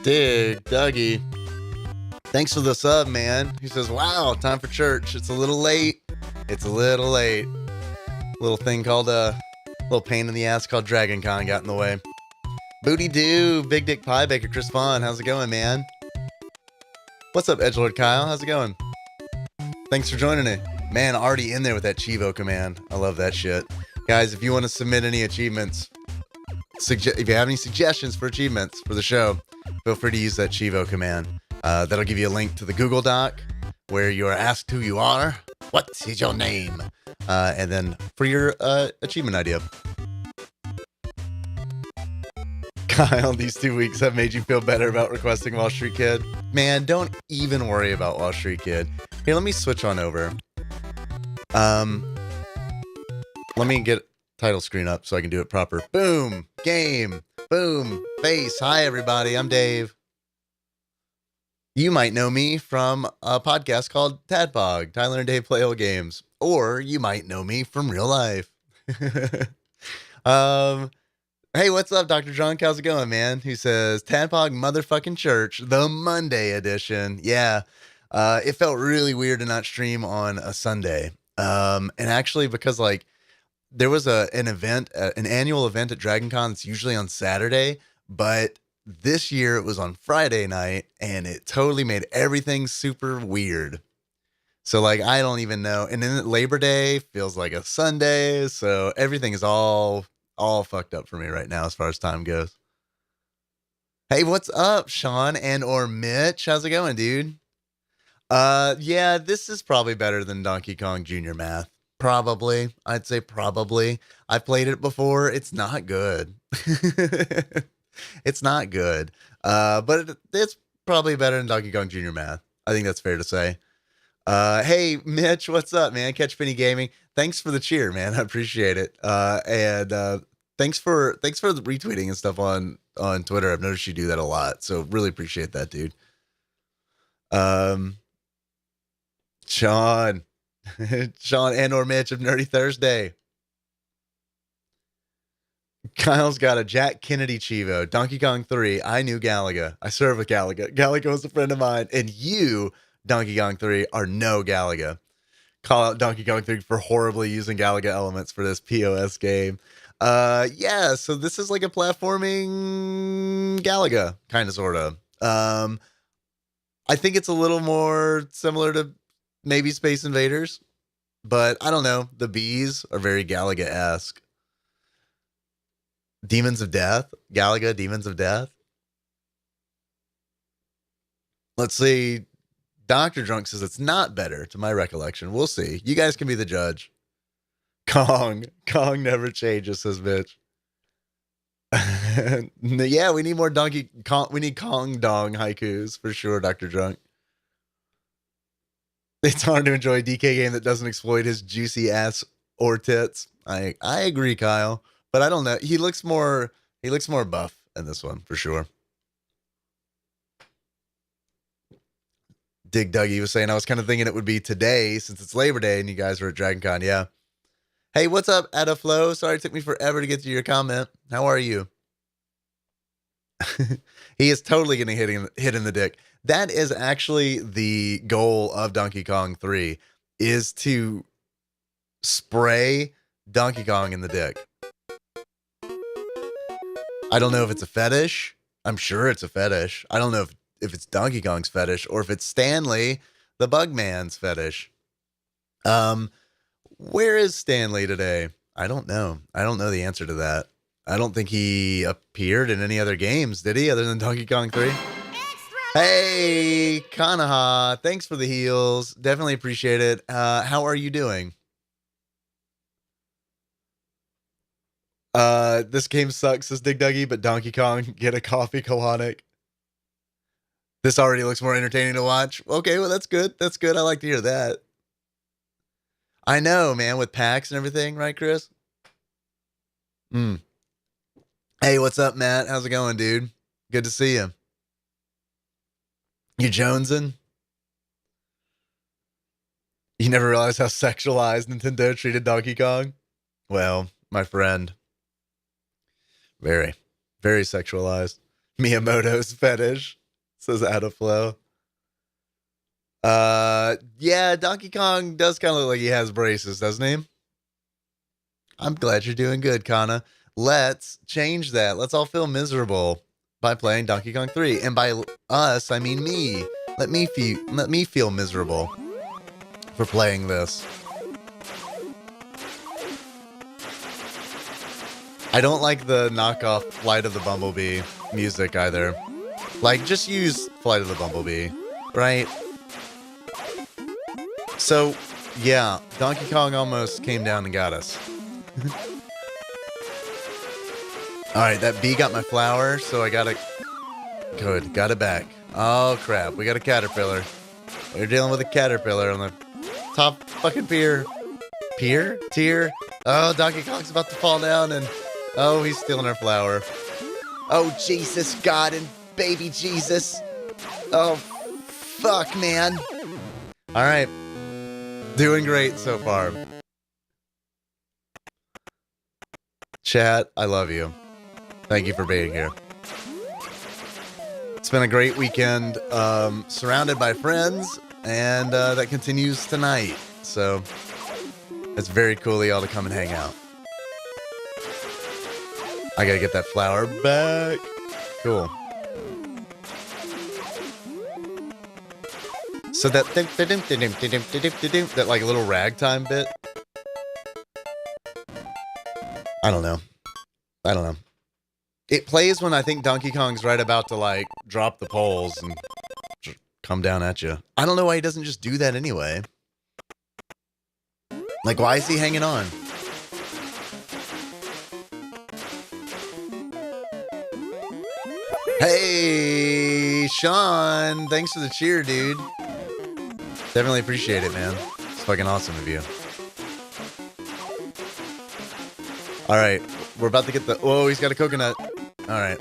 Dig Dougie. Thanks for the sub, man. He says, wow, time for church. It's a little late. It's a little late. Little thing called little pain in the ass called Dragon Con got in the way. Booty Doo, Big Dick Pie Baker, Chris Vaughn. How's it going, man? What's up, Edgelord Kyle? How's it going? Thanks for joining it. Man, already in there with that Chivo command. I love that shit. Guys, if you want to submit any achievements, if you have any suggestions for achievements for the show, feel free to use that Chivo command. That'll give you a link to the Google Doc where you are asked who you are, what is your name, and then for your achievement idea. Kyle, these 2 weeks have made you feel better about requesting Wall Street Kid? Man, don't even worry about Wall Street Kid. Here, let me switch on over. Let me get title screen up so I can do it proper. Boom, game, boom, face. Hi, everybody. I'm Dave. You might know me from a podcast called TADPOG, Tyler and Dave Play Old Games, or you might know me from real life. Hey, what's up, Dr. Drunk? How's it going, man? He says, Tadpog Motherfucking Church, the Monday edition. Yeah, it felt really weird to not stream on a Sunday. And actually, because, like, there was an event, an annual event at Dragon Con that's usually on Saturday, but this year it was on Friday night, and it totally made everything super weird. So, like, I don't even know. And then Labor Day feels like a Sunday, so everything is all fucked up for me right now as far as time goes. Hey, what's up, Sean and or Mitch? How's it going, dude? Yeah, this is probably better than Donkey Kong Jr. Math. Probably. I'd say probably. I've played it before. It's not good. It's not good. But it's probably better than Donkey Kong Jr. Math. I think that's fair to say. Hey, Mitch, what's up, man? Catch Penny Gaming. Thanks for the cheer, man. I appreciate it. And thanks for the retweeting and stuff on Twitter. I've noticed you do that a lot, so really appreciate that, dude. Sean and or Mitch of Nerdy Thursday. Kyle's got a Jack Kennedy Chivo. Donkey Kong 3. I knew Galaga. I serve with Galaga. Galaga was a friend of mine, and you, Donkey Kong 3, are no Galaga. Call out Donkey Kong 3 for horribly using Galaga elements for this POS game. Yeah, so this is like a platforming Galaga, kind of, sort of. I think it's a little more similar to maybe Space Invaders, but I don't know. The bees are very Galaga-esque. Demons of Death? Galaga, Demons of Death? Let's see. Dr. Drunk says it's not better, to my recollection. We'll see. You guys can be the judge. Kong never changes, says Mitch. Yeah, we need more Donkey Kong. We need Kong Dong haikus for sure, Dr. Drunk. It's hard to enjoy a DK game that doesn't exploit his juicy ass or tits. I agree, Kyle, but I don't know. He looks more buff in this one for sure. Dig Dougie was saying, I was kind of thinking it would be today since it's Labor Day and you guys were at Dragon Con. Yeah. Hey, what's up, Adaflow? Sorry it took me forever to get to your comment. How are you? He is totally getting hit in the dick. That is actually the goal of Donkey Kong 3, is to spray Donkey Kong in the dick. I don't know if it's a fetish. I'm sure it's a fetish. I don't know if it's Donkey Kong's fetish or if it's Stanley, the Bugman's fetish. Where is Stanley today? I don't know. I don't know the answer to that. I don't think he appeared in any other games, did he, other than Donkey Kong 3? Hey, Kanaha, thanks for the heals. Definitely appreciate it. How are you doing? This game sucks, says Dig Dougie, but Donkey Kong, get a coffee, colonic. This already looks more entertaining to watch. Okay, well, that's good. That's good. I like to hear that. I know, man, with packs and everything, right, Chris? Hey, what's up, Matt? How's it going, dude? Good to see you. You jonesing? You never realized how sexualized Nintendo treated Donkey Kong? Well, my friend. Very, very sexualized. Miyamoto's fetish, says Adaflow. Yeah, Donkey Kong does kind of look like he has braces, doesn't he? I'm glad you're doing good, Kana. Let's change that. Let's all feel miserable by playing Donkey Kong 3. And by us, I mean me. Let me feel miserable for playing this. I don't like the knockoff Flight of the Bumblebee music either. Like, just use Flight of the Bumblebee, right? So, yeah, Donkey Kong almost came down and got us. Alright, that bee got my flower, so I got it. Good, got it back. Oh, crap, we got a caterpillar. We're dealing with a caterpillar on the top fucking pier. Pier? Tier? Oh, Donkey Kong's about to fall down, and oh, he's stealing our flower. Oh, Jesus, God, and baby Jesus. Oh, fuck, man. Alright. Doing great so far. Chat, I love you. Thank you for being here. It's been a great weekend, surrounded by friends, and that continues tonight. So it's very cool of y'all to come and hang out. I gotta get that flower back. Cool. So that that like little ragtime bit. I don't know. It plays when I think Donkey Kong's right about to like drop the poles and come down at you. I don't know why he doesn't just do that anyway. Like, why is he hanging on? Hey, Sean, thanks for the cheer, dude. Definitely appreciate it, man. It's fucking awesome of you. All right, we're about to get the... Whoa, he's got a coconut. All right.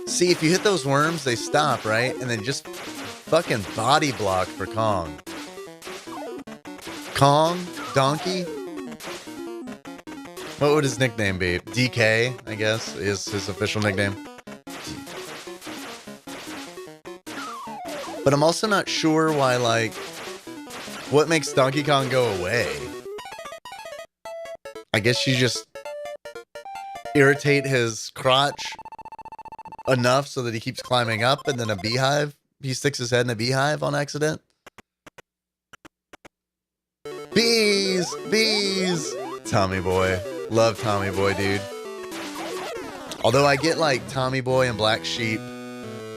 See, if you hit those worms, they stop, right? And then just fucking body block for Kong. Kong? Donkey? What would his nickname be? DK, I guess, is his official nickname. But I'm also not sure why, like... What makes Donkey Kong go away? I guess you just... irritate his crotch enough so that he keeps climbing up, and then a beehive, he sticks his head in a beehive on accident. Bees! Tommy Boy. Love Tommy Boy, dude. Although I get like Tommy Boy and Black Sheep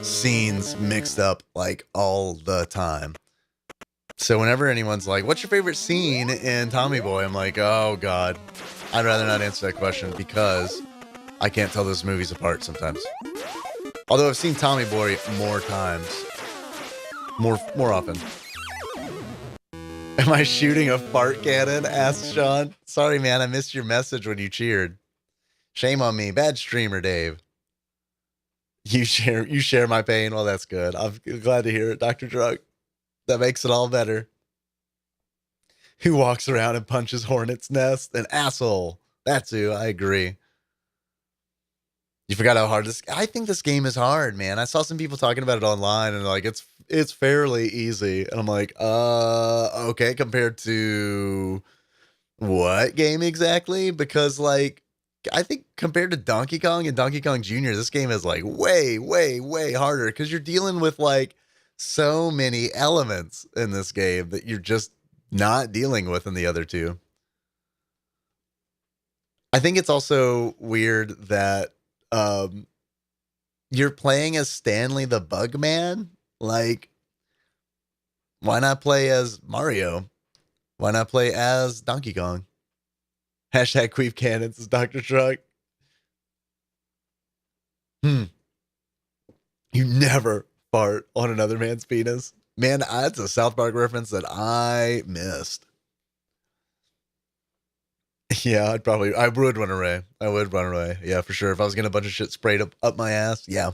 scenes mixed up like all the time. So whenever anyone's like, what's your favorite scene in Tommy Boy? I'm like, oh God, I'd rather not answer that question because I can't tell those movies apart sometimes. Although I've seen Tommy Boy more times. More often. Am I shooting a fart cannon? Asked Sean. Sorry, man. I missed your message when you cheered. Shame on me. Bad streamer, Dave. You share my pain. Well, that's good. I'm glad to hear it, Dr. Drug. That makes it all better. Who walks around and punches Hornet's Nest? An asshole. That's who. I agree. You forgot how hard this... I think this game is hard, man. I saw some people talking about it online and like, it's fairly easy. And I'm like, okay, compared to what game exactly? Because like, I think compared to Donkey Kong and Donkey Kong Jr., this game is like way, way, way harder because you're dealing with like so many elements in this game that you're just not dealing with in the other two. I think it's also weird that you're playing as Stanley the Bugman. Like, why not play as Mario? Why not play as Donkey Kong? Hashtag Queef Cannons is Dr. Truck. You never fart on another man's penis. Man, that's a South Park reference that I missed. Yeah, I would run away. Yeah, for sure. If I was getting a bunch of shit sprayed up my ass, yeah,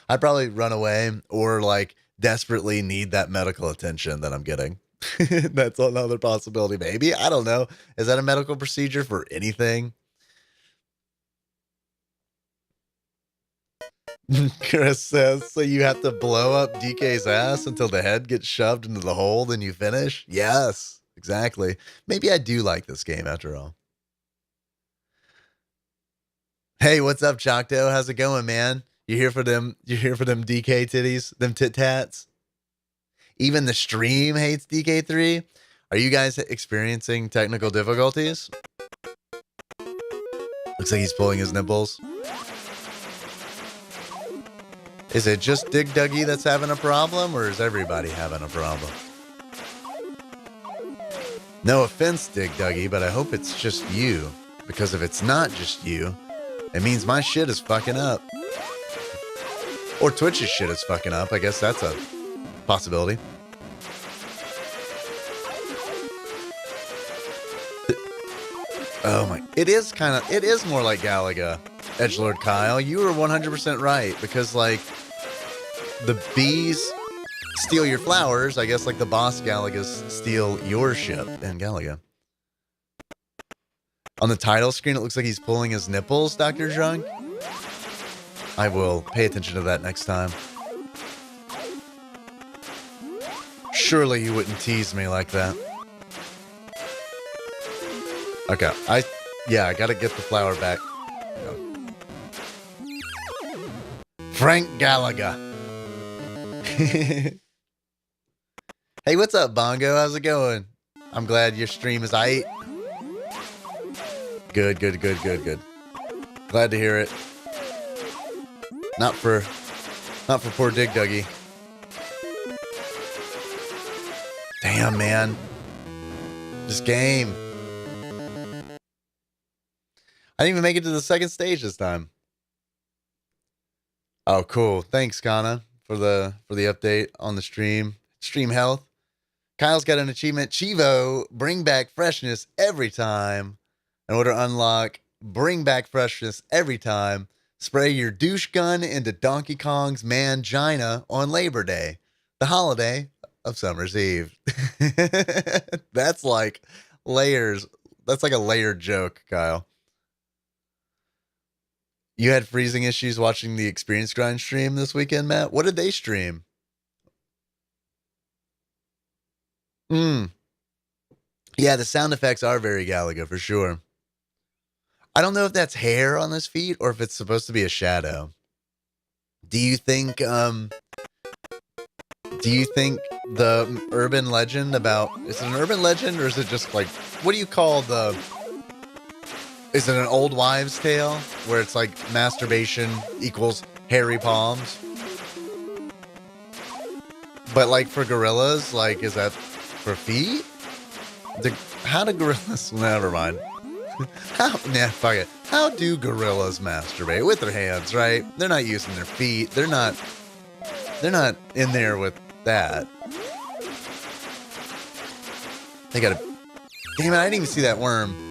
I'd probably run away or like desperately need that medical attention that I'm getting. That's another possibility, maybe. I don't know. Is that a medical procedure for anything? Chris says, so you have to blow up DK's ass until the head gets shoved into the hole, then you finish? Yes, exactly. Maybe I do like this game after all. Hey, what's up, Choctaw? How's it going, man? You here for them? You here for them DK titties? Them tit tats? Even the stream hates DK3. Are you guys experiencing technical difficulties? Looks like he's pulling his nipples. Is it just Dig Duggy that's having a problem, or is everybody having a problem? No offense, Dig Duggy, but I hope it's just you. Because if it's not just you, it means my shit is fucking up. Or Twitch's shit is fucking up. I guess that's a possibility. Oh my, it is more like Galaga, Edgelord Kyle. You were 100% right, because like the bees steal your flowers. I guess like the boss Galagas steal your ship in Galaga. On the title screen, it looks like he's pulling his nipples, Dr. Drunk. I will pay attention to that next time. Surely you wouldn't tease me like that. Okay, I gotta get the flower back. Frank Gallagher. Hey, what's up, Bongo? How's it going? I'm glad your stream is aight. Good. Glad to hear it. Not for poor Dig Duggy. Damn, man. This game. I didn't even make it to the second stage this time. Oh, cool. Thanks, Kana, for the update on the stream. Stream health. Kyle's got an achievement. Chivo, bring back freshness every time. In order to unlock bring back freshness every time, spray your douche gun into Donkey Kong's mangina on Labor Day, the holiday of Summer's Eve. That's like layers. That's like a layered joke, Kyle. You had freezing issues watching the Experience Grind stream this weekend, Matt? What did they stream? Yeah, the sound effects are very Galaga for sure. I don't know if that's hair on his feet or if it's supposed to be a shadow. Do you think the urban legend about, is it an urban legend or is it just like, what do you call is it an old wives' tale where it's like masturbation equals hairy palms? But like for gorillas, like, is that for feet? How do gorillas, never mind. Fuck it. How do gorillas masturbate? With their hands, right? They're not using their feet. They're not in there with that. They gotta, damn it, I didn't even see that worm.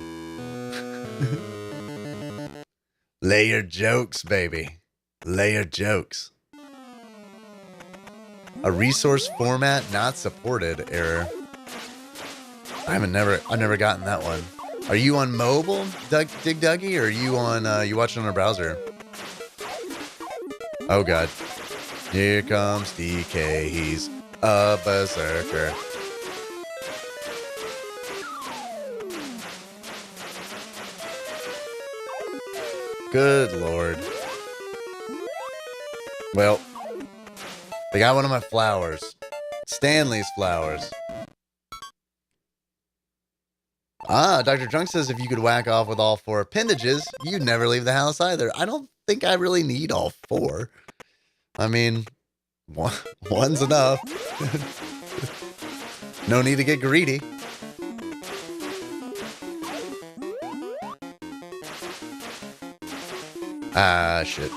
Layer jokes, baby. Layer jokes. A resource format not supported error. I've never gotten that one. Are you on mobile, Dig Duggy, or are you on you watching on a browser? Oh god. Here comes DK, he's a berserker. Good lord. Well, they got one of my flowers. Stanley's flowers. Ah, Dr. Drunk says if you could whack off with all 4 appendages, you'd never leave the house either. I don't think I really need all 4. I mean, one's enough. No need to get greedy. Ah, shit.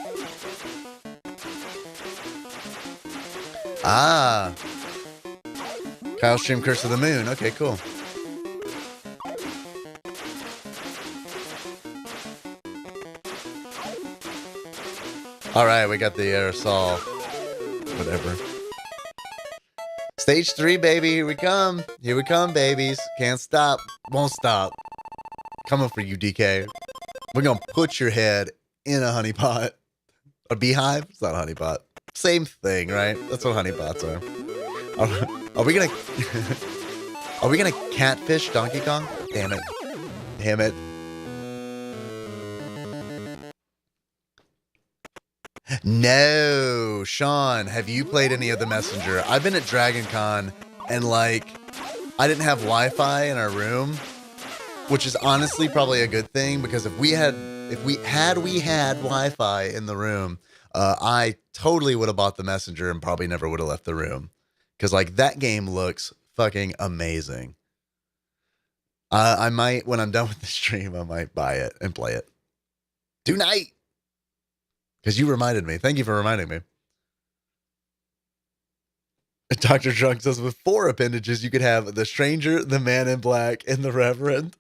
Ah. Kyle stream Curse of the Moon. Okay, cool. All right, we got the aerosol. Whatever. Stage 3, baby. Here we come. Here we come, babies. Can't stop. Won't stop. Coming for you, DK. We're going to put your head in a honey pot. A beehive? It's not a honeypot. Same thing, right? That's what honeypots are. Are we gonna are we gonna catfish Donkey Kong? Damn it. Damn it. No, Sean, have you played any of the Messenger? I've been at Dragon Con and like I didn't have Wi-Fi in our room, which is honestly probably a good thing because if we had Wi-Fi in the room, I totally would have bought the Messenger and probably never would have left the room because like that game looks fucking amazing. I might, when I'm done with the stream, I might buy it and play it tonight. Because you reminded me. Thank you for reminding me. Dr. Drunk says, with 4 appendages, you could have the Stranger, the Man in Black, and the Reverend.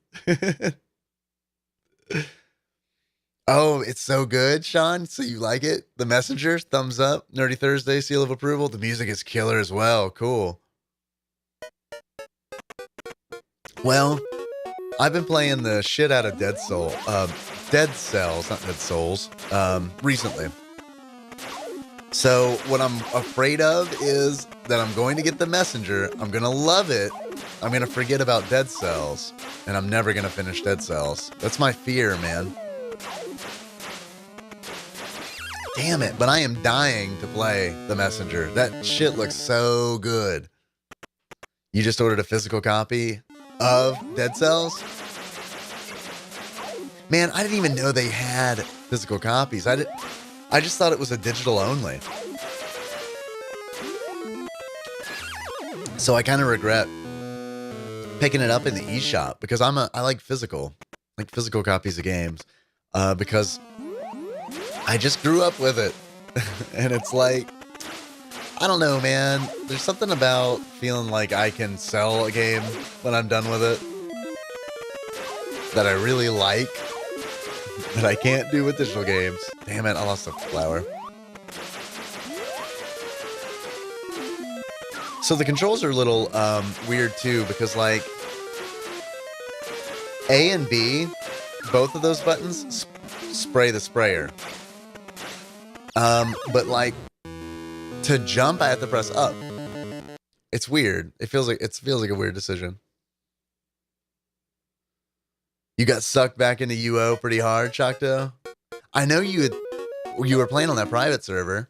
Oh, it's so good, Sean. So you like it? The Messenger, thumbs up. Nerdy Thursday, seal of approval. The music is killer as well. Cool. Well, I've been playing the shit out of Dead Cells, not Dead Souls, recently. So what I'm afraid of is that I'm going to get the Messenger, I'm going to love it, I'm going to forget about Dead Cells, and I'm never going to finish Dead Cells. That's my fear, man. Damn it, but I am dying to play the Messenger. That shit looks so good. You just ordered a physical copy of Dead Cells? Man, I didn't even know they had physical copies. I just thought it was a digital only. So I kind of regret picking it up in the eShop because I like physical copies of games, because I just grew up with it. And it's like, I don't know, man. There's something about feeling like I can sell a game when I'm done with it that I really like, that I can't do with digital games. Damn it, I lost a flower. So the controls are a little weird too, because like A and B, both of those buttons spray the sprayer. But like to jump, I have to press up. It's weird. It feels like a weird decision. You got sucked back into UO pretty hard, Choctaw. I know you were playing on that private server.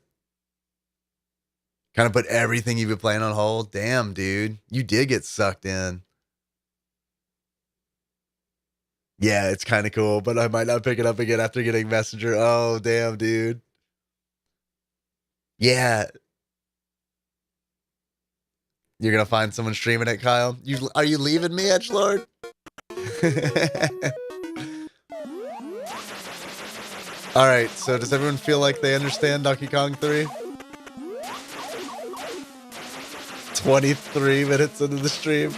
Kind of put everything you've been playing on hold. Damn, dude. You did get sucked in. Yeah, it's kind of cool, but I might not pick it up again after getting Messenger. Oh, damn, dude. Yeah. You're going to find someone streaming it, Kyle? Are you leaving me, Edgelord? All right, so does everyone feel like they understand Donkey Kong 3? 23 minutes into the stream.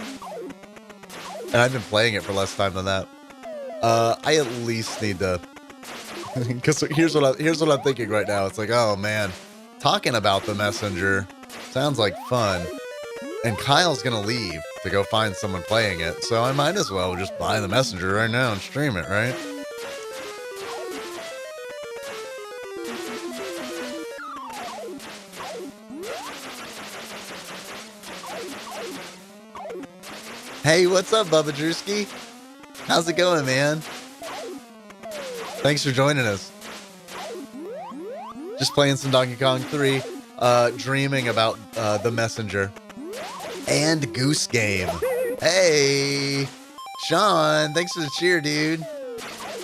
And I've been playing it for less time than that. I at least need to... Because here's what I'm thinking right now. It's like, oh man, talking about the Messenger sounds like fun. And Kyle's going to leave to go find someone playing it. So I might as well just buy the Messenger right now and stream it, right? Hey, what's up, Bubba Drewski? How's it going, man? Thanks for joining us. Just playing some Donkey Kong 3, dreaming about the Messenger. And Goose Game. Hey, Sean, thanks for the cheer, dude.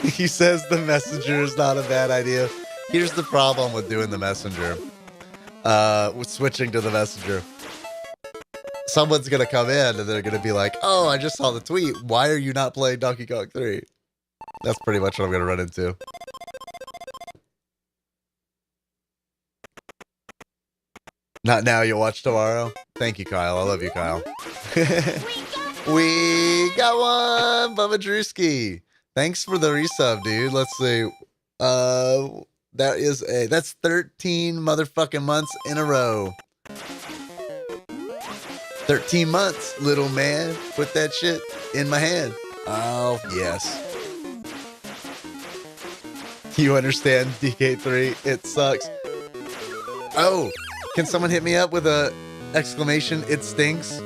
He says the Messenger is not a bad idea. Here's the problem with doing the Messenger. With switching to the Messenger. Someone's going to come in and they're going to be like, oh, I just saw the tweet. Why are you not playing Donkey Kong 3? That's pretty much what I'm going to run into. Not now, you'll watch tomorrow. Thank you, Kyle. I love you, Kyle. We got one, Bubba Drewski. Thanks for the resub, dude. Let's see. That's 13 motherfucking months in a row. 13 months, little man. Put that shit in my hand. Oh, yes. You understand, DK3? It sucks. Oh, can someone hit me up with a exclamation, it stinks?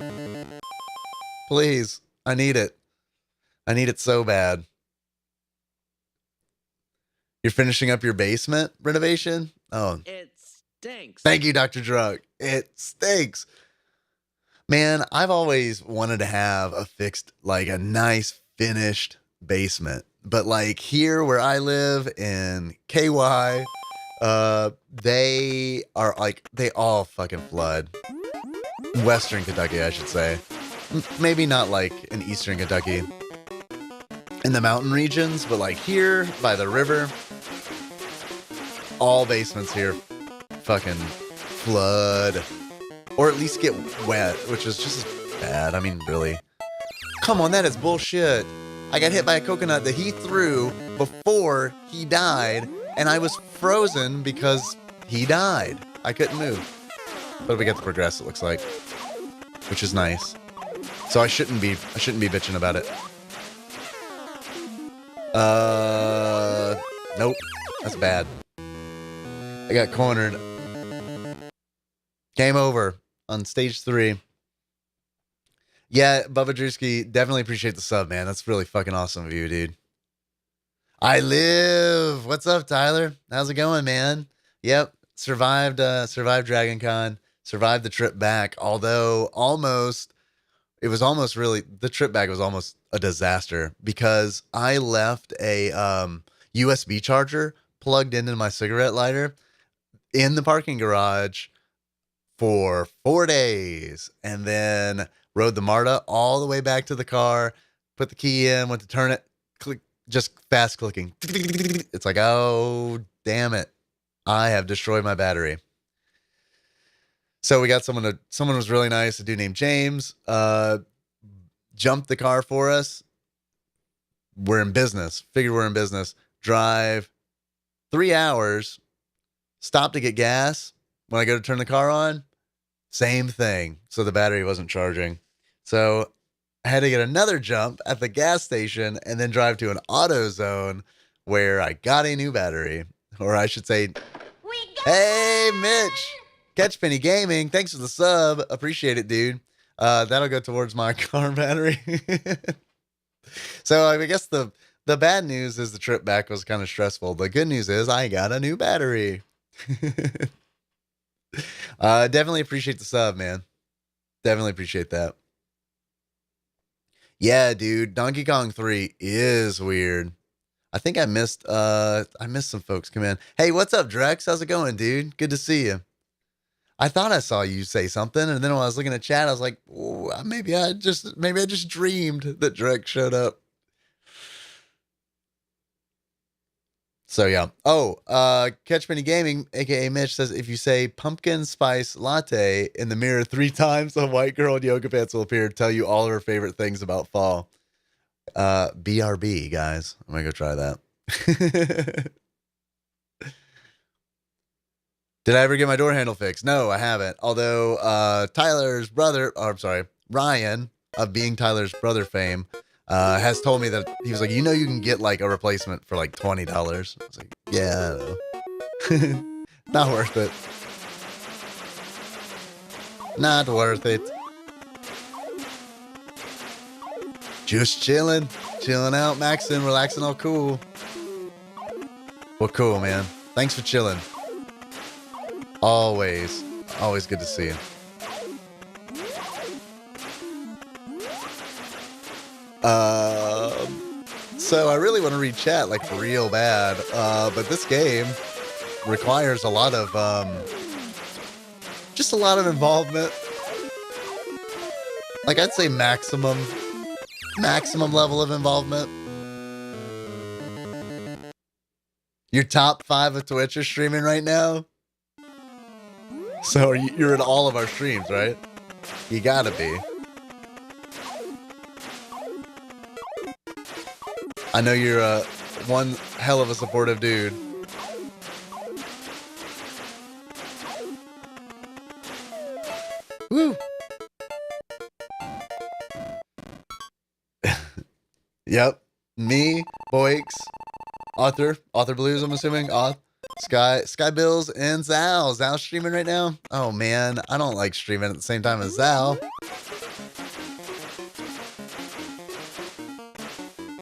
Please. I need it. I need it so bad. You're finishing up your basement renovation? Oh. It stinks. Thank you, Dr. Drug. It stinks. Man, I've always wanted to have a fixed, like a nice finished basement. But like here where I live in KY, they are like, they all fucking flood. Western Kentucky, I should say. Maybe not like in Eastern Kentucky. In the mountain regions, but like here by the river, all basements here fucking flood. Or at least get wet, which is just as bad. I mean, really. Come on, that is bullshit. I got hit by a coconut that he threw before he died, and I was frozen because he died. I couldn't move. But we get to progress, it looks like. Which is nice. So I shouldn't be bitching about it. Nope. That's bad. I got cornered. Game over on stage 3. Yeah, Bubba Drewski, definitely appreciate the sub, man. That's really fucking awesome of you, dude. I live. What's up, Tyler? How's it going, man? Yep. Survived Dragon Con. Survived the trip back. Although the trip back was almost a disaster because I left a USB charger plugged into my cigarette lighter in the parking garage for 4 days, and then rode the MARTA all the way back to the car, put the key in, went to turn it, click, just fast clicking. It's like, oh, damn it. I have destroyed my battery. So we got someone was really nice, a dude named James, jumped the car for us. We're in business. Figured we're in business. Drive 3 hours, stop to get gas. When I go to turn the car on, same thing. So the battery wasn't charging. So I had to get another jump at the gas station and then drive to an AutoZone where I got a new battery. Or I should say, hey, Mitch, Catchpenny Gaming. Thanks for the sub. Appreciate it, dude. That'll go towards my car battery. So I guess the bad news is the trip back was kind of stressful. The good news is I got a new battery. Definitely appreciate the sub, man. Definitely appreciate that. Yeah, dude, Donkey Kong 3 is weird. I think I missed some folks come in. Hey, what's up, Drex? How's it going, dude? Good to see you. I thought I saw you say something, and then when I was looking at chat, I was like, maybe I just dreamed that Drex showed up. So yeah. Oh, Catchpenny Gaming, aka Mitch, says if you say pumpkin spice latte in the mirror 3 times, a white girl in yoga pants will appear to tell you all her favorite things about fall. BRB, guys. I'm gonna go try that. Did I ever get my door handle fixed? No, I haven't. Although Ryan of Being Tyler's Brother fame, has told me that he was like, you can get like a replacement for like $20. I was like, yeah, I know. Not worth it. Not worth it. Just chilling out, maxing, relaxing, all cool. Well, cool, man. Thanks for chilling. Always good to see you. So I really want to read chat like real bad, but this game requires a lot of involvement. Like I'd say maximum level of involvement. Your top 5 of Twitch are streaming right now. So you're in all of our streams, right? You gotta be. I know you're one hell of a supportive dude. Woo! Yep. Me, Boix, Author Blues, I'm assuming. Sky Bills and Zal. Zal's streaming right now? Oh man, I don't like streaming at the same time as Zal.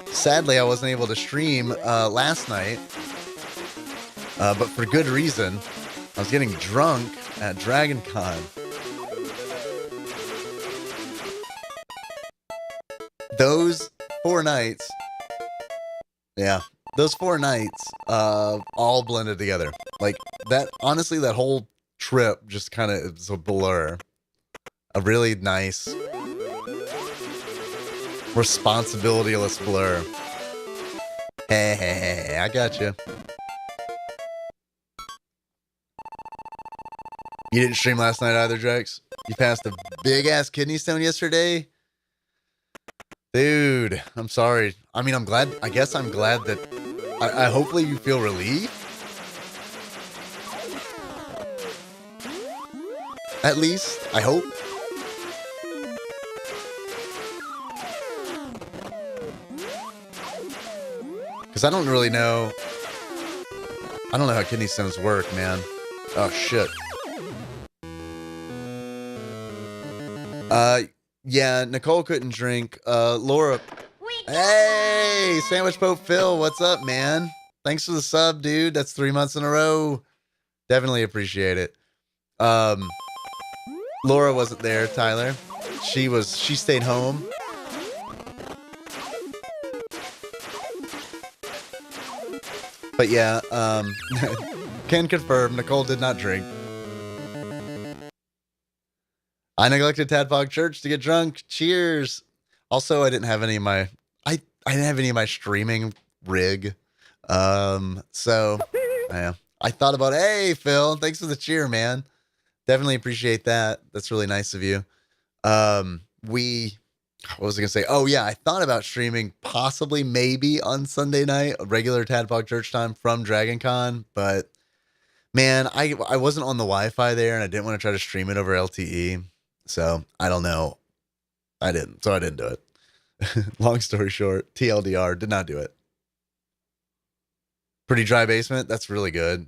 Sadly, I wasn't able to stream last night, but for good reason. I was getting drunk at Dragon Con. Those 4 nights, yeah, those 4 nights all blended together. Like that, honestly, that whole trip just kind of is a blur. A really nice, responsibility-less blur. Hey, I got you. You didn't stream last night either, Drex? You passed a big-ass kidney stone yesterday? Dude, I'm sorry. I mean, I'm glad. I guess I'm glad that... I hopefully you feel relief. At least, I hope. Because I don't really know... I don't know how kidney stones work, man. Oh, shit. Yeah, Nicole couldn't drink. Laura. Hey, Sandwich Pope Phil, what's up, man? Thanks for the sub, dude. That's 3 months in a row. Definitely appreciate it. Laura wasn't there, Tyler. She stayed home. But yeah, can confirm Nicole did not drink. I neglected Tadpog Church to get drunk. Cheers. Also, I didn't have any of my I didn't have any of my streaming rig. So yeah. I thought about, hey Phil, thanks for the cheer, man. Definitely appreciate that. That's really nice of you. What was I gonna say? Oh yeah, I thought about streaming possibly maybe on Sunday night, a regular Tadpog Church time from Dragon Con, but man, I wasn't on the Wi-Fi there and I didn't want to try to stream it over LTE. So I don't know. I didn't do it. Long story short, TLDR, did not do it. Pretty dry basement. That's really good.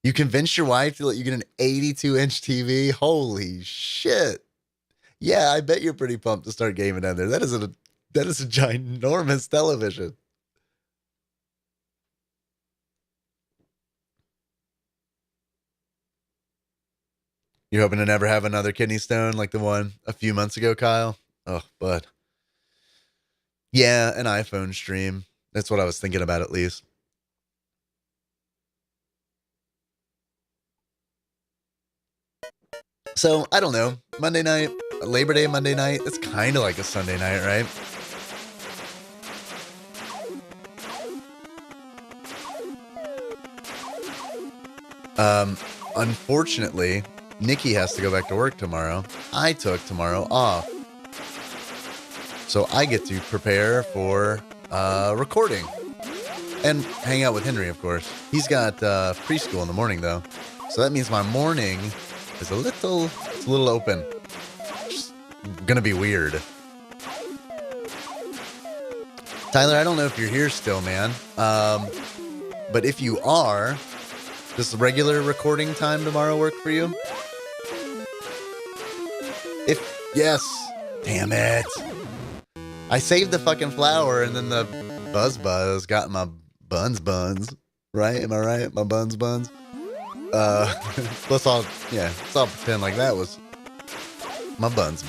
You convinced your wife to let you get an 82-inch TV? Holy shit. Yeah, I bet you're pretty pumped to start gaming down there. That is a ginormous television. You're hoping to never have another kidney stone like the one a few months ago, Kyle? Oh, but yeah, an iPhone stream. That's what I was thinking about, at least. So, I don't know. Monday night, Labor Day Monday night, it's kind of like a Sunday night, right? Unfortunately, Nikki has to go back to work tomorrow. I took tomorrow off. So I get to prepare for recording. And hang out with Henry, of course. He's got preschool in the morning, though. So that means my morning is a little open. Just gonna be weird. Tyler, I don't know if you're here still, man. But if you are, does the regular recording time tomorrow work for you? If yes, damn it. I saved the fucking flower and then the buzz got my buns. Right? Am I right? My buns. Let's all pretend like that was my buns.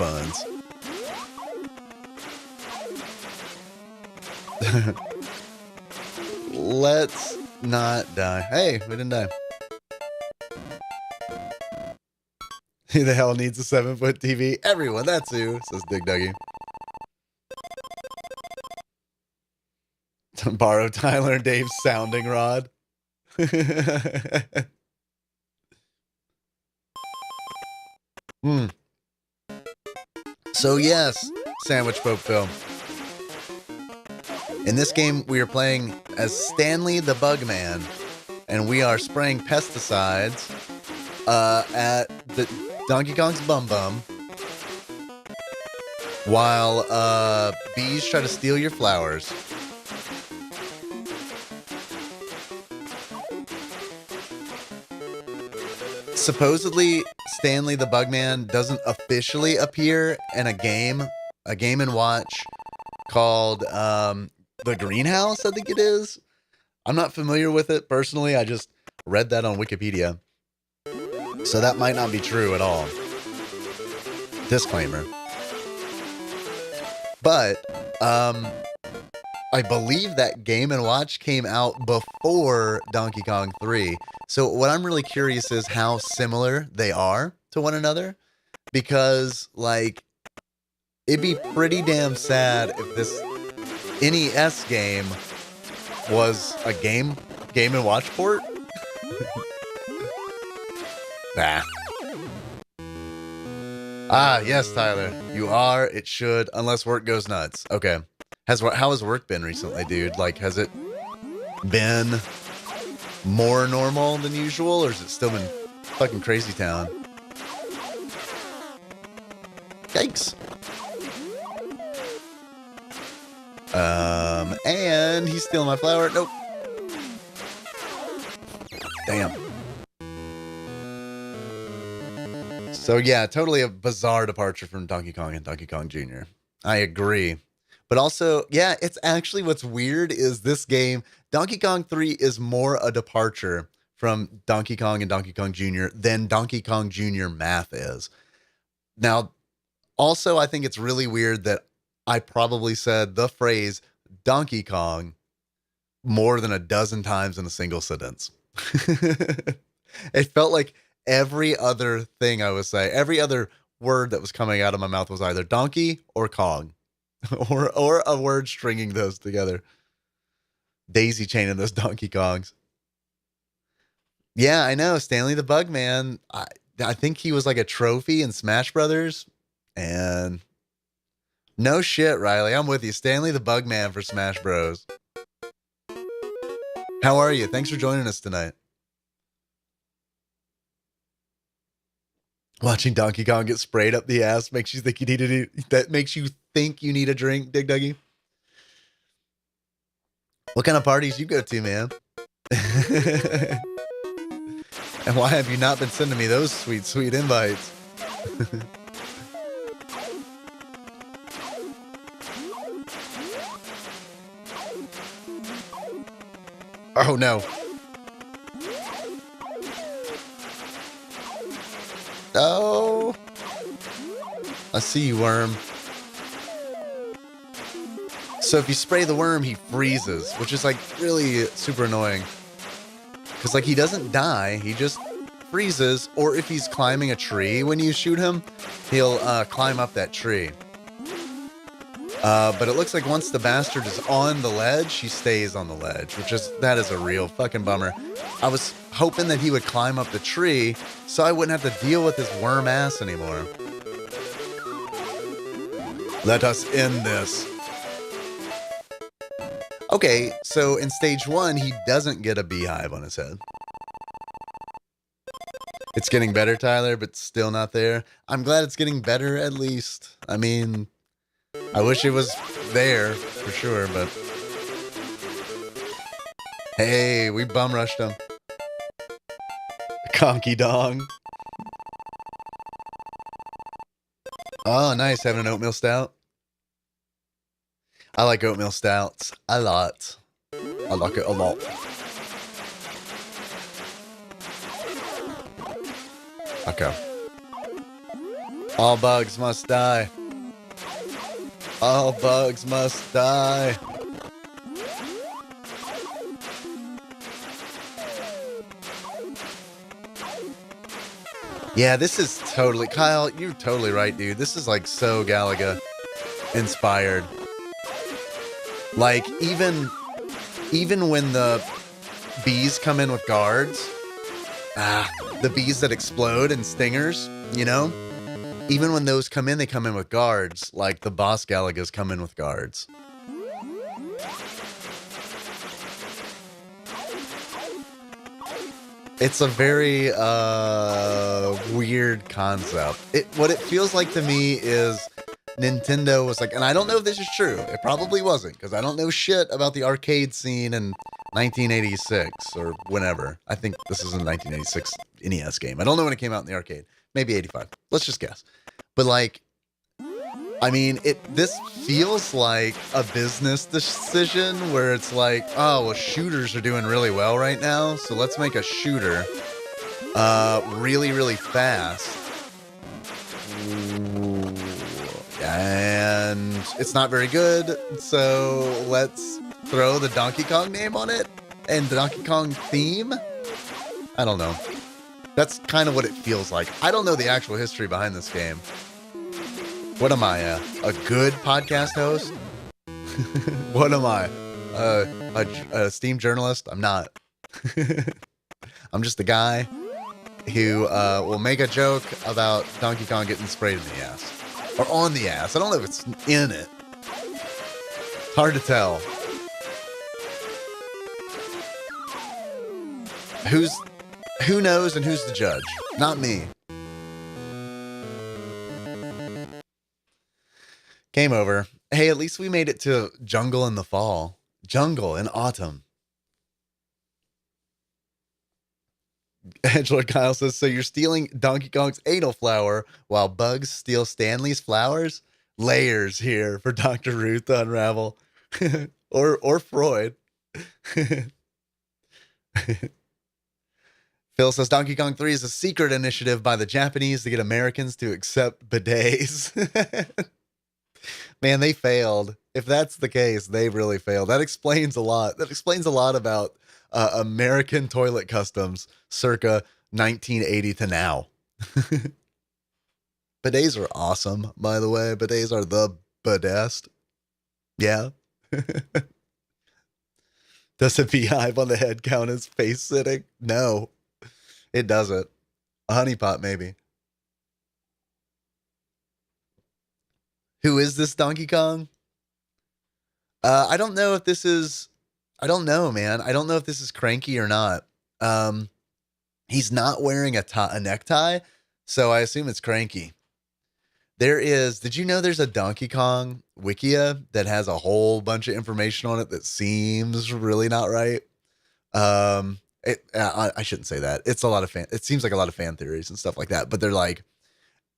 Let's not die. Hey, we didn't die. Who the hell needs a 7-foot TV? Everyone, that's who, says Dig Duggy. To borrow Tyler and Dave's sounding rod. So yes, Sandwich Pope Phil. In this game, we are playing as Stanley the Bugman, and we are spraying pesticides at the Donkey Kong's Bum while bees try to steal your flowers. supposedly Stanley the Bugman doesn't officially appear in a Game & Watch called The Greenhouse, I think it is. I'm not familiar with it personally. I just read that on Wikipedia. So that might not be true at all. Disclaimer. But I believe that Game & Watch came out before Donkey Kong 3. So what I'm really curious is how similar they are to one another. Because, like, it'd be pretty damn sad if this NES game was a Game & Watch port. Nah. Ah, yes, Tyler. You are. It should. Unless work goes nuts. Okay. How has work been recently, dude? Like, has it been more normal than usual, or has it still been fucking crazy town? Yikes. And he's stealing my flower. Nope. Damn. So yeah, totally a bizarre departure from Donkey Kong and Donkey Kong Jr. I agree. But also, yeah, it's actually what's weird is this game, Donkey Kong 3 is more a departure from Donkey Kong and Donkey Kong Jr. than Donkey Kong Jr. math is. Now, also, I think it's really weird that I probably said the phrase Donkey Kong more than a dozen times in a single sentence. It felt like every other thing I was saying, every other word that was coming out of my mouth was either donkey or Kong. or a word stringing those together. Daisy chaining those Donkey Kongs. Yeah, I know. Stanley the Bugman. I think he was like a trophy in Smash Brothers. And no shit, Riley. I'm with you. Stanley the Bugman for Smash Bros. How are you? Thanks for joining us tonight. Watching Donkey Kong get sprayed up the ass makes you think you need to do that. Makes you think you need a drink, Dig Duggy. What kind of parties you go to, man? And why have you not been sending me those sweet, sweet invites? Oh no. Oh. I see you, worm. So if you spray the worm, he freezes, which is like really super annoying. Because like he doesn't die, he just freezes. Or if he's climbing a tree when you shoot him, he'll climb up that tree. But it looks like once the bastard is on the ledge, he stays on the ledge, that is a real fucking bummer. I was hoping that he would climb up the tree so I wouldn't have to deal with his worm ass anymore. Let us end this. Okay, so in stage 1, he doesn't get a beehive on his head. It's getting better, Tyler, but still not there. I'm glad it's getting better at least. I mean, I wish it was there for sure, but hey, we bum rushed him. Conky dong. Oh, nice, having an oatmeal stout. I like oatmeal stouts a lot. I like it a lot. Okay. All bugs must die. All bugs must die. Yeah, this is totally... Kyle, you're totally right, dude. This is like so Galaga inspired. Like, even when the bees come in with guards, the bees that explode and stingers, you know? Even when those come in, they come in with guards, like the boss Galagas come in with guards. It's a very weird concept. What it feels like to me is Nintendo was like, and I don't know if this is true. It probably wasn't, because I don't know shit about the arcade scene and 1986 or whenever. I think this is a 1986 NES game. I don't know when it came out in the arcade. Maybe 85. Let's just guess. But like, I mean, this feels like a business decision where it's like, oh, well, shooters are doing really well right now, so let's make a shooter really, really fast. And it's not very good, so let's throw the Donkey Kong name on it and the Donkey Kong theme. I don't know. That's kind of what it feels like. I don't know the actual history behind this game. What am I, a good podcast host? What am I, a steam journalist? I'm not. I'm just a guy who will make a joke about Donkey Kong getting sprayed in the ass. Or on the ass. I don't know if it's in it. Hard to tell. Who knows and who's the judge? Not me. Game over. Hey, at least we made it to jungle in the fall. Jungle in autumn. Edgelord Kyle says, so you're stealing Donkey Kong's anal flower while bugs steal Stanley's flowers? Layers here for Dr. Ruth to unravel. or Freud. Phil says Donkey Kong 3 is a secret initiative by the Japanese to get Americans to accept bidets. Man, they failed. If that's the case, they really failed. That explains a lot. That explains a lot about American toilet customs circa 1980 to now. Bidets are awesome, by the way. Bidets are the best. Yeah. Does a beehive on the head count as face sitting? No, it doesn't. A honeypot, maybe. Who is this Donkey Kong? I don't know if this is... I don't know, man. I don't know if this is Cranky or not. He's not wearing a necktie, so I assume it's Cranky. There is... Did you know there's a Donkey Kong Wikia that has a whole bunch of information on it that seems really not right? I shouldn't say that. It's a lot of fan... It seems like a lot of fan theories and stuff like that, but they're like...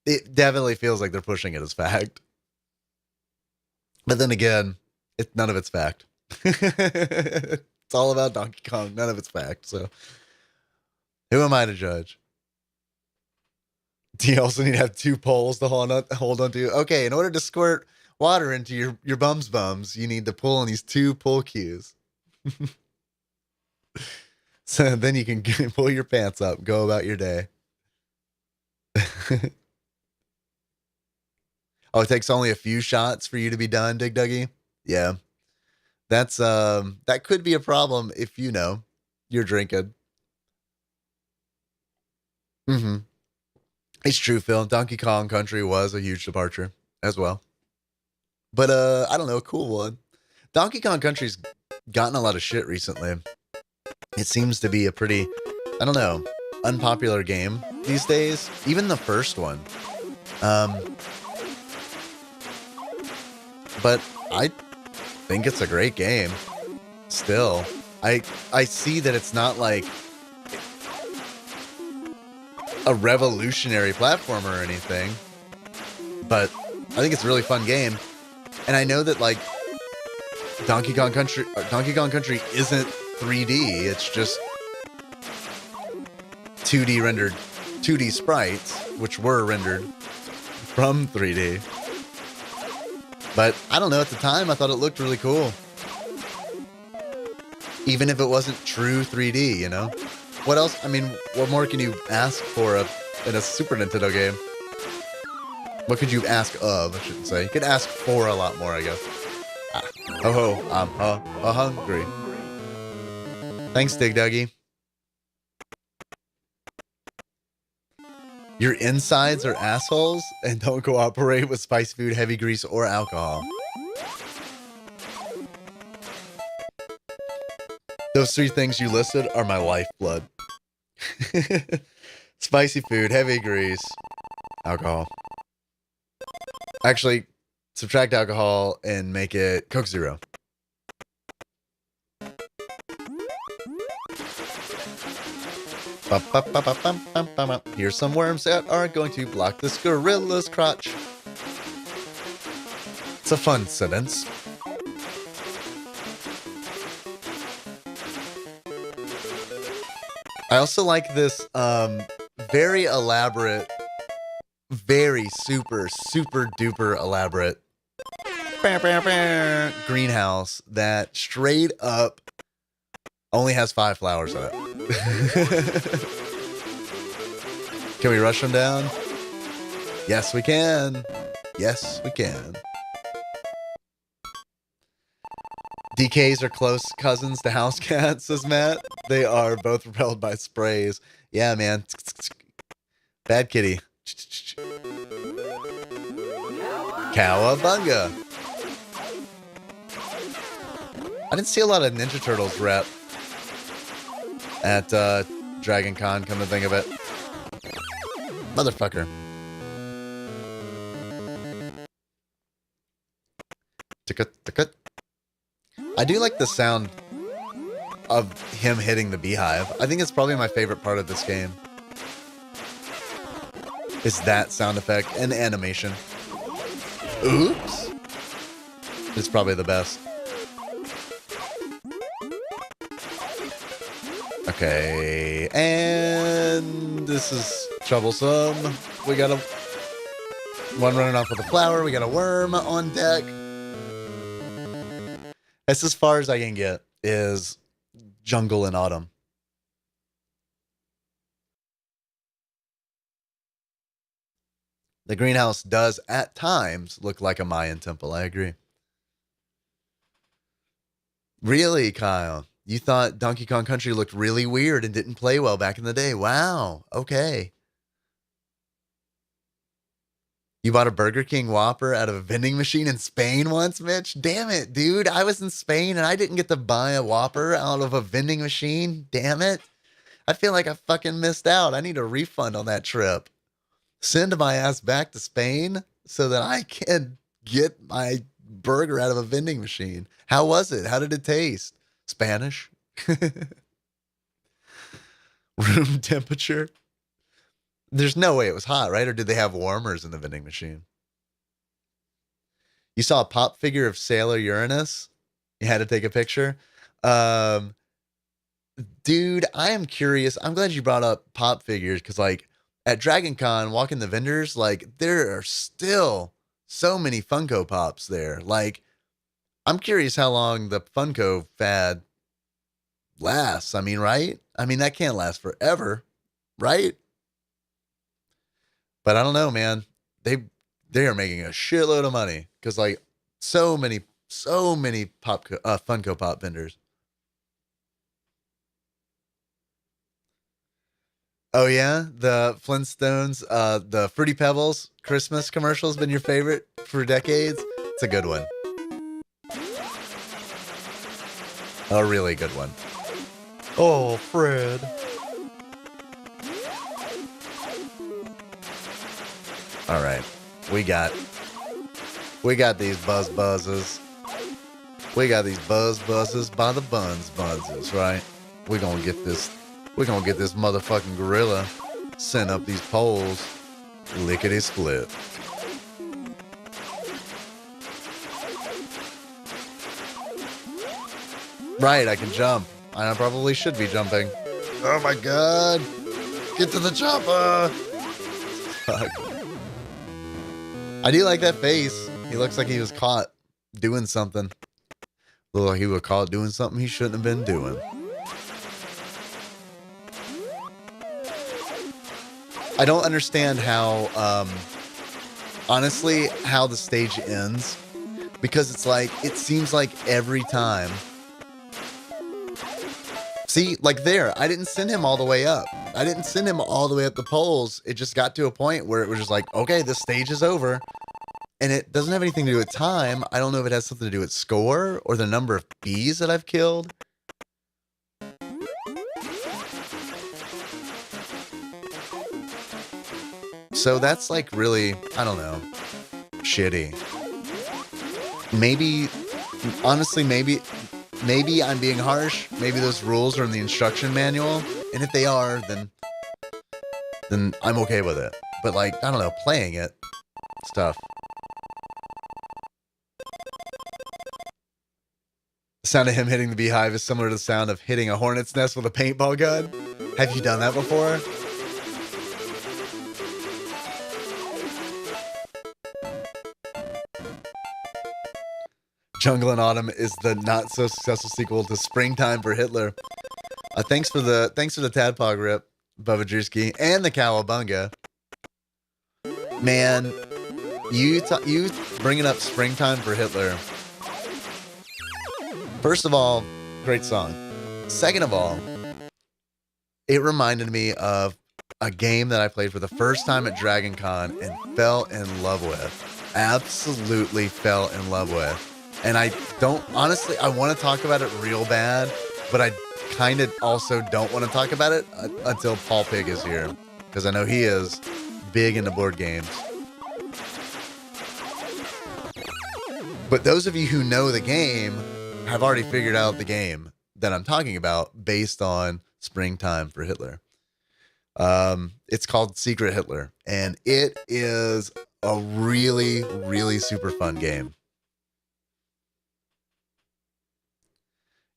It definitely feels like they're pushing it as fact. But then again, none of it's fact. It's all about Donkey Kong. None of it's fact. So who am I to judge? Do you also need to have two poles to hold on to? Okay, in order to squirt water into your bums, you need to pull on these two pull cues. So then you can pull your pants up, go about your day. Oh, it takes only a few shots for you to be done, Dig Duggy? Yeah. That's that could be a problem if you're drinking. Mm-hmm. It's true, Phil. Donkey Kong Country was a huge departure as well. But I don't know, a cool one. Donkey Kong Country's gotten a lot of shit recently. It seems to be a pretty, I don't know, unpopular game these days. Even the first one. But I think it's a great game. Still, I see that it's not like a revolutionary platformer or anything, but I think it's a really fun game. And I know that like Donkey Kong Country isn't 3D. It's just 2D rendered 2D sprites, which were rendered from 3D. But I don't know, at the time, I thought it looked really cool. Even if it wasn't true 3D, you know? What else? I mean, what more can you ask for in a Super Nintendo game? What could you ask of, I shouldn't say. You could ask for a lot more, I guess. I'm hungry. Thanks, Dig Duggy. Your insides are assholes and don't cooperate with spicy food, heavy grease, or alcohol. Those three things you listed are my lifeblood. Spicy food, heavy grease, alcohol. Actually, subtract alcohol and make it Coke Zero. Here's some worms that are going to block this gorilla's crotch. It's a fun sentence. I also like this very elaborate, very super duper elaborate greenhouse that straight up only has 5 flowers in it. Can we rush them down? Yes, we can. Yes, we can. DKs are close cousins to house cats, says Matt. They are both repelled by sprays. Yeah, man. Bad kitty. Cowabunga. I didn't see a lot of Ninja Turtles rep at Dragon Con, come to think of it. Motherfucker. I do like the sound of him hitting the beehive. I think it's probably my favorite part of this game. Is that sound effect and animation. Oops. It's probably the best. Okay, and this is troublesome. We got one running off with a flower. We got a worm on deck. That's as far as I can get, is jungle in autumn. The greenhouse does at times look like a Mayan temple. I agree. Really, Kyle? You thought Donkey Kong Country looked really weird and didn't play well back in the day. Wow. Okay. You bought a Burger King Whopper out of a vending machine in Spain once, Mitch? Damn it, dude. I was in Spain and I didn't get to buy a Whopper out of a vending machine. Damn it. I feel like I fucking missed out. I need a refund on that trip. Send my ass back to Spain so that I can get my burger out of a vending machine. How was it? How did it taste? Spanish? Room temperature? There's no way it was hot, right? Or did they have warmers in the vending machine? You saw a pop figure of Sailor Uranus? You had to take a picture? Dude, I am curious. I'm glad you brought up pop figures because, like, at Dragon Con, walking the vendors, like, there are still so many Funko Pops there. Like, I'm curious how long the Funko fad lasts. I mean, right? I mean, that can't last forever, right? But I don't know, man. They are making a shitload of money because, like, so many Funko Pop vendors. Oh yeah, the Flintstones, the Fruity Pebbles Christmas commercial has been your favorite for decades. It's a good one. A really good one. Oh, Fred. All right, we got these buzzes. We got these buzzes by the buzzes, right? We're gonna get this motherfucking gorilla sent up these poles, lickety split. Right, I can jump. I probably should be jumping. Oh my god! Get to the chopper! Fuck. I do like that face. He looks like he was caught doing something. Look like he was caught doing something he shouldn't have been doing. I don't understand how, honestly, how the stage ends. Because it's like, it seems like every time. See, like there, I didn't send him all the way up. I didn't send him all the way up the poles. It just got to a point where it was just like, okay, this stage is over. And it doesn't have anything to do with time. I don't know if it has something to do with score or the number of bees that I've killed. So that's like really, I don't know, shitty. Maybe, honestly, maybe I'm being harsh. Maybe those rules are in the instruction manual. And if they are, then then I'm okay with it. But like, I don't know, playing it, it's tough. The sound of him hitting the beehive is similar to the sound of hitting a hornet's nest with a paintball gun. Have you done that before? Jungle in Autumn is the not so successful sequel to Springtime for Hitler. Thanks for the Tadpog rip, Bubba Drewski, and the Cowabunga. Man, you bringing up Springtime for Hitler. First of all, great song. Second of all, it reminded me of a game that I played for the first time at Dragon Con and fell in love with. Absolutely fell in love with. And I don't, honestly, I want to talk about it real bad, but I kind of also don't want to talk about it until Paul Pig is here, because I know he is big into board games. But those of you who know the game have already figured out the game that I'm talking about based on Springtime for Hitler. It's called Secret Hitler, and it is a really, really super fun game.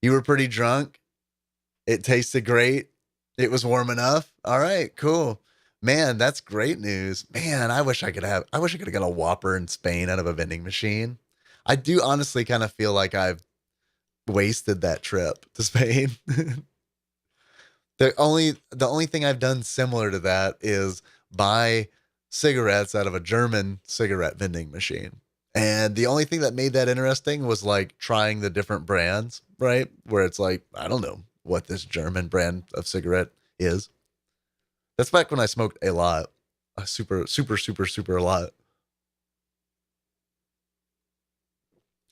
You were pretty drunk. It tasted great. It was warm enough. All right, cool. Man, that's great news. Man, I wish I could have got a Whopper in Spain out of a vending machine. I do honestly kind of feel like I've wasted that trip to Spain. The only thing I've done similar to that is buy cigarettes out of a German cigarette vending machine. And the only thing that made that interesting was like trying the different brands, right? Where it's like, I don't know what this German brand of cigarette is. That's back when I smoked a lot. A super a lot.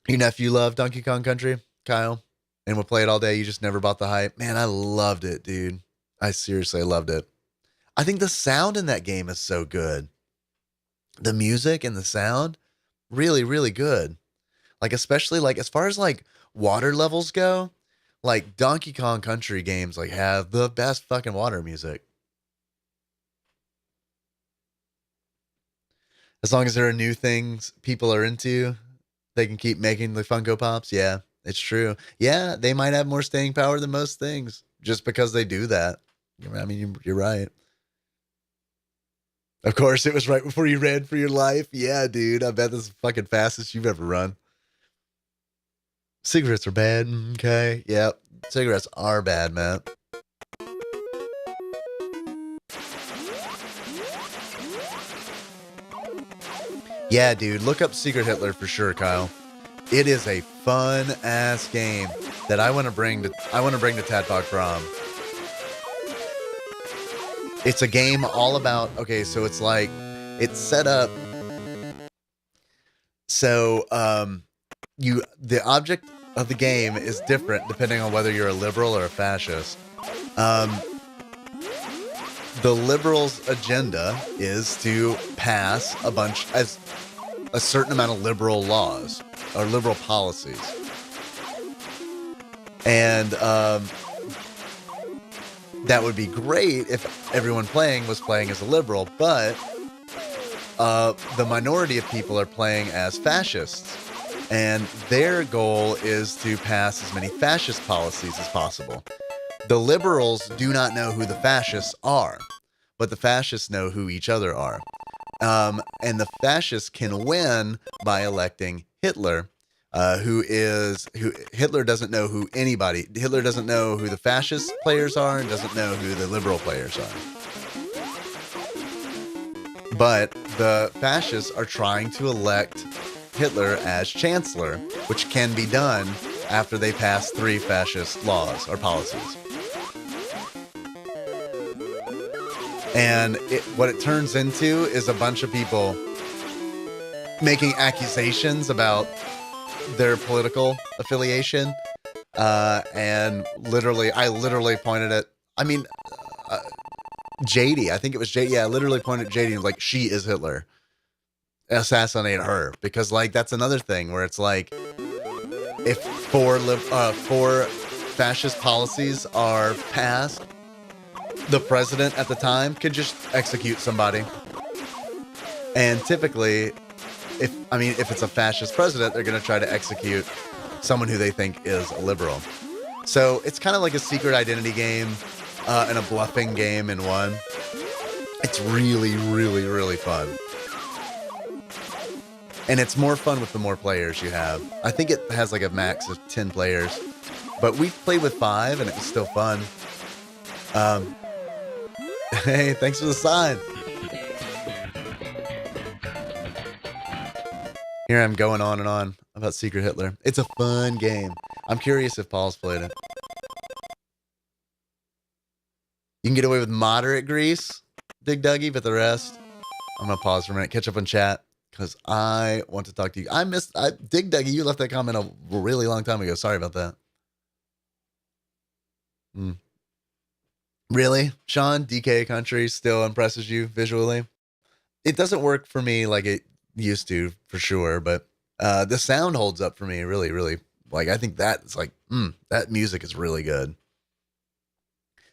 Your nephew loved Donkey Kong Country, Kyle, and would play it all day. You just never bought the hype. Man, I loved it, dude. I seriously loved it. I think the sound in that game is so good. The music and the sound, really, really good. Like, especially like as far as like water levels go, like Donkey Kong Country games like have the best fucking water music. As long as there are new things people are into, they can keep making the Funko Pops. Yeah, it's true. Yeah, they might have more staying power than most things just because they do that. I mean, you're right. Of course, it was right before you ran for your life. Yeah, dude. I bet this is the fucking fastest you've ever run. Cigarettes are bad. Okay. Yep. Cigarettes are bad, man. Yeah, dude. Look up Secret Hitler for sure, Kyle. It is a fun ass game that I want to bring to Tadpog Prom. It's a game all about, okay, so it's like, it's set up. So, the object of the game is different depending on whether you're a liberal or a fascist. The liberals' agenda is to pass a certain amount of liberal laws or liberal policies. And, that would be great if everyone playing was playing as a liberal, but the minority of people are playing as fascists, and their goal is to pass as many fascist policies as possible. The liberals do not know who the fascists are, but the fascists know who each other are. And the fascists can win by electing Hitler. Who Hitler doesn't know who Hitler doesn't know who the fascist players are and doesn't know who the liberal players are. But the fascists are trying to elect Hitler as chancellor, which can be done after they pass 3 fascist laws or policies. And what it turns into is a bunch of people making accusations about their political affiliation, and I literally pointed at, JD, I think it was JD, yeah, I literally pointed at JD and was like, she is Hitler. Assassinate her. Because, like, that's another thing where it's like, if 4 fascist policies are passed, the president at the time could just execute somebody. And typically, if it's a fascist president, they're going to try to execute someone who they think is a liberal. So it's kind of like a secret identity game and a bluffing game in one. It's really, really, really fun. And it's more fun with the more players you have. I think it has like a max of 10 players. But we played with 5 and it was still fun. Hey, thanks for the sign. Here I'm going on and on about Secret Hitler. It's a fun game. I'm curious if Paul's played it. You can get away with moderate grease, Dig Dougie, but the rest, I'm going to pause for a minute, catch up on chat, because I want to talk to you. Dig Dougie, you left that comment a really long time ago. Sorry about that. Really? Sean, DK Country still impresses you visually? It doesn't work for me like it used to, for sure, but the sound holds up for me really, really. Like, I think that's like, that music is really good.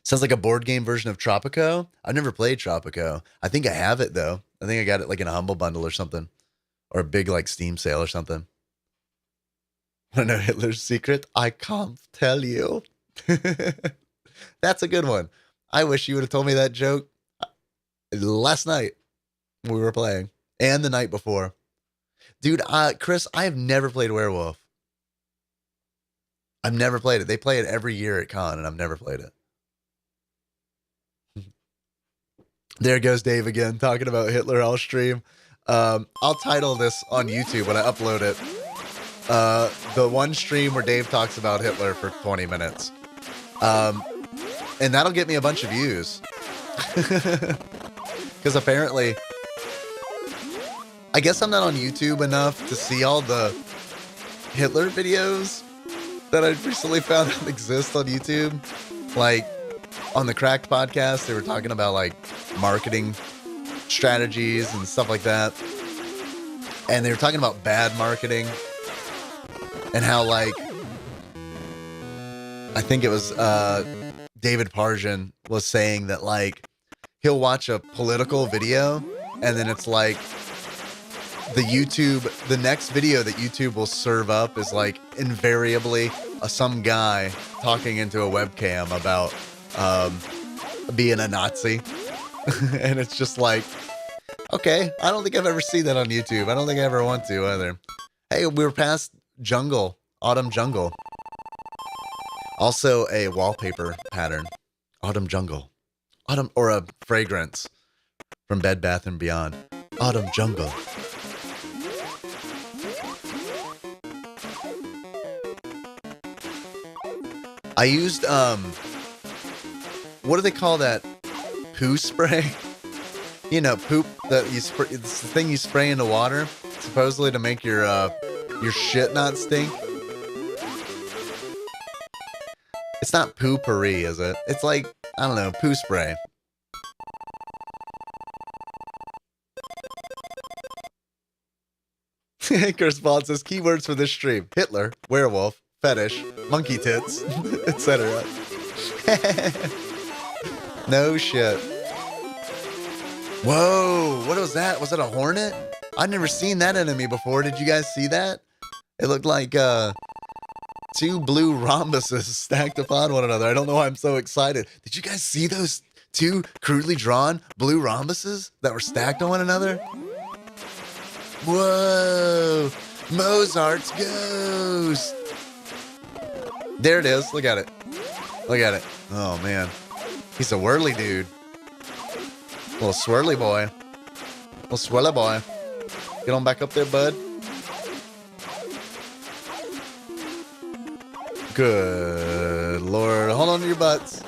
Sounds like a board game version of Tropico. I've never played Tropico. I think I have it, though. I think I got it like in a Humble Bundle or something, or a big like Steam sale or something. Want to know Hitler's secret? I can't tell you. That's a good one. I wish you would have told me that joke last night when we were playing, and the night before. Dude, Chris, I have never played Werewolf. I've never played it. They play it every year at con, and I've never played it. There goes Dave again, talking about Hitler all stream. I'll title this on YouTube when I upload it. The one stream where Dave talks about Hitler for 20 minutes. And that'll get me a bunch of views. Because apparently, I guess I'm not on YouTube enough to see all the Hitler videos that I recently found out exist on YouTube. Like, on the Cracked podcast, they were talking about, like, marketing strategies and stuff like that. And they were talking about bad marketing. And how, like, I think it was David Parjan was saying that, like, he'll watch a political video and then it's like the next video that YouTube will serve up is like invariably some guy talking into a webcam about being a Nazi. And it's just like, okay, I don't think I've ever seen that on YouTube. I don't think I ever want to either. Hey, we were past Jungle, Autumn Jungle. Also a wallpaper pattern, Autumn Jungle. Autumn, or a fragrance from Bed Bath & Beyond. Autumn Jungle. I used, what do they call that? Poo spray? You know, poop that you spray, it's the thing you spray into water, supposedly to make your shit not stink. It's not poo-pourri, is it? It's like, I don't know, poo spray. Chris Bond says, keywords for this stream: Hitler, werewolf, fetish, monkey tits, etc. No shit. Whoa, what was that? Was it a hornet? I've never seen that enemy before. Did you guys see that? It looked like two blue rhombuses stacked upon one another. I don't know why I'm so excited. Did you guys see those two crudely drawn blue rhombuses that were stacked on one another? Whoa, Mozart's ghost. There it is. Look at it. Look at it. Oh, man. He's a whirly dude. Little swirly boy. Little swirly boy. Get on back up there, bud. Good Lord. Hold on to your butts.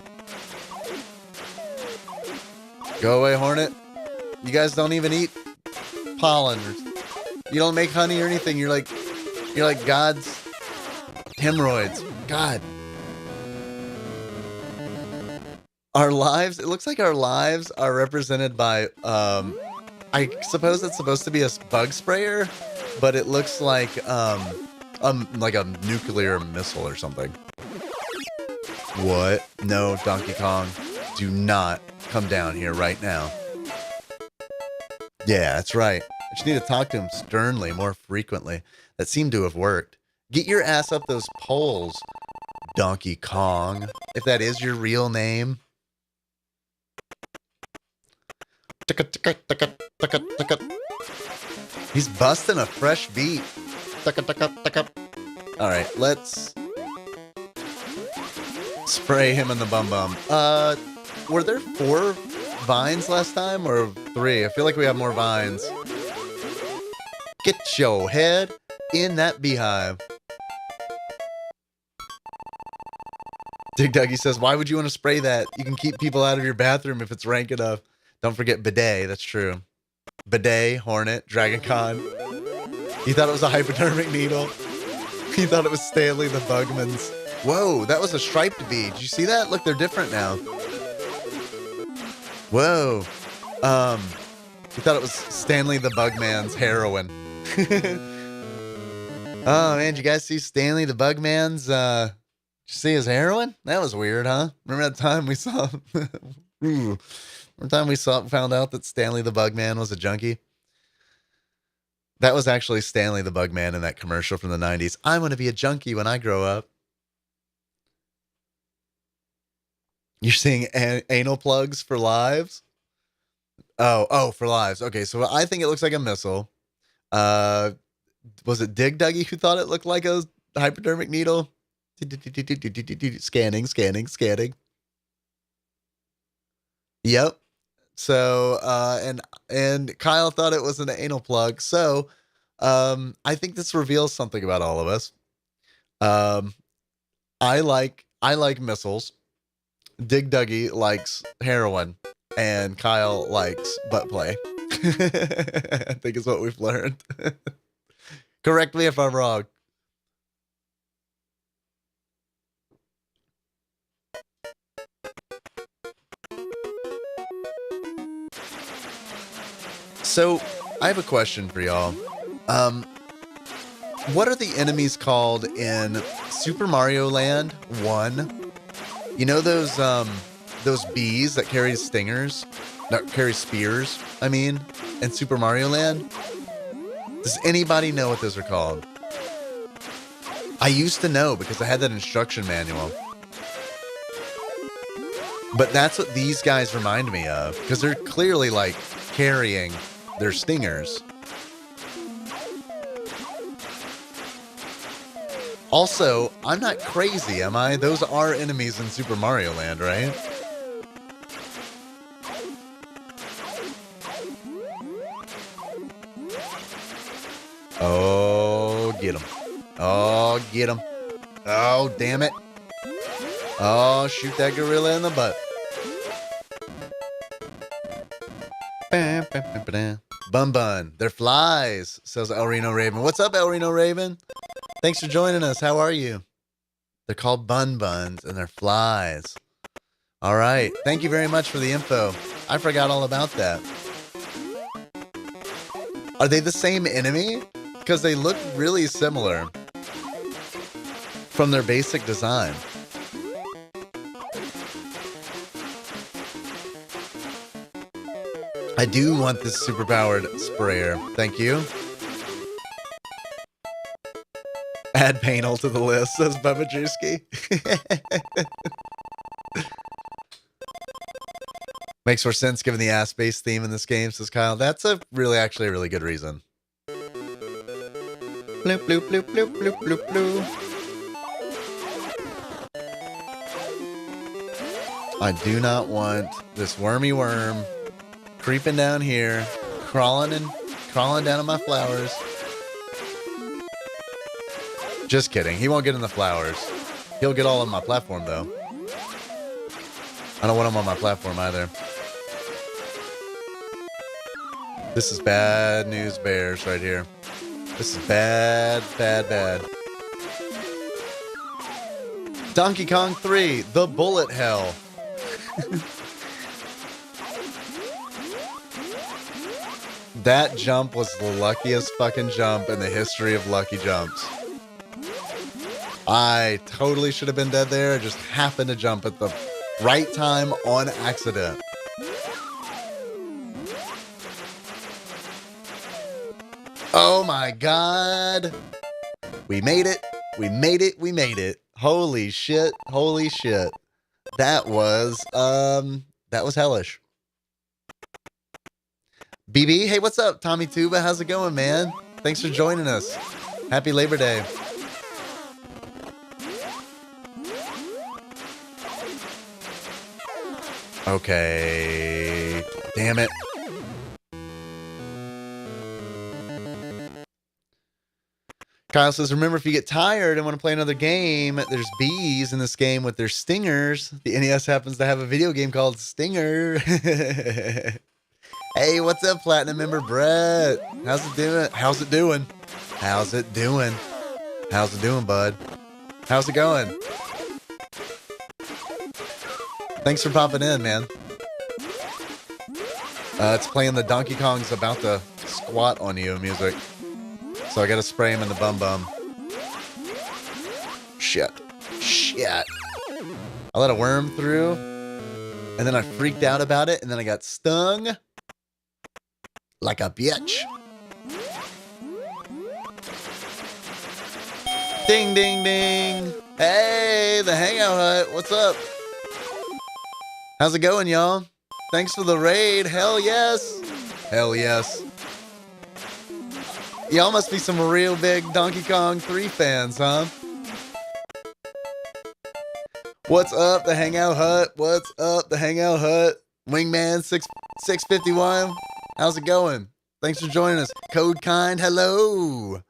Go away, hornet. You guys don't even eat pollen. You don't make honey or anything. You're like God's hemorrhoids. God. Our lives, it looks like our lives are represented by, I suppose it's supposed to be a bug sprayer, but it looks like a nuclear missile or something. What? No, Donkey Kong. Do not come down here right now. Yeah, that's right. I just need to talk to him sternly more frequently. That seemed to have worked. Get your ass up those poles, Donkey Kong, if that is your real name. He's busting a fresh beat. All right, let's spray him in the bum bum. Were there 4 vines last time or 3? I feel like we have more vines. Get your head in that beehive. Dig Dougie says, why would you want to spray that? You can keep people out of your bathroom if it's rank enough. Don't forget bidet, that's true. Bidet, Hornet, Dragon Con. He thought it was a hypodermic needle. He thought it was Stanley the Bugman's. Whoa, that was a striped bee. Did you see that? Look, they're different now. Whoa. He thought it was Stanley the Bugman's heroin. Oh, man, did you guys see Stanley the Bugman's, did you see his heroin? That was weird, huh? Remember that time we saw... Remember the time we found out that Stanley the Bugman was a junkie? That was actually Stanley the Bugman in that commercial from the 90s. I'm going to be a junkie when I grow up. You're seeing anal plugs for lives? Oh, for lives. Okay, so I think it looks like a missile. Was it Dig Dougie who thought it looked like a hypodermic needle? Scanning. Yep. So, and Kyle thought it was an anal plug. So, I think this reveals something about all of us. I like missiles. Dig Dougie likes heroin, and Kyle likes butt play. I think is what we've learned. Correct me if I'm wrong. So, I have a question for y'all. What are the enemies called in Super Mario Land 1? You know those bees that carry stingers? That carry spears, I mean, in Super Mario Land? Does anybody know what those are called? I used to know because I had that instruction manual. But that's what these guys remind me of, because they're clearly like carrying their stingers. Also, I'm not crazy, am I? Those are enemies in Super Mario Land, right? Oh, get him. Oh, get him. Oh, damn it. Oh, shoot that gorilla in the butt. Bun bun. They're flies, says El Reno Raven. What's up, El Reno Raven? Thanks for joining us. How are you? They're called bun buns, and they're flies. All right. Thank you very much for the info. I forgot all about that. Are they the same enemy? Because they look really similar from their basic design. I do want this superpowered sprayer. Thank you. Add Painel to the list, says Bubba Drewski. Makes more sense given the ass-based theme in this game, says Kyle. That's actually a really good reason. Bloop, bloop, bloop, bloop, bloop, bloop, bloop. I do not want this wormy worm creeping down here, crawling down on my flowers. Just kidding. He won't get in the flowers. He'll get all on my platform, though. I don't want him on my platform either. This is bad news bears right here. This is bad, bad, bad. Donkey Kong 3, the bullet hell. That jump was the luckiest fucking jump in the history of lucky jumps. I totally should have been dead there. I just happened to jump at the Right time on accident. Oh my God. We made it. We made it. We made it. Holy shit. Holy shit. That was hellish. BB, hey, what's up? Tommy Tuba, how's it going, man? Thanks for joining us. Happy Labor Day. Okay. Damn it. Kyle says, remember, if you get tired and want to play another game, there's bees in this game with their stingers. The NES happens to have a video game called Stinger. Hey, what's up, Platinum member Brett? How's it doing? How's it doing? How's it doing? How's it doing, bud? How's it going? Thanks for popping in, man. It's playing the Donkey Kong's about to squat on you music. So I gotta spray him in the bum bum. Shit. Shit. I let a worm through, and then I freaked out about it, and then I got stung like a bitch. Ding, ding, ding. Hey, the Hangout Hut. What's up? How's it going, y'all? Thanks for the raid. Hell yes. Hell yes. Y'all must be some real big Donkey Kong 3 fans, huh? What's up, the Hangout Hut? What's up, the Hangout Hut? Wingman 651. How's it going? Thanks for joining us. Code Kind, hello.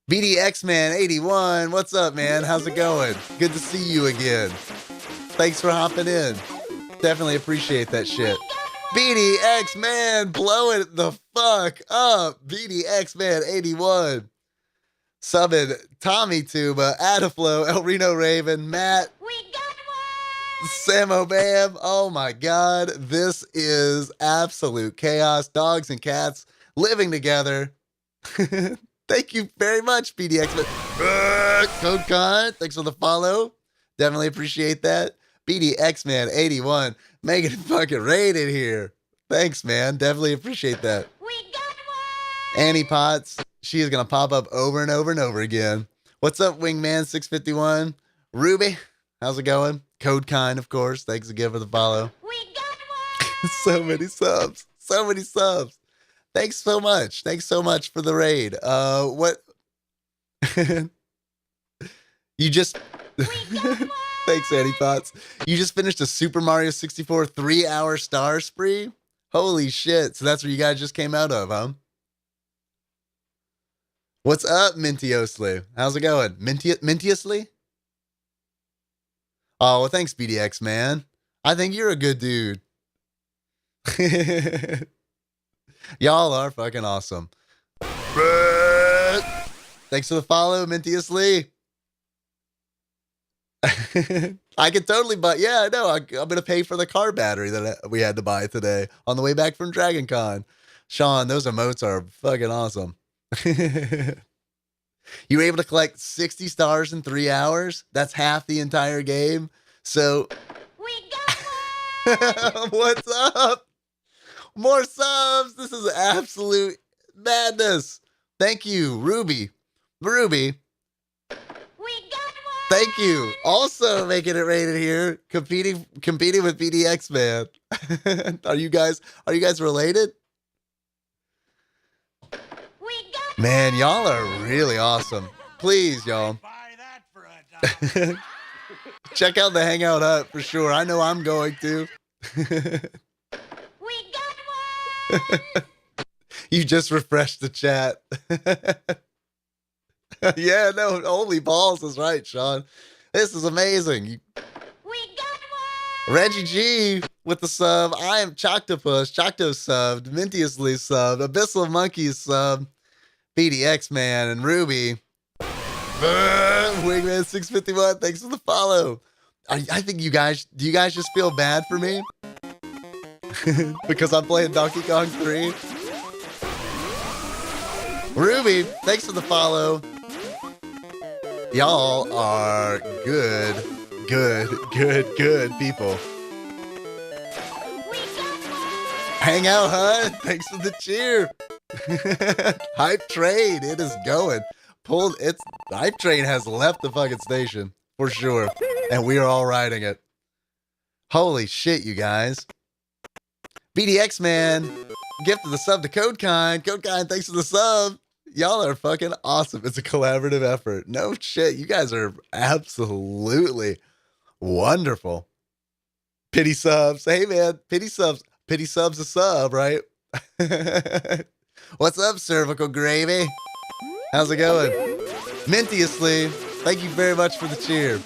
BDX-Man 81. What's up, man? How's it going? Good to see you again. Thanks for hopping in. Definitely appreciate that shit. BDX-Man, blow it the fuck up. BDX-Man 81. Subbing Tommy Tuba, Adaflow, El Reno Raven, Matt. We got one! Samo Bam. Oh my God. This is absolute chaos. Dogs and cats living together. Thank you very much, BDX-Man. Code Con, thanks for the follow. Definitely appreciate that. BDX-Man 81. Making it fucking rated here. Thanks, man. Definitely appreciate that. We got one! Annie Potts. She is going to pop up over and over and over again. What's up, Wingman 651? Ruby, how's it going? Code Kind, of course. Thanks again for the follow. We got one! So many subs. So many subs. Thanks so much. Thanks so much for the raid. What? You just... Thanks, Annie Potts. You just finished a Super Mario 64 3-hour star spree? Holy shit. So that's where you guys just came out of, huh? What's up, Mintiosly? How's it going? Mintiously? Oh, well, thanks, BDX, man. I think you're a good dude. Y'all are fucking awesome. Thanks for the follow, Mintiously. I could totally buy. Yeah, I know. I'm going to pay for the car battery that we had to buy today on the way back from Dragon Con. Sean, those emotes are fucking awesome. You were able to collect 60 stars in 3 hours? That's half the entire game. So, we got one! What's up? More subs. This is absolute madness. Thank you, Ruby. Ruby. Thank you. Also making it rated here, competing with BDX, man. Are you guys related? Man, y'all are really awesome. Please, y'all. Check out the Hangout Hut for sure. I know I'm going to. We got one. You just refreshed the chat. Yeah, no, only balls is right, Sean. This is amazing. We got one! Reggie G with the sub. I am Choctopus. Chocto subbed. Mintiously subbed. Abyssal Monkeys subbed. BDX Man and Ruby. Wingman 651. Thanks for the follow. I think do you guys just feel bad for me? Because I'm playing Donkey Kong 3. Ruby, thanks for the follow. Y'all are good good people. Hang out, huh? Thanks for the cheer. Hype train, it is going. Hype train has left the fucking station for sure, and we are all riding it. Holy shit, you guys. BDX man, gifted the sub to Codekind. Codekind, thanks for the sub. Y'all are fucking awesome. It's a collaborative effort. No shit, you guys are absolutely wonderful. Pity subs. Hey man, pity subs. Pity subs a sub, right? What's up, cervical gravy? How's it going? Mintiously, thank you very much for the cheer.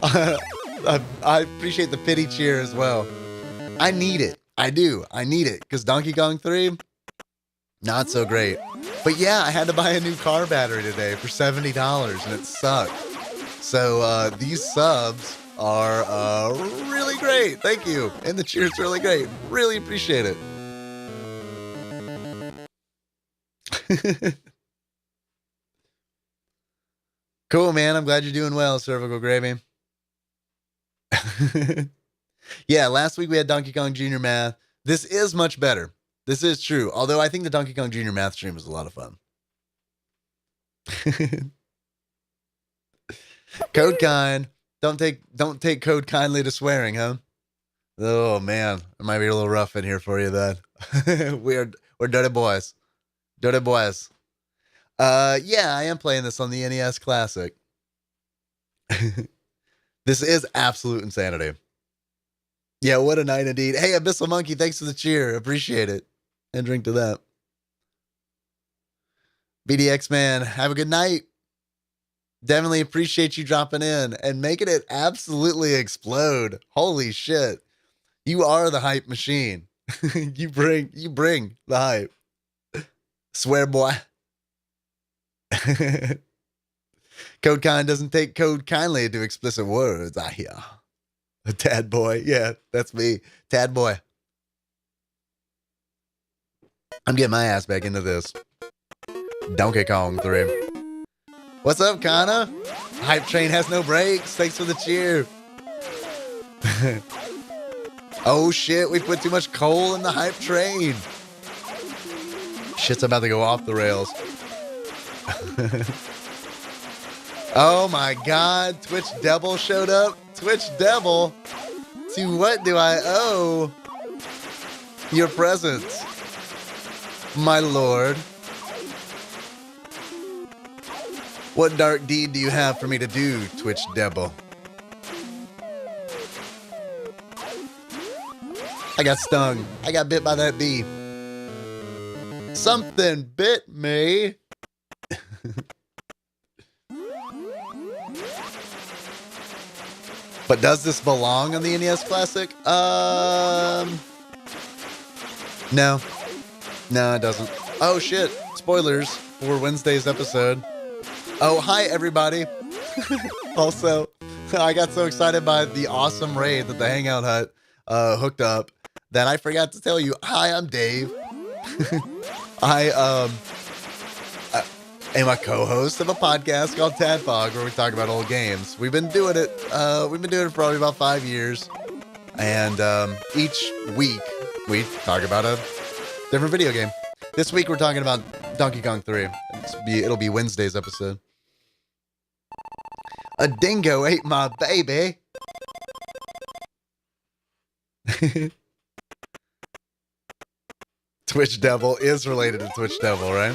I appreciate the pity cheer as well. I need it. I do. I need it. Because Donkey Kong 3, not so great. But yeah, I had to buy a new car battery today for $70 and it sucked. So these subs are really great. Thank you. And the cheer's really great. Really appreciate it. Cool, man. I'm glad you're doing well, cervical gravy. Yeah, last week we had Donkey Kong Jr. Math. This is much better. This is true. Although I think the Donkey Kong Jr. Math stream was a lot of fun. Codekind. Don't take code kindly to swearing, huh? Oh man, it might be a little rough in here for you then. We're dirty boys. Dirty boys. Yeah, I am playing this on the NES Classic. This is absolute insanity. Yeah, what a night indeed. Hey, Abyssal Monkey, thanks for the cheer. Appreciate it. And drink to that. BDX man, have a good night. Definitely appreciate you dropping in and making it absolutely explode. Holy shit. You are the hype machine. you bring the hype. Swear boy. Codekind doesn't take code kindly to explicit words, I hear. A tad boy. Yeah, that's me. Tad boy. I'm getting my ass back into this. Donkey Kong 3. What's up, Kana? Hype train has no brakes. Thanks for the cheer. Oh shit, we put too much coal in the hype train. Shit's about to go off the rails. Oh my god, Twitch Devil showed up. Twitch Devil, to what do I owe your presence, my lord? What dark deed do you have for me to do, Twitch Devil? I got stung. I got bit by that bee. Something bit me. But does this belong on the NES Classic? No. No, it doesn't. Oh, shit. Spoilers for Wednesday's episode. Oh, hi, everybody. Also, I got so excited by the awesome raid that the Hangout Hut hooked up that I forgot to tell you, hi, I'm Dave. I am a co-host of a podcast called TADPOG where we talk about old games. We've been doing it for probably about 5 years. And each week we talk about a different video game. This week we're talking about Donkey Kong 3. It'll be Wednesday's episode. A dingo ate my baby. Twitch Devil is related to Twitch Devil, right?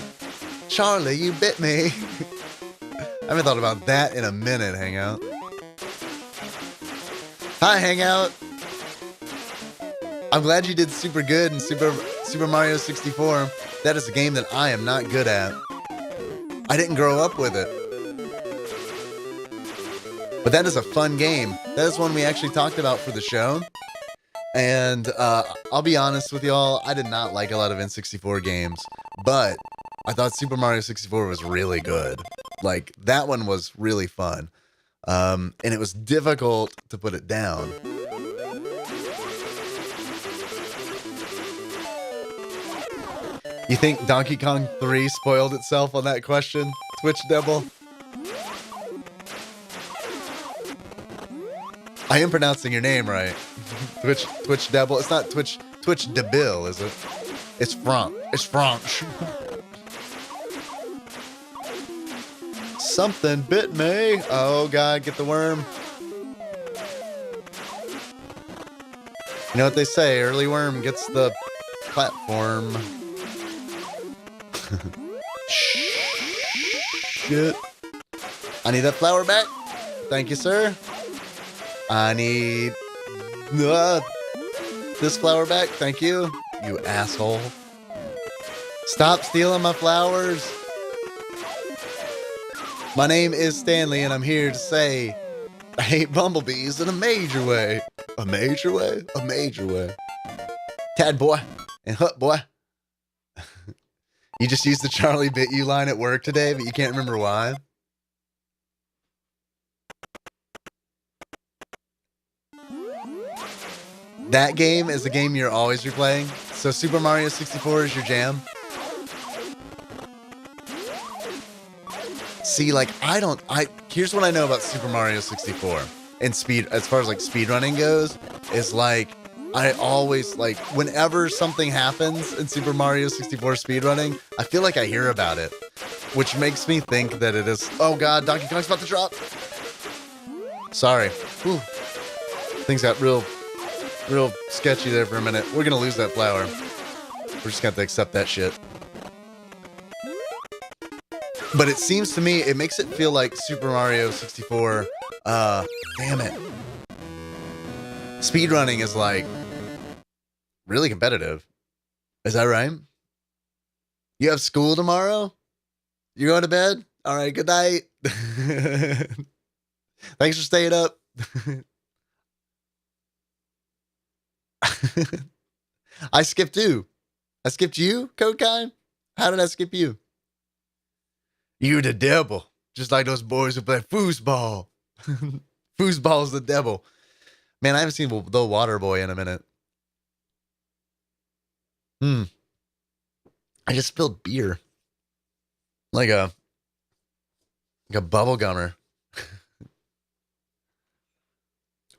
Charlie, you bit me. I haven't thought about that in a minute, Hangout. Hi, Hangout. I'm glad you did super good in Super Mario 64. That is a game that I am not good at. I didn't grow up with it. But that is a fun game. That is one we actually talked about for the show. And I'll be honest with y'all, I did not like a lot of N64 games. But I thought Super Mario 64 was really good. Like, that one was really fun. And it was difficult to put it down. You think Donkey Kong 3 spoiled itself on that question, Twitch Devil? I am pronouncing your name right. Twitch Devil. It's not Twitch Debil, is it? It's Franc. It's French. Something bit me. Oh God, get the worm. You know what they say, early worm gets the platform. Shit. I need that flower back. Thank you, sir. I need this flower back. Thank you, you asshole. Stop stealing my flowers. My name is Stanley, and I'm here to say I hate bumblebees in a major way. A major way? A major way. Tad boy and Hut boy. You just used the Charlie bit you line at work today, but you can't remember why. That game is a game you're always replaying. So Super Mario 64 is your jam. See, like, here's what I know about Super Mario 64 and speed, as far as like speed running goes, is like, I always like, whenever something happens in Super Mario 64 speedrunning, I feel like I hear about it, which makes me think that it is, oh God, Donkey Kong's about to drop. Sorry. Whew. Things got real sketchy there for a minute. We're gonna lose that flower. We're just gonna have to accept that shit. But it seems to me, it makes it feel like Super Mario 64, damn it. Speedrunning is like really competitive. Is that right? You have school tomorrow? You going to bed? All right, good night. Thanks for staying up. I skipped you. I skipped you, Kokai? How did I skip you? You the devil. Just like those boys who play foosball. Foosball's the devil. Man, I haven't seen the Water Boy in a minute. I just spilled beer. Like a bubble gummer.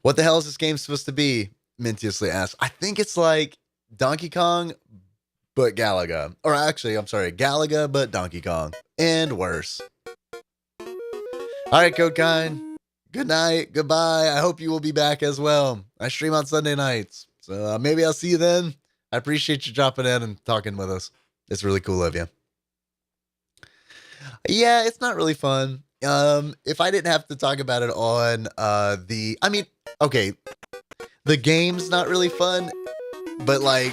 What the hell is this game supposed to be? Mintiously asked. I think it's like Donkey Kong, but Galaga. Or actually, I'm sorry, Galaga, but Donkey Kong. And worse. All right, Codekine. Good night. Goodbye. I hope you will be back as well. I stream on Sunday nights. So maybe I'll see you then. I appreciate you dropping in and talking with us. It's really cool of you. Yeah, it's not really fun. If I didn't have to talk about it on okay, the game's not really fun, but like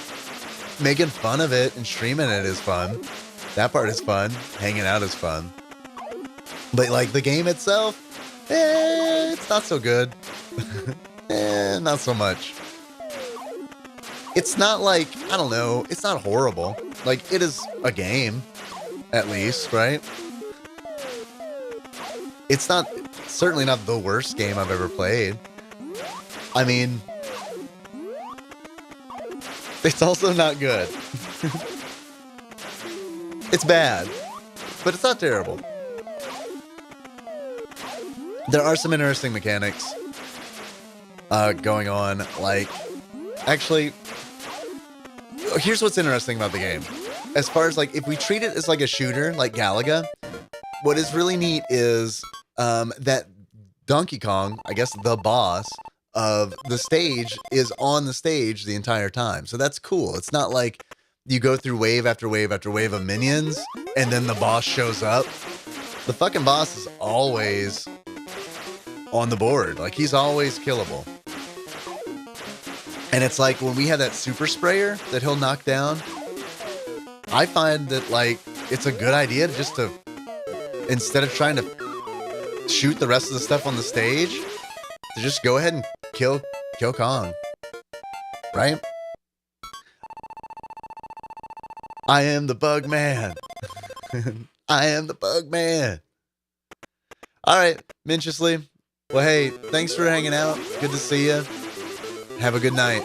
making fun of it and streaming it is fun. That part is fun. Hanging out is fun. But like the game itself, it's not so good. Not so much. It's not like, I don't know, it's not horrible. Like, it is a game, at least, right? It's certainly not the worst game I've ever played. I mean, it's also not good. It's bad, but it's not terrible. There are some interesting mechanics going on. Like, actually, here's what's interesting about the game. As far as like, if we treat it as like a shooter, like Galaga, what is really neat is that Donkey Kong, I guess the boss of the stage, is on the stage the entire time. So that's cool. It's not like you go through wave after wave after wave of minions and then the boss shows up. The fucking boss is always on the board. Like, he's always killable. And it's like when we have that super sprayer that he'll knock down, I find that like it's a good idea just to, instead of trying to shoot the rest of the stuff on the stage, to just go ahead and kill Kong. Right? I am the bug man. I am the bug man. All right, Minchiously. Well, hey, thanks for hanging out. Good to see you. Have a good night.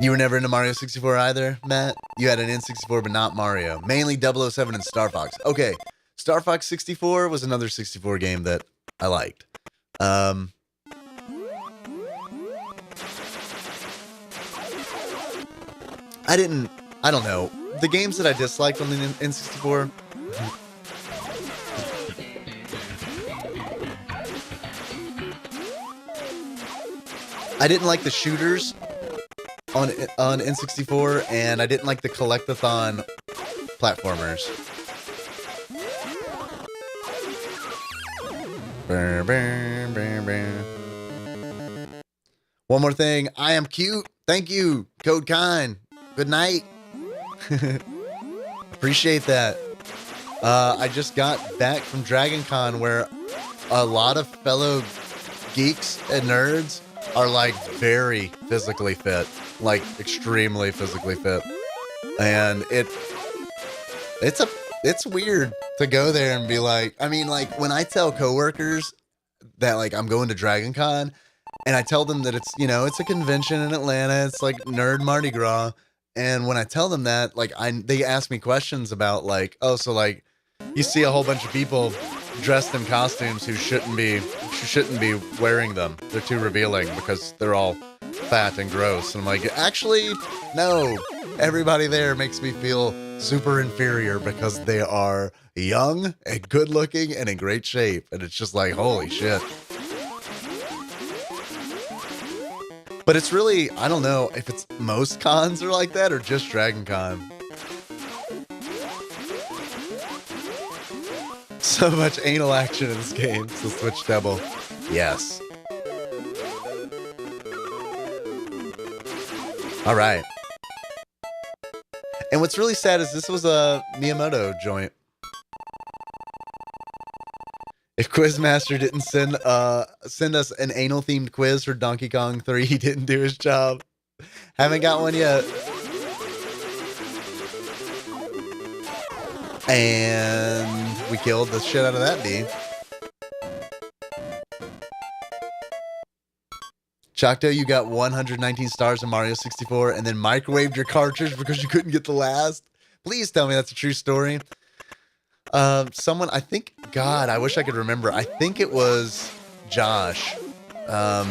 You were never into Mario 64 either, Matt? You had an N64, but not Mario. Mainly 007 and Star Fox. Okay, Star Fox 64 was another 64 game that I liked. I don't know. The games that I disliked on the N64... I didn't like the shooters on N64, and I didn't like the collectathon platformers. One more thing. I am cute. Thank you, Code Kind. Good night. Appreciate that. I just got back from Dragon Con, where a lot of fellow geeks and nerds are like very physically fit, like extremely physically fit. And it's weird to go there and be like, I mean, like when I tell coworkers that like I'm going to Dragon Con and I tell them that it's, you know, it's a convention in Atlanta, it's like nerd Mardi Gras. And when I tell them that, like they ask me questions about like, oh, so like you see a whole bunch of people dressed in costumes who shouldn't be wearing them. They're too revealing because they're all fat and gross. And I'm like, actually, no. Everybody there makes me feel super inferior because they are young and good looking and in great shape. And it's just like, holy shit. But it's really, I don't know if it's most cons are like that or just Dragon Con. So much anal action in this game. It's the Switch Devil. Yes. All right. And what's really sad is this was a Miyamoto joint. If Quizmaster didn't send us an anal-themed quiz for Donkey Kong 3, he didn't do his job. Haven't got one yet. And we killed the shit out of that bee. Chocto, you got 119 stars in Mario 64 and then microwaved your cartridge because you couldn't get the last. Please tell me that's a true story. Someone, I think, God, I wish I could remember. I think it was Josh, of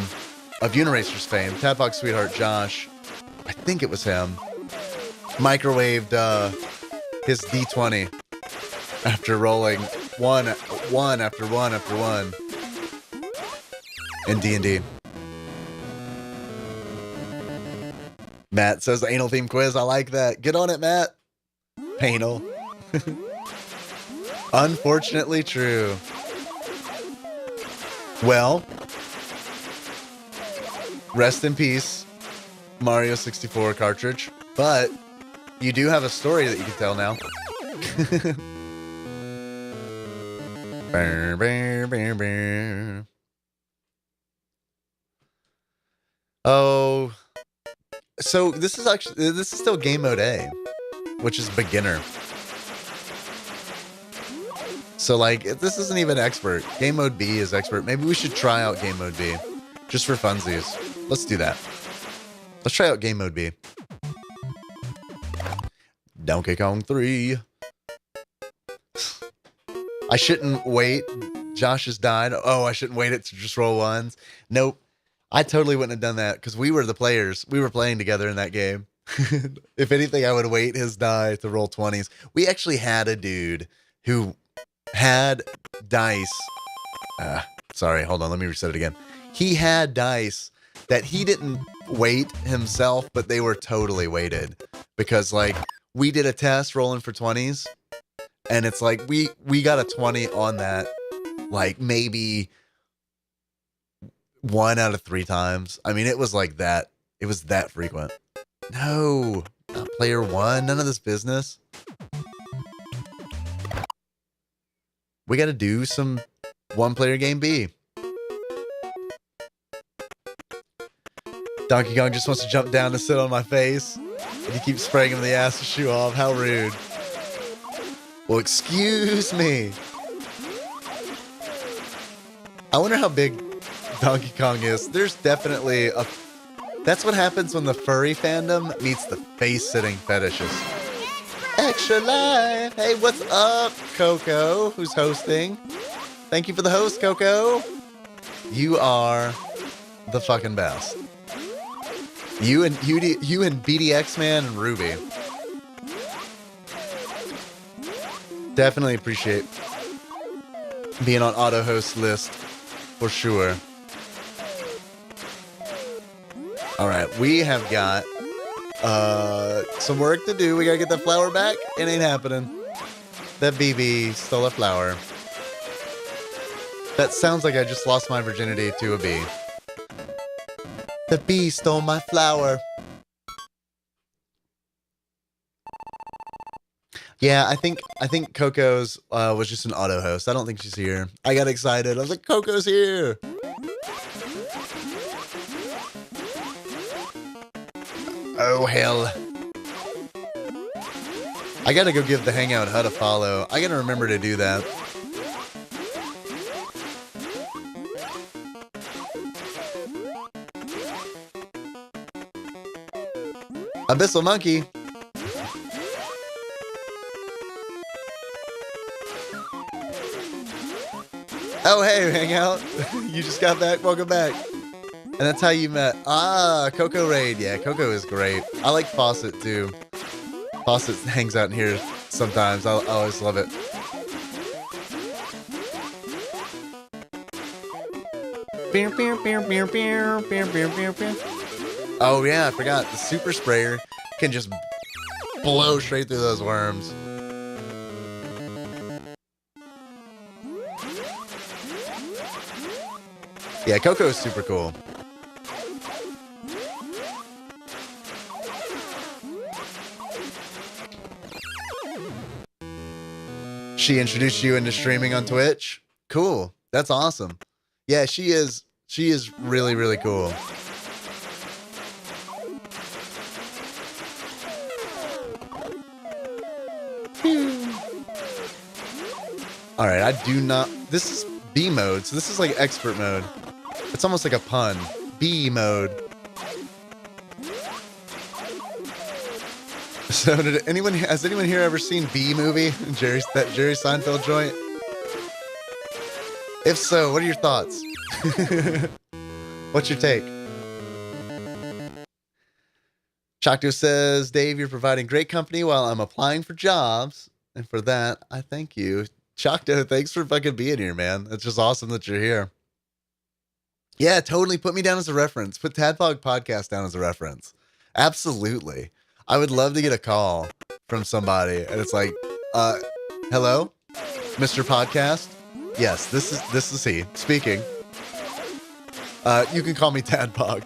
Uniracers fame, TADPOG sweetheart Josh. I think it was him. Microwaved, his D20 after rolling one after one in D&D. Matt says anal theme quiz. I like that. Get on it, Matt. Anal. Unfortunately true. Well, rest in peace, Mario 64 cartridge. But you do have a story that you can tell now. Oh, so this is still game mode A, which is beginner. So like this isn't even expert. Game mode B is expert. Maybe we should try out game mode B just for funsies. Let's do that. Let's try out game mode B. Donkey Kong 3. I shouldn't wait. Josh has died. Oh, I shouldn't wait it to just roll ones. Nope. I totally wouldn't have done that because we were the players. We were playing together in that game. If anything, I would wait his die to roll 20s. We actually had a dude who had dice. Sorry, hold on. Let me reset it again. He had dice that he didn't weight himself, but they were totally weighted because like we did a test rolling for 20s and it's like we got a 20 on that like maybe 1 out of 3 times. I mean, it was like that. It was that frequent. No, not player 1. None of this business. We got to do some 1-player game B. Donkey Kong just wants to jump down to sit on my face. And he keeps spraying him in the ass to shoo off. How rude. Well, excuse me. I wonder how big Donkey Kong is. There's definitely That's what happens when the furry fandom meets the face-sitting fetishes. Extra life. Hey, what's up, Coco, who's hosting? Thank you for the host, Coco. You are the fucking best. You and BDX Man and Ruby. Definitely appreciate being on auto host list for sure. All right, we have got some work to do. We gotta get the flower back. It ain't happening. That BB stole a flower. That sounds like I just lost my virginity to a bee. The bee stole my flower. Yeah, I think Coco's was just an auto host. I don't think she's here. I got excited. I was like, Coco's here. Oh, hell. I gotta go give the Hangout Hut a follow. I gotta remember to do that. Abyssal Monkey. Oh, hey, Hangout. You just got back. Welcome back. And that's how you met. Ah, Coco Raid. Yeah, Coco is great. I like Fawcett, too. Fawcett hangs out in here sometimes. I always love it. Oh, yeah, I forgot. The super sprayer can just blow straight through those worms. Yeah, Coco is super cool. She introduced you into streaming on Twitch? Cool. That's awesome. Yeah, she is really, really cool. All right, I do not. This is B mode, so this is like expert mode. It's almost like a pun. B mode. So has anyone here ever seen B movie? That Jerry Seinfeld joint? If so, what are your thoughts? What's your take? Choctaw says, Dave, you're providing great company while I'm applying for jobs. And for that, I thank you. Choctaw, thanks for fucking being here, man. It's just awesome that you're here. Yeah, totally. Put me down as a reference. Put TADPOG podcast down as a reference. Absolutely. I would love to get a call from somebody. And it's like, hello, Mr. Podcast? Yes, this is he speaking. You can call me TADPOG.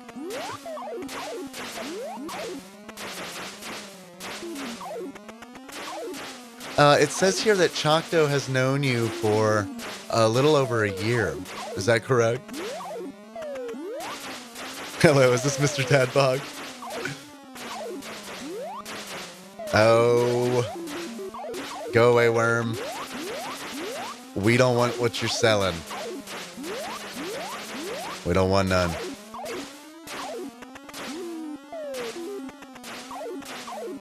It says here that Choctaw has known you for a little over a year. Is that correct? Hello, is this Mr. Tadpog? Oh. Go away, worm. We don't want what you're selling. We don't want none.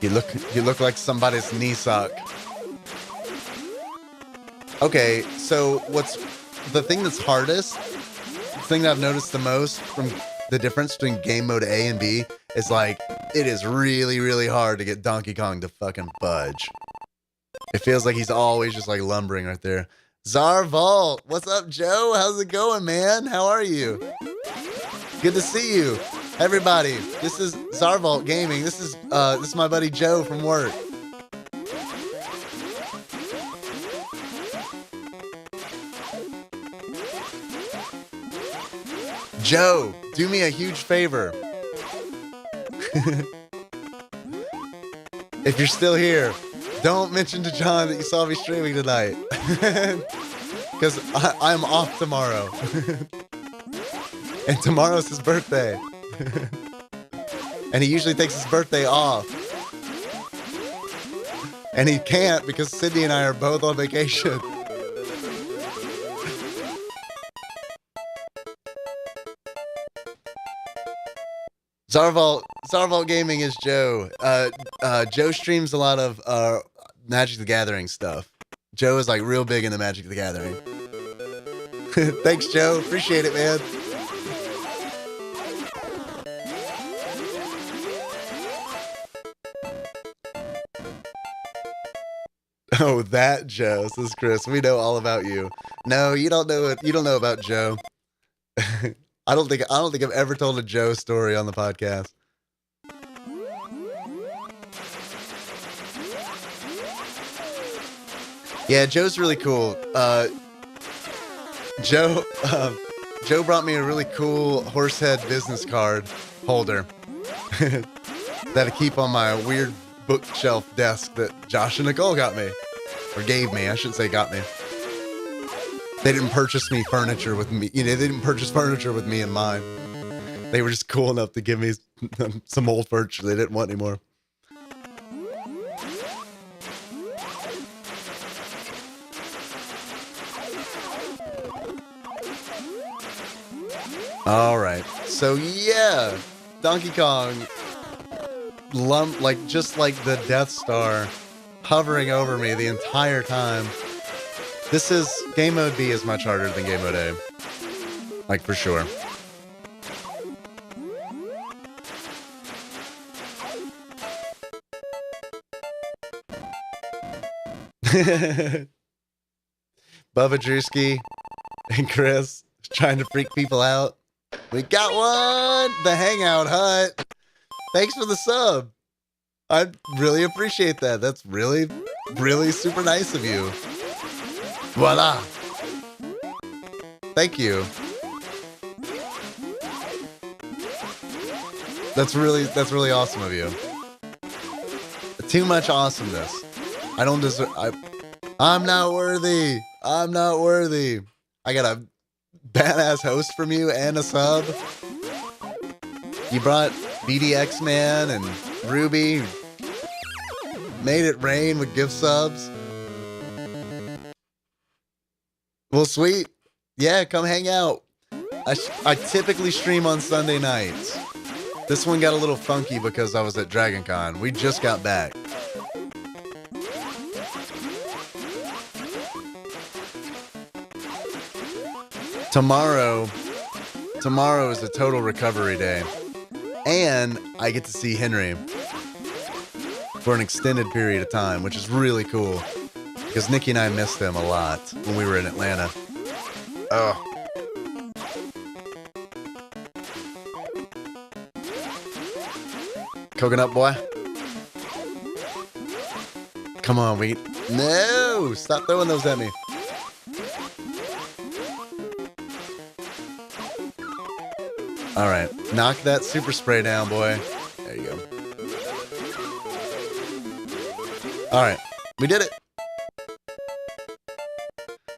You look like somebody's knee sock. Okay, so what's the thing that's hardest, the thing that I've noticed the most from the difference between game mode A and B is like, it is really, really hard to get Donkey Kong to fucking budge. It feels like he's always just like lumbering right there. Zarvault, what's up, Joe? How's it going, man? How are you? Good to see you. Everybody, this is Zarvault Gaming. This is my buddy Joe from work. Joe, do me a huge favor. If you're still here, don't mention to John that you saw me streaming tonight. Because I'm off tomorrow. And tomorrow's his birthday. And he usually takes his birthday off. And he can't because Sydney and I are both on vacation. Zarvault Gaming is Joe. Joe streams a lot of Magic the Gathering stuff. Joe is like real big into Magic the Gathering. Thanks, Joe. Appreciate it, man. Oh, that Joe, says Chris. We know all about you. No, you don't know it. You don't know about Joe. I don't think I've ever told a Joe story on the podcast. Yeah, Joe's really cool. Joe brought me a really cool horsehead business card holder that I keep on my weird bookshelf desk that Josh and Nicole got me. Or gave me. I shouldn't say got me. They didn't purchase me furniture with me. You know, they didn't purchase furniture with me in mind. They were just cool enough to give me some old furniture they didn't want anymore. All right. So yeah, Donkey Kong, just like the Death Star, hovering over me the entire time. Game mode B is much harder than game mode A. Like, for sure. Bubba Drewski and Chris trying to freak people out. We got one! The Hangout Hut. Thanks for the sub. I really appreciate that. That's really, really super nice of you. Voila. Thank you. That's really awesome of you. Too much awesomeness. I don't deserve. I'm not worthy. I'm not worthy. I got a badass host from you and a sub. You brought BDX Man and Ruby. Made it rain with gift subs. Well, sweet. Yeah, come hang out. I typically stream on Sunday nights. This one got a little funky because I was at Dragon Con. We just got back. Tomorrow is a total recovery day. And I get to see Henry for an extended period of time, which is really cool. Because Nikki and I missed him a lot when we were in Atlanta. Oh. Coconut boy. Come on, no! Stop throwing those at me. All right, knock that super spray down, boy. There you go. All right, we did it.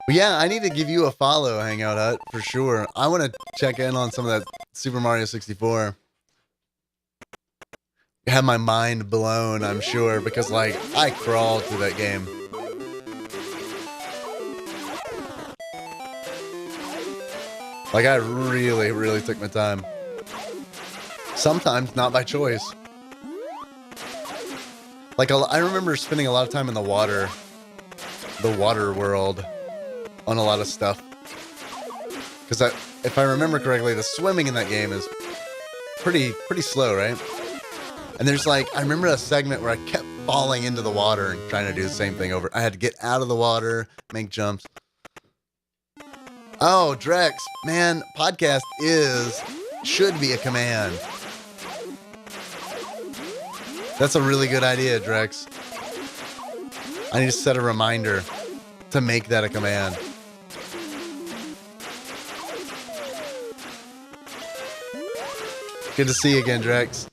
But yeah, I need to give you a follow, Hangout Hut, for sure. I want to check in on some of that Super Mario 64. Had my mind blown, I'm sure, because like I crawled through that game. Like I really, really took my time. Sometimes not by choice. Like I remember spending a lot of time in the water world on a lot of stuff. Because if I remember correctly, the swimming in that game is pretty slow, right? And there's like, I remember a segment where I kept falling into the water and trying to do the same thing over. I had to get out of the water, make jumps. Oh, Drex, man, podcast should be a command. That's a really good idea, Drex. I need to set a reminder to make that a command. Good to see you again, Drex.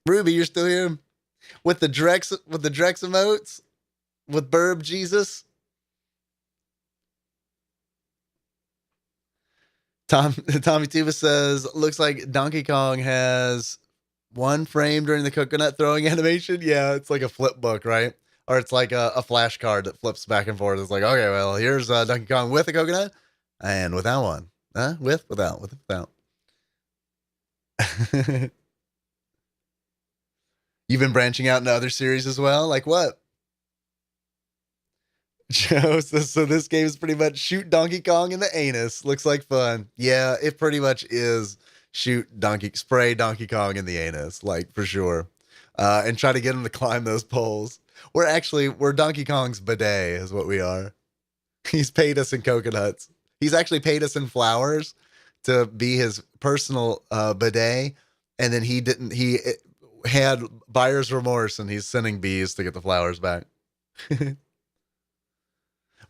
Ruby, you're still here? With the Drex emotes? With Burb Jesus? Tommy Tuba says, looks like Donkey Kong has one frame during the coconut throwing animation. Yeah, it's like a flip book, right? Or it's like a flash card that flips back and forth. It's like, okay, well, here's Donkey Kong with a coconut and without one. Without. You've been branching out into other series as well? Like what? Joe, so this game is pretty much shoot Donkey Kong in the anus. Looks like fun. Yeah, it pretty much is spray Donkey Kong in the anus, like for sure. And try to get him to climb those poles. We're Donkey Kong's bidet is what we are. He's paid us in coconuts. He's actually paid us in flowers to be his personal bidet. And then he had buyer's remorse and he's sending bees to get the flowers back.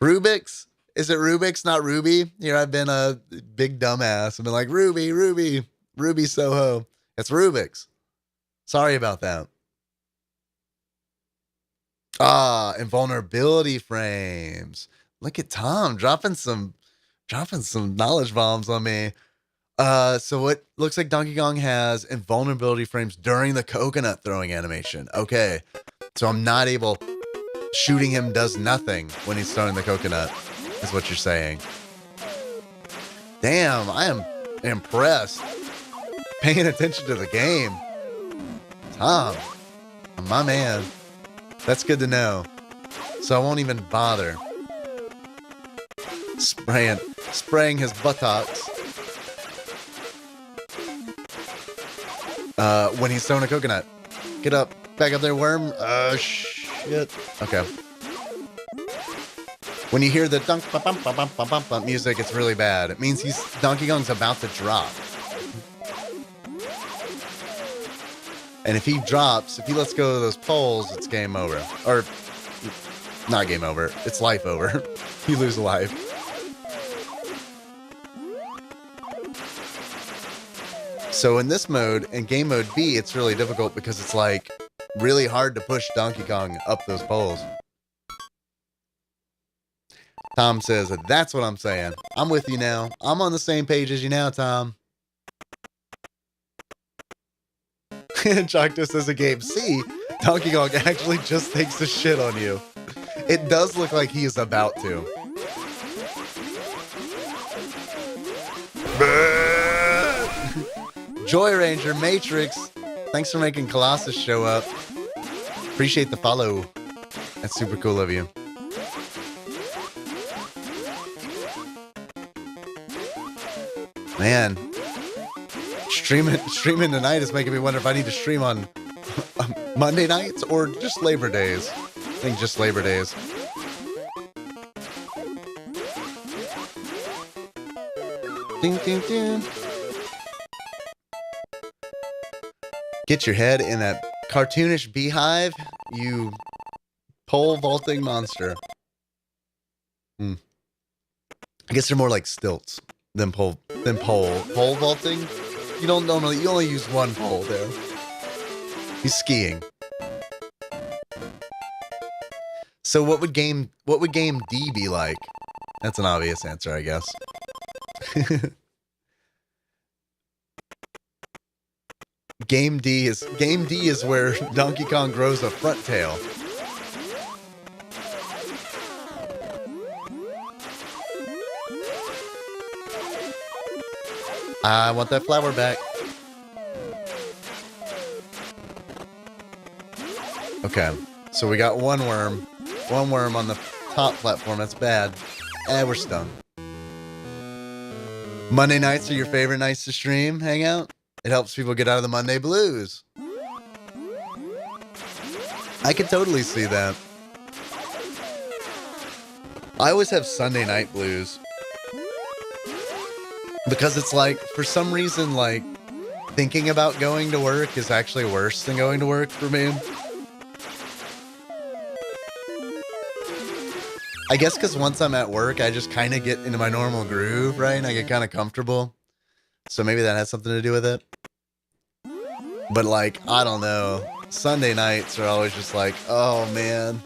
Rubik's? Is it Rubik's, not Ruby? Here I've been a big dumbass. I've been like, Ruby Soho. It's Rubik's. Sorry about that. Invulnerability frames. Look at Tom dropping some knowledge bombs on me. So it looks like Donkey Kong has invulnerability frames during the coconut throwing animation. Okay. So I'm not able... Shooting him does nothing when he's throwing the coconut, is what you're saying. Damn, I am impressed. Paying attention to the game. Tom, my man. That's good to know. So I won't even bother spraying his buttocks when he's throwing a coconut. Get up, back up there, worm. Shit. Okay. When you hear the dunk bump music, it's really bad. It means Donkey Kong's about to drop. And if he lets go of those poles, it's game over. Or not game over. It's life over. You lose a life. So in this mode, in game mode B, it's really difficult because it's like really hard to push Donkey Kong up those poles. Tom says, that's what I'm saying. I'm with you now. I'm on the same page as you now, Tom. Chocto says a game C, Donkey Kong actually just takes a shit on you. It does look like he is about to. Joy Ranger Matrix, thanks for making Colossus show up. Appreciate the follow. That's super cool of you. Man, streaming tonight is making me wonder if I need to stream on Monday nights or just Labor Days. I think just Labor Days. Ding, ding, ding. Get your head in that cartoonish beehive, you pole vaulting monster. I guess they're more like stilts than pole vaulting. You only use one pole there. He's skiing. So what would game D be like? That's an obvious answer, I guess. Game D is where Donkey Kong grows a front tail. I want that flower back. Okay, so we got one worm on the top platform. That's bad. We're stung. Monday nights are your favorite nights to stream, hang out? It helps people get out of the Monday blues. I can totally see that. I always have Sunday night blues. Because it's like, for some reason, like, thinking about going to work is actually worse than going to work for me. I guess because once I'm at work, I just kind of get into my normal groove, right? And I get kind of comfortable. So maybe that has something to do with it. But like, I don't know. Sunday nights are always just like, oh man.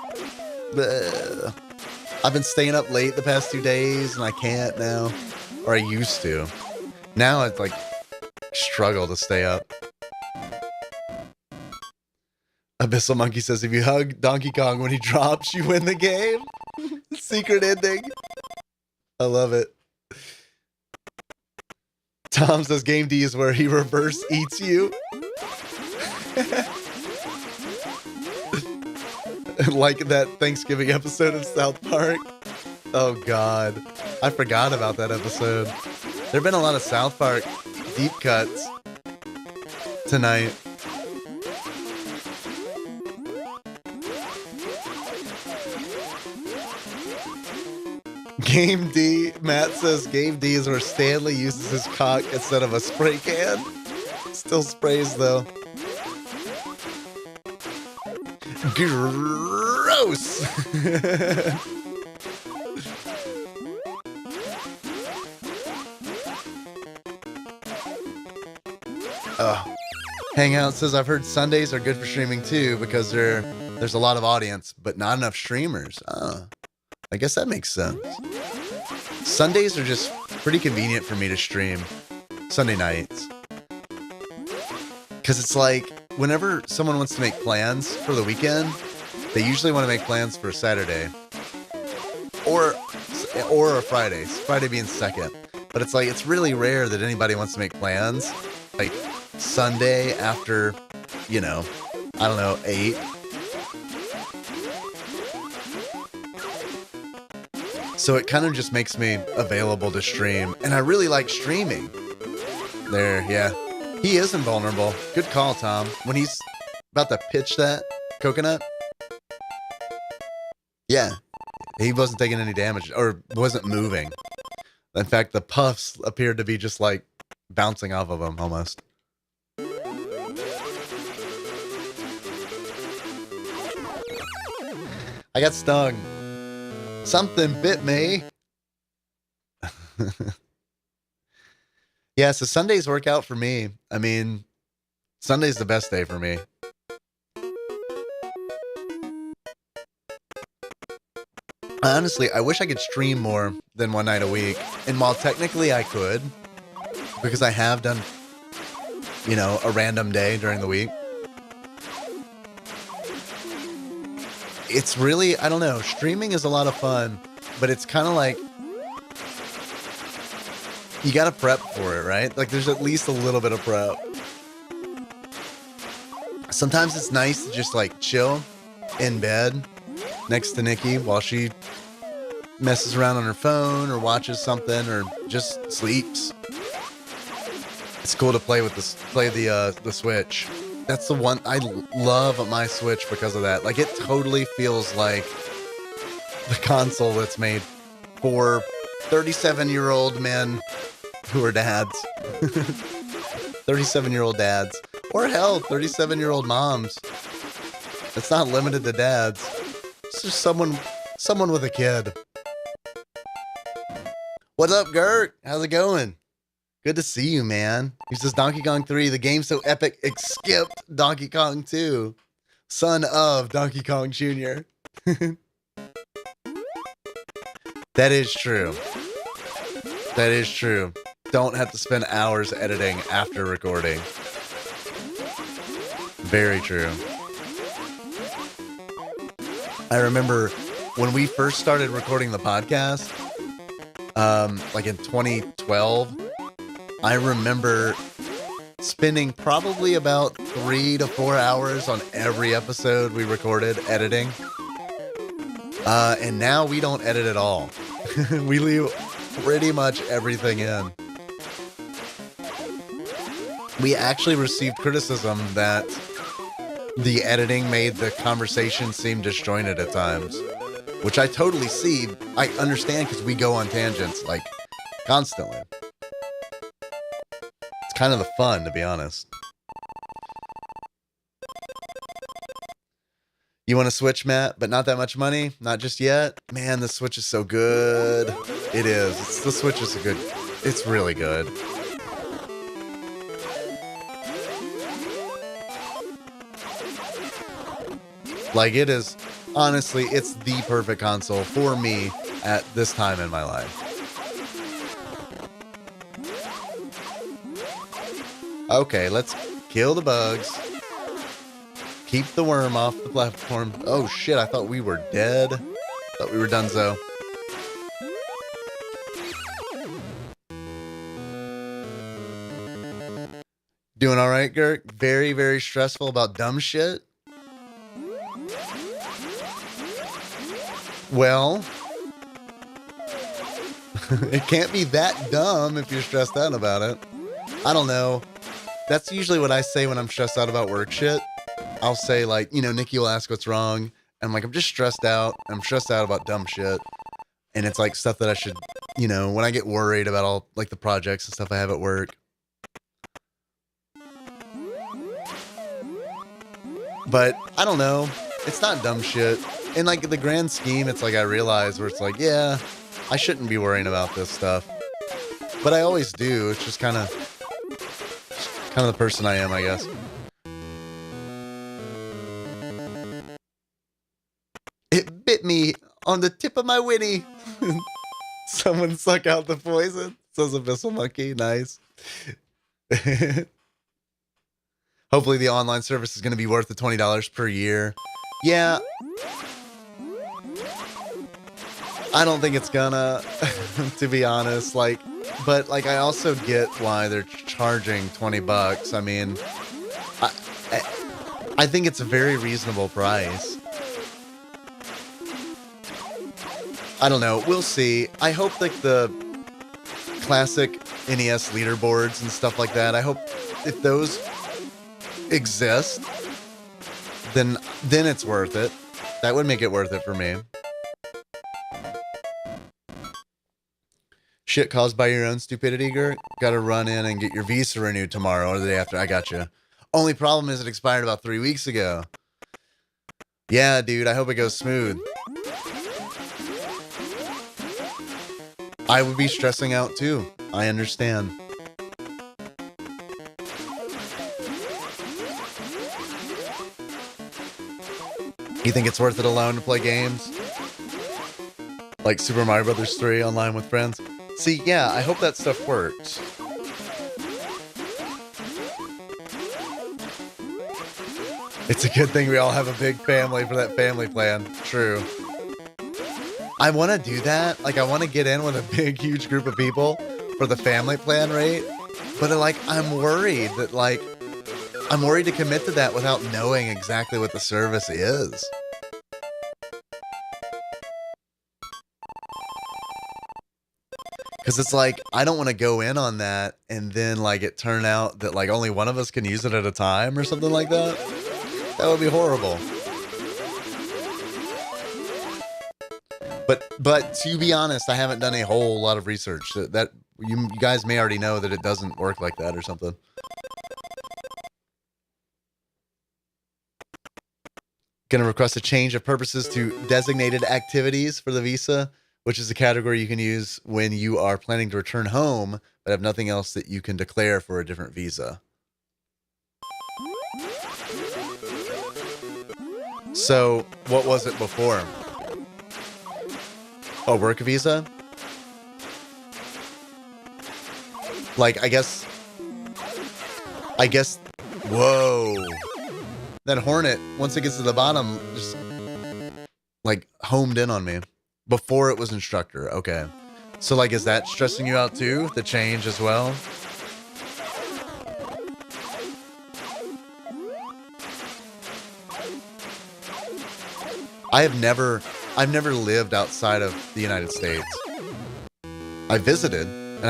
Bleh. I've been staying up late the past 2 days and I can't now. Or I used to. Now it's like, struggle to stay up. Abyssal Monkey says, if you hug Donkey Kong when he drops, you win the game. Secret ending. I love it. Tom says Game D is where he reverse eats you. Like that Thanksgiving episode of South Park. Oh God, I forgot about that episode. There have been a lot of South Park deep cuts tonight. Game D, Matt says Game D is where Stanley uses his cock instead of a spray can. Still sprays though. Gross. Hangout says I've heard Sundays are good for streaming too because there's a lot of audience but not enough streamers. I guess that makes sense. Sundays are just pretty convenient for me to stream Sunday nights. Because it's like, whenever someone wants to make plans for the weekend, they usually want to make plans for Saturday. Or a Friday. Friday being second. But it's like, it's really rare that anybody wants to make plans. Like, Sunday after, I don't know, 8. So it kind of just makes me available to stream. And I really like streaming. There, yeah. He is invulnerable. Good call, Tom. When he's about to pitch that coconut. Yeah. He wasn't taking any damage or wasn't moving. In fact, the puffs appeared to be just like bouncing off of him almost. I got stung. Something bit me. Yeah, so Sundays work out for me. I mean, Sunday's the best day for me. Honestly, I wish I could stream more than one night a week. And while technically I could, because I have done, a random day during the week, it's really, I don't know, streaming is a lot of fun, but it's kind of like, you got to prep for it, right? Like there's at least a little bit of prep. Sometimes it's nice to just like chill in bed next to Nikki while she messes around on her phone or watches something or just sleeps. It's cool to play with the Switch. That's the one I love my Switch because of that. Like it totally feels like the console that's made for 37-year-old men who are dads. 37-year-old dads. Or hell, 37-year-old moms. It's not limited to dads. It's just someone with a kid. What's up, Gert? How's it going? Good to see you, man. He says Donkey Kong 3, the game so epic, it skipped Donkey Kong 2. Son of Donkey Kong Jr. That is true. That is true. Don't have to spend hours editing after recording. Very true. I remember when we first started recording the podcast, like in 2012, I remember spending probably about 3 to 4 hours on every episode we recorded editing. And now we don't edit at all. We leave pretty much everything in. We actually received criticism that the editing made the conversation seem disjointed at times, which I totally see. I understand because we go on tangents like constantly. It's kind of the fun, to be honest. You want to Switch, Matt, but not that much money? Not just yet? Man, the Switch is so good. It is. The Switch is it's really good. Like, it is, honestly, it's the perfect console for me at this time in my life. Okay, let's kill the bugs. Keep the worm off the platform. Oh shit, I thought we were dead. Thought we were donezo. Doing all right, Gert? Very, very stressful about dumb shit? Well, it can't be that dumb if you're stressed out about it. I don't know. That's usually what I say when I'm stressed out about work shit. I'll say like, Nikki will ask what's wrong. And I'm like, I'm just stressed out. I'm stressed out about dumb shit. And it's like stuff that I should, when I get worried about all like the projects and stuff I have at work. But I don't know. It's not dumb shit. In like the grand scheme, it's like I realize where it's like, yeah, I shouldn't be worrying about this stuff. But I always do. It's just kind of the person I am, I guess. It bit me on the tip of my whinny. Someone suck out the poison. Says Abyssal Monkey. Nice. Hopefully the online service is going to be worth the $20 per year. Yeah. I don't think it's gonna, to be honest. But I also get why they're charging $20. I mean, I think it's a very reasonable price. I don't know. We'll see. I hope like the classic NES leaderboards and stuff like that. I hope if those exist, then it's worth it. That would make it worth it for me. Shit caused by your own stupidity, Gert. Gotta run in and get your visa renewed tomorrow or the day after. I got you. Only problem is it expired about 3 weeks ago. Yeah, dude. I hope it goes smooth. I would be stressing out too. I understand. You think it's worth it alone to play games? Like Super Mario Bros. 3 online with friends? See, yeah, I hope that stuff works. It's a good thing we all have a big family for that family plan. True. I want to do that. Like, I want to get in with a big, huge group of people for the family plan rate. But, I'm worried that, I'm worried to commit to that without knowing exactly what the service is. Because it's I don't want to go in on that and then, it turn out that, only one of us can use it at a time or something like that. That would be horrible. But to be honest, I haven't done a whole lot of research. That you guys may already know that it doesn't work like that or something. Gonna request a change of purposes to designated activities for the visa, which is a category you can use when you are planning to return home, but have nothing else that you can declare for a different visa. So, what was it before? Oh, work visa? I guess, whoa. That Hornet, once it gets to the bottom, just, homed in on me. Before it was instructor, okay. So, is that stressing you out too? The change as well? I've never lived outside of the United States. I visited, and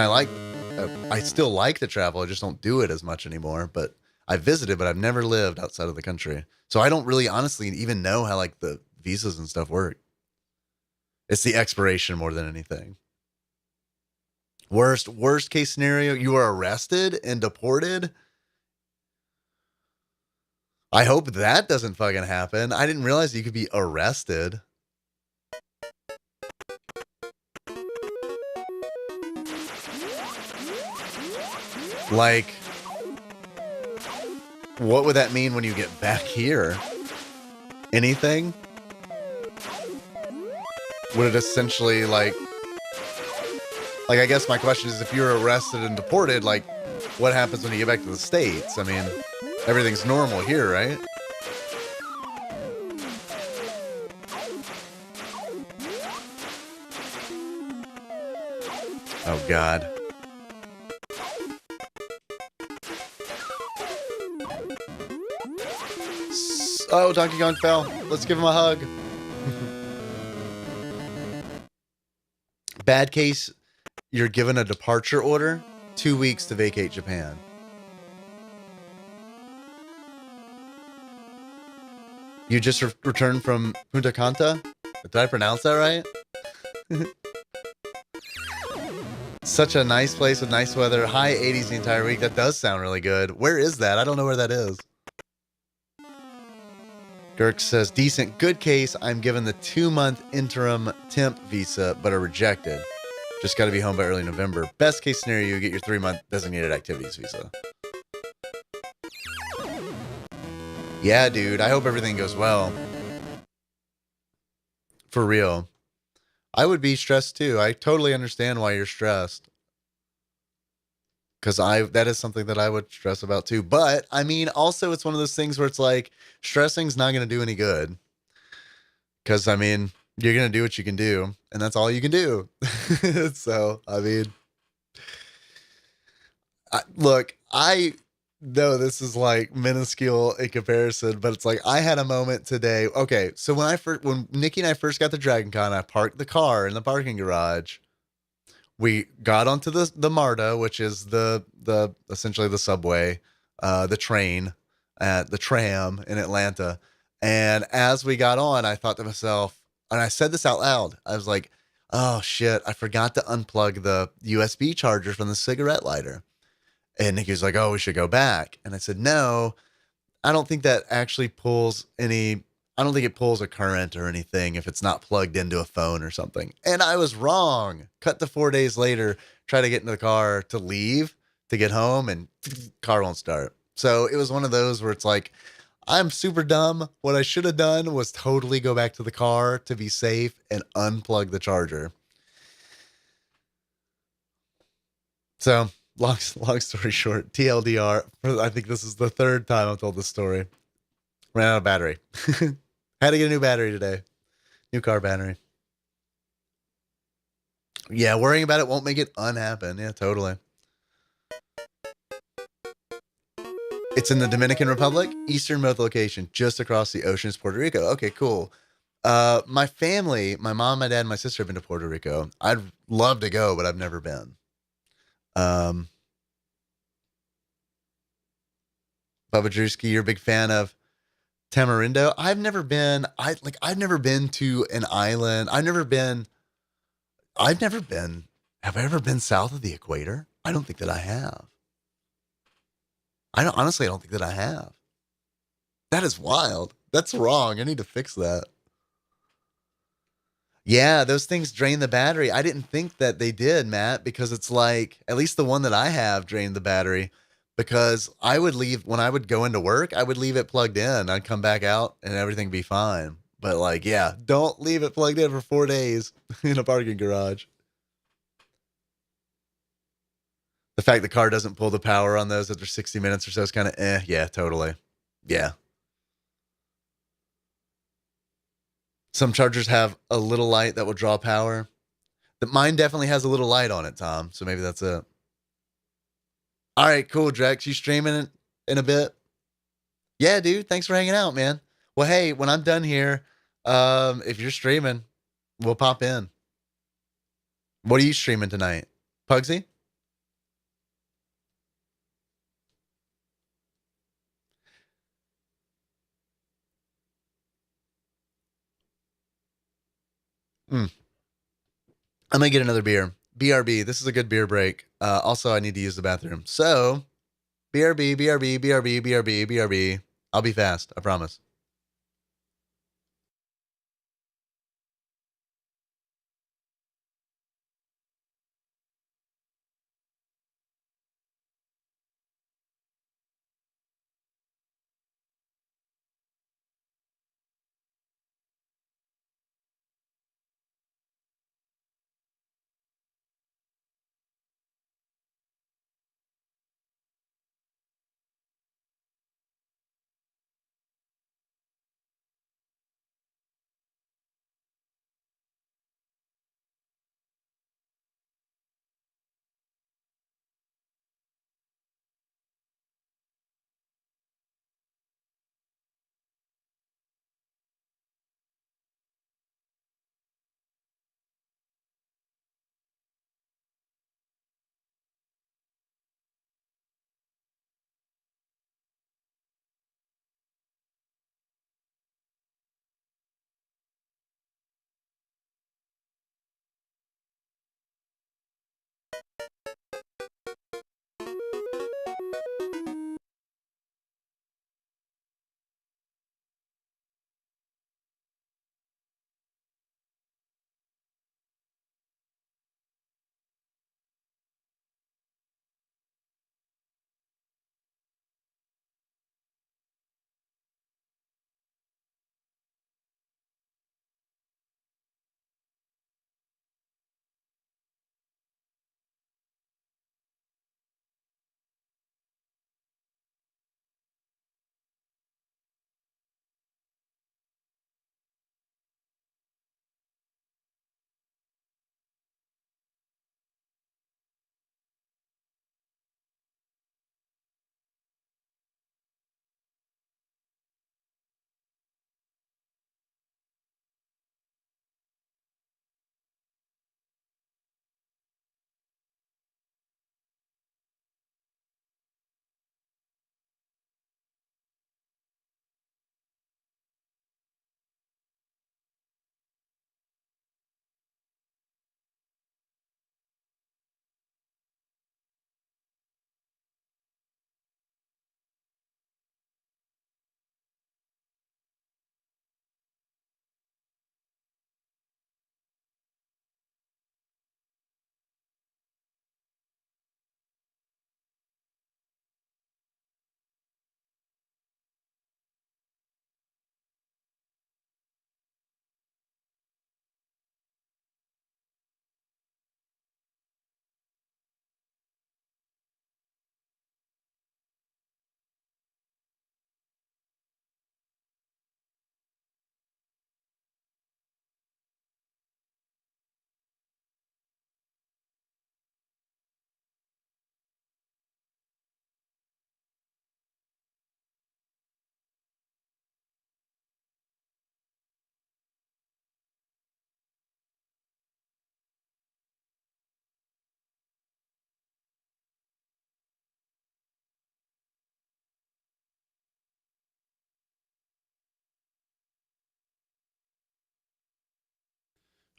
I still like to travel. I just don't do it as much anymore. But I visited, but I've never lived outside of the country. So I don't really honestly even know how the visas and stuff work. It's the expiration more than anything. Worst case scenario, you are arrested and deported. I hope that doesn't fucking happen. I didn't realize you could be arrested. What would that mean when you get back here? Anything? Would it essentially, I guess my question is, if you're arrested and deported, what happens when you get back to the States? I mean, everything's normal here, right? Oh, God. Oh, Donkey Kong fell. Let's give him a hug. Bad case, you're given a departure order, 2 weeks to vacate Japan. You just returned from Punta Cana? Did I pronounce that right? Such a nice place with nice weather. High 80s the entire week. That does sound really good. Where is that? I don't know where that is. Girk says, decent, good case. I'm given the 2-month interim temp visa, but are rejected. Just got to be home by early November. Best case scenario, you get your 3-month designated activities visa. Yeah, dude. I hope everything goes well. For real. I would be stressed too. I totally understand why you're stressed. Because that is something that I would stress about too. But I mean, also it's one of those things where it's like stressing's not going to do any good. Because I mean, you're going to do what you can do, and that's all you can do. So, I mean, look, I know this is like minuscule in comparison, but it's like I had a moment today. Okay, so when Nikki and I first got to Dragon Con, I parked the car in the parking garage. We got onto the MARTA, which is the essentially the subway, the train, the tram in Atlanta. And as we got on, I thought to myself, and I said this out loud, I was like, oh shit, I forgot to unplug the USB charger from the cigarette lighter. And Nikki was like, oh, we should go back. And I said, no, I don't think that actually I don't think it pulls a current or anything if it's not plugged into a phone or something. And I was wrong. Cut to 4 days later, try to get into the car to leave, to get home, and car won't start. So it was one of those where it's like, I'm super dumb. What I should have done was totally go back to the car to be safe and unplug the charger. So long story short, TLDR, I think this is the 3rd time I've told this story. Ran out of battery. Had to get a new battery today. New car battery. Yeah, worrying about it won't make it unhappen. Yeah, totally. It's in the Dominican Republic, easternmost location, just across the ocean is Puerto Rico. Okay, cool. My family, my mom, my dad, and my sister have been to Puerto Rico. I'd love to go, but I've never been. Bubba Drewski, you're a big fan of Tamarindo. I've never been. I've never been to an island. Have I ever been south of the equator? I don't think that I have. I don't think that I have. That is wild. That's wrong. I need to fix that. Yeah, those things drain the battery. I didn't think that they did, Matt, because it's like, at least the one that I have drained the battery, because I would leave when I would go into work, I would leave it plugged in. I'd come back out and everything be fine. But like, yeah, don't leave it plugged in for 4 days in a parking garage. The fact the car doesn't pull the power on those after 60 minutes or so is kind of yeah, totally. Yeah. Some chargers have a little light that will draw power. Mine definitely has a little light on it, Tom. So maybe that's it. All right, cool, Drex. You streaming it in a bit? Yeah, dude. Thanks for hanging out, man. Well, hey, when I'm done here, if you're streaming, we'll pop in. What are you streaming tonight? Pugsy? I'm gonna get another beer. BRB. This is a good beer break. Also, I need to use the bathroom. So, BRB, BRB, BRB, BRB, BRB. I'll be fast. I promise.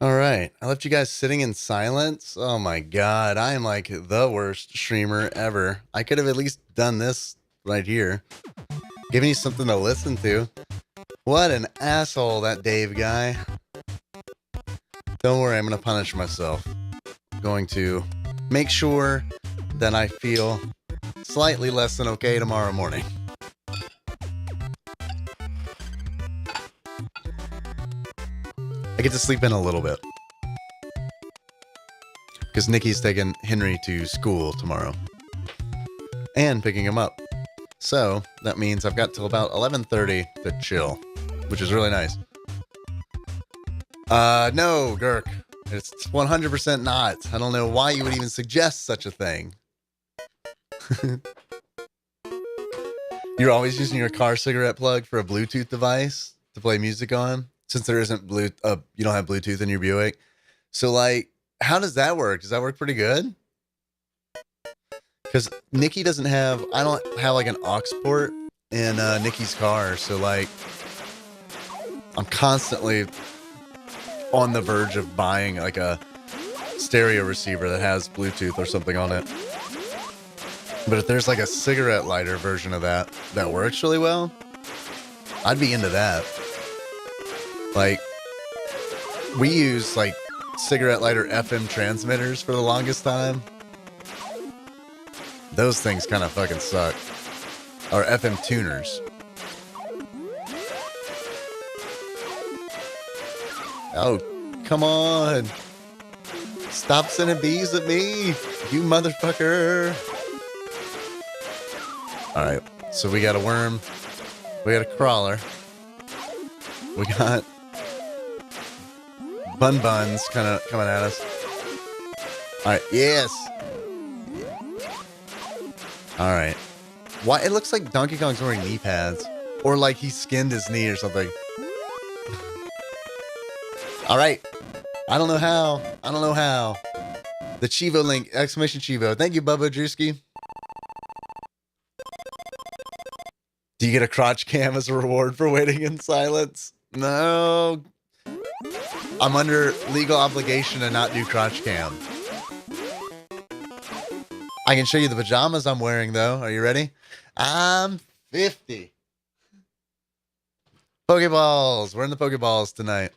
All right. I left you guys sitting in silence. Oh my God. I am like the worst streamer ever. I could have at least done this right here. Giving you something to listen to. What an asshole, that Dave guy. Don't worry, I'm going to punish myself. I'm going to make sure that I feel slightly less than okay tomorrow morning. I get to sleep in a little bit. Because Nikki's taking Henry to school tomorrow. And picking him up. So, that means I've got till about 11:30 to chill. Which is really nice. No, Gurk. It's 100% not. I don't know why you would even suggest such a thing. You're always using your car cigarette plug for a Bluetooth device to play music on? Since there isn't you don't have Bluetooth in your Buick. So, like, how does that work? Does that work pretty good? Because Nikki doesn't have, I don't have like an aux port in Nikki's car. So, like, I'm constantly on the verge of buying like a stereo receiver that has Bluetooth or something on it. But if there's like a cigarette lighter version of that works really well, I'd be into that. Like, we use like cigarette lighter FM transmitters for the longest time. Those things kind of fucking suck. Or FM tuners. Oh, come on. Stop sending bees at me, you motherfucker. All right, so we got a worm. We got a crawler. We got buns kind of coming at us. All right, yes. All right. Why? It looks like Donkey Kong's wearing knee pads. Or like he skinned his knee or something. All right. I don't know how. The Chivo link, exclamation Chivo. Thank you, Bubba Drewski. Do you get a crotch cam as a reward for waiting in silence? No. I'm under legal obligation to not do crotch cam. I can show you the pajamas I'm wearing, though. Are you ready? I'm 50. Pokeballs. We're in the Pokeballs tonight.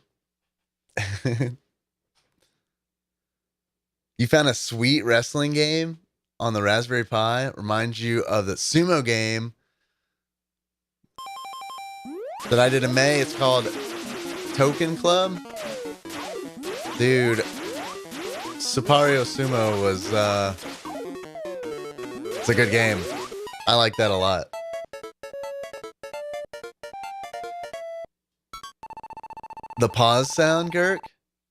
You found a sweet wrestling game on the Raspberry Pi. Reminds you of the sumo game that I did in May. It's called Token Club. Dude, Supario Sumo was, it's a good game. I like that a lot. The pause sound, Gurk?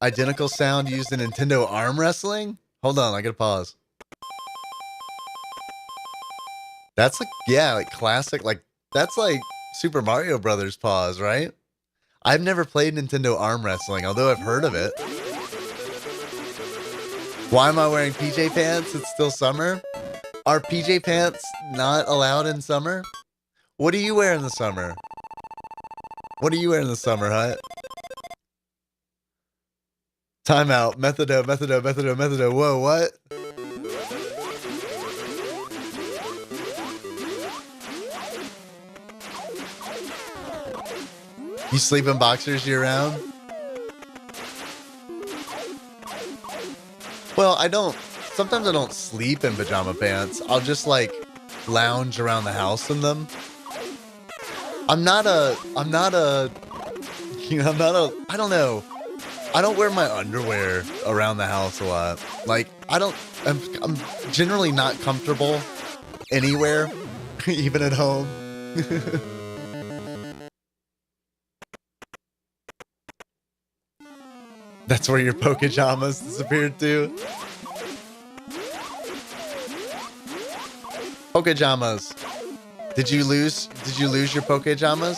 Identical sound used in Nintendo arm wrestling? Hold on, I gotta pause. That's like, yeah, like classic, like, that's like Super Mario Brothers pause, right? I've never played Nintendo arm wrestling, although I've heard of it. Why am I wearing PJ pants? It's still summer. Are PJ pants not allowed in summer? What do you wear in the summer? What do you wear in the summer, Hut? Time out. Methodo. Whoa, what? You sleep in boxers year round? Well, I don't. Sometimes I don't sleep in pajama pants. I'll just like lounge around the house in them. I don't know. I don't wear my underwear around the house a lot. Like, I'm generally not comfortable anywhere, even at home. That's where your Pokejamas disappeared to. Pokejamas. Did you lose your Pokejamas?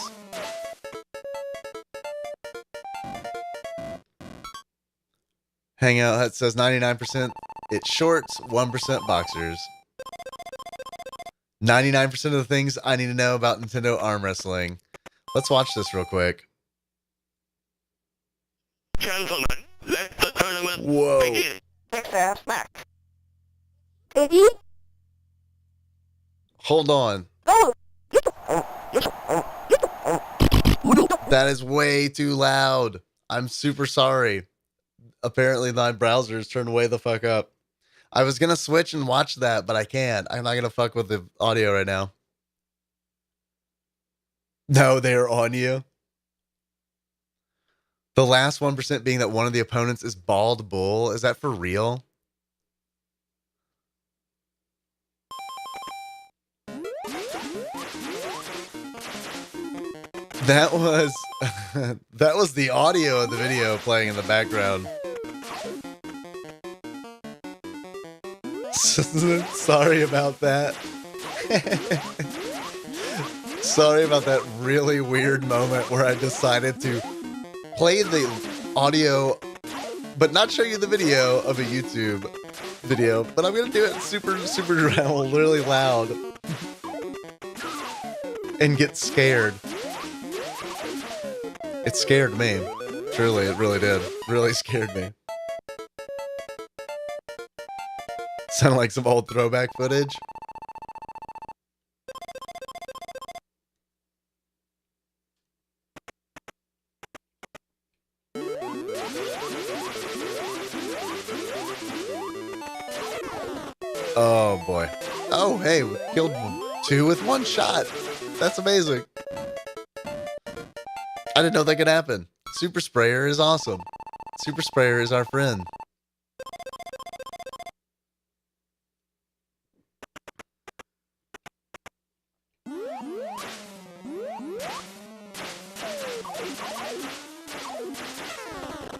Hangout Hut says 99% it's shorts, 1% boxers. 99% of the things I need to know about Nintendo arm wrestling. Let's watch this real quick. Gentlemen, Let the tournament Whoa. begin. Hold on. That is way too loud. I'm super sorry. Apparently my browser is turned way the fuck up. I was going to switch and watch that, but I can't. I'm not going to fuck with the audio right now. No, they're on you. The last 1% being that one of the opponents is Bald Bull. Is that for real? That was that was the audio of the video playing in the background. Sorry about that. Sorry about that really weird moment where I decided to play the audio but not show you the video of a YouTube video, but I'm gonna do it super really loud and get scared. It scared me. Truly, it really did. Really scared me. Sounded like some old throwback footage. Oh boy. Oh, hey, we killed 2 with 1 shot. That's amazing. I didn't know that could happen. Super Sprayer is awesome. Super Sprayer is our friend.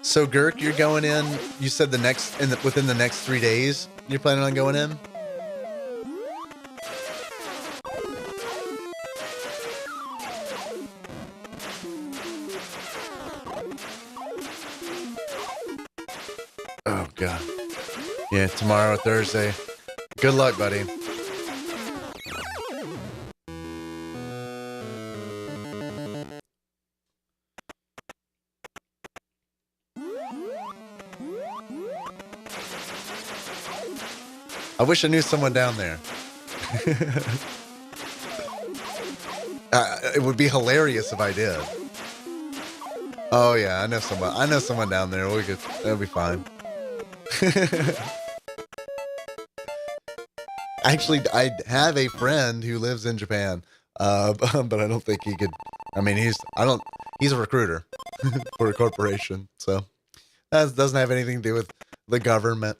So Gurk, you're going in. You said within the next 3 days. You're planning on going in. Oh god. Yeah, tomorrow, Thursday. Good luck, buddy. I wish I knew someone down there. It would be hilarious if I did. Oh yeah, I know someone. I know someone down there. That'll be fine. Actually, I have a friend who lives in Japan, but I don't think he could. I mean, he's a recruiter for a corporation, so that doesn't have anything to do with the government.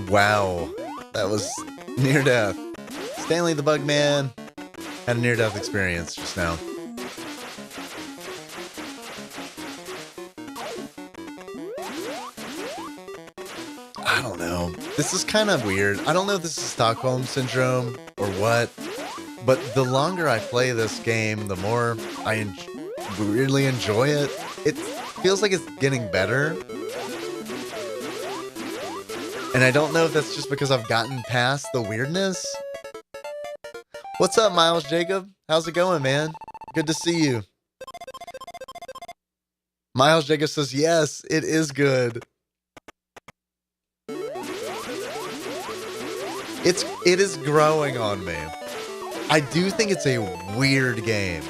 Wow, that was near death. Stanley the Bugman had a near-death experience just now. I don't know. This is kind of weird. I don't know if this is Stockholm Syndrome or what, but the longer I play this game, the more I really enjoy it. It feels like it's getting better. And I don't know if that's just because I've gotten past the weirdness. What's up, Miles Jacob? How's it going, man? Good to see you. Miles Jacob says, yes, it is good. It is growing on me. I do think it's a weird game.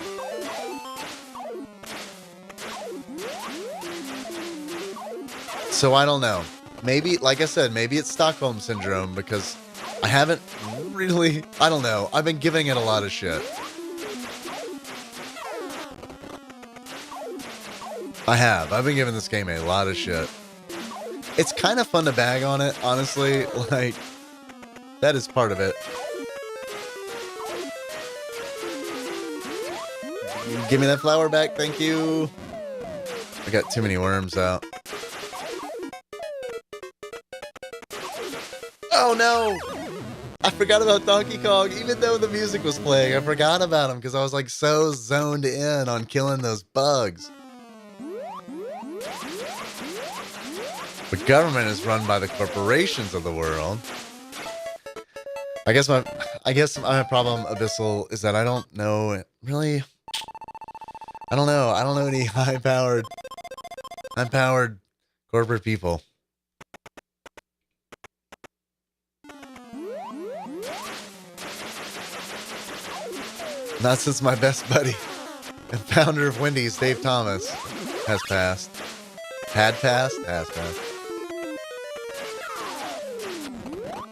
So I don't know. Maybe, like I said, maybe it's Stockholm Syndrome because I haven't really, I don't know. I've been giving it a lot of shit. I've been giving this game a lot of shit. It's kind of fun to bag on it, honestly. Like, that is part of it. Give me that flower back, thank you. I got too many worms out. Oh no! I forgot about Donkey Kong, even though the music was playing. I forgot about him because I was like so zoned in on killing those bugs. The government is run by the corporations of the world. I guess my problem, Abyssal, is that I don't know really. I don't know. I don't know any high-powered corporate people. Not since my best buddy and founder of Wendy's, Dave Thomas, has passed. Has passed.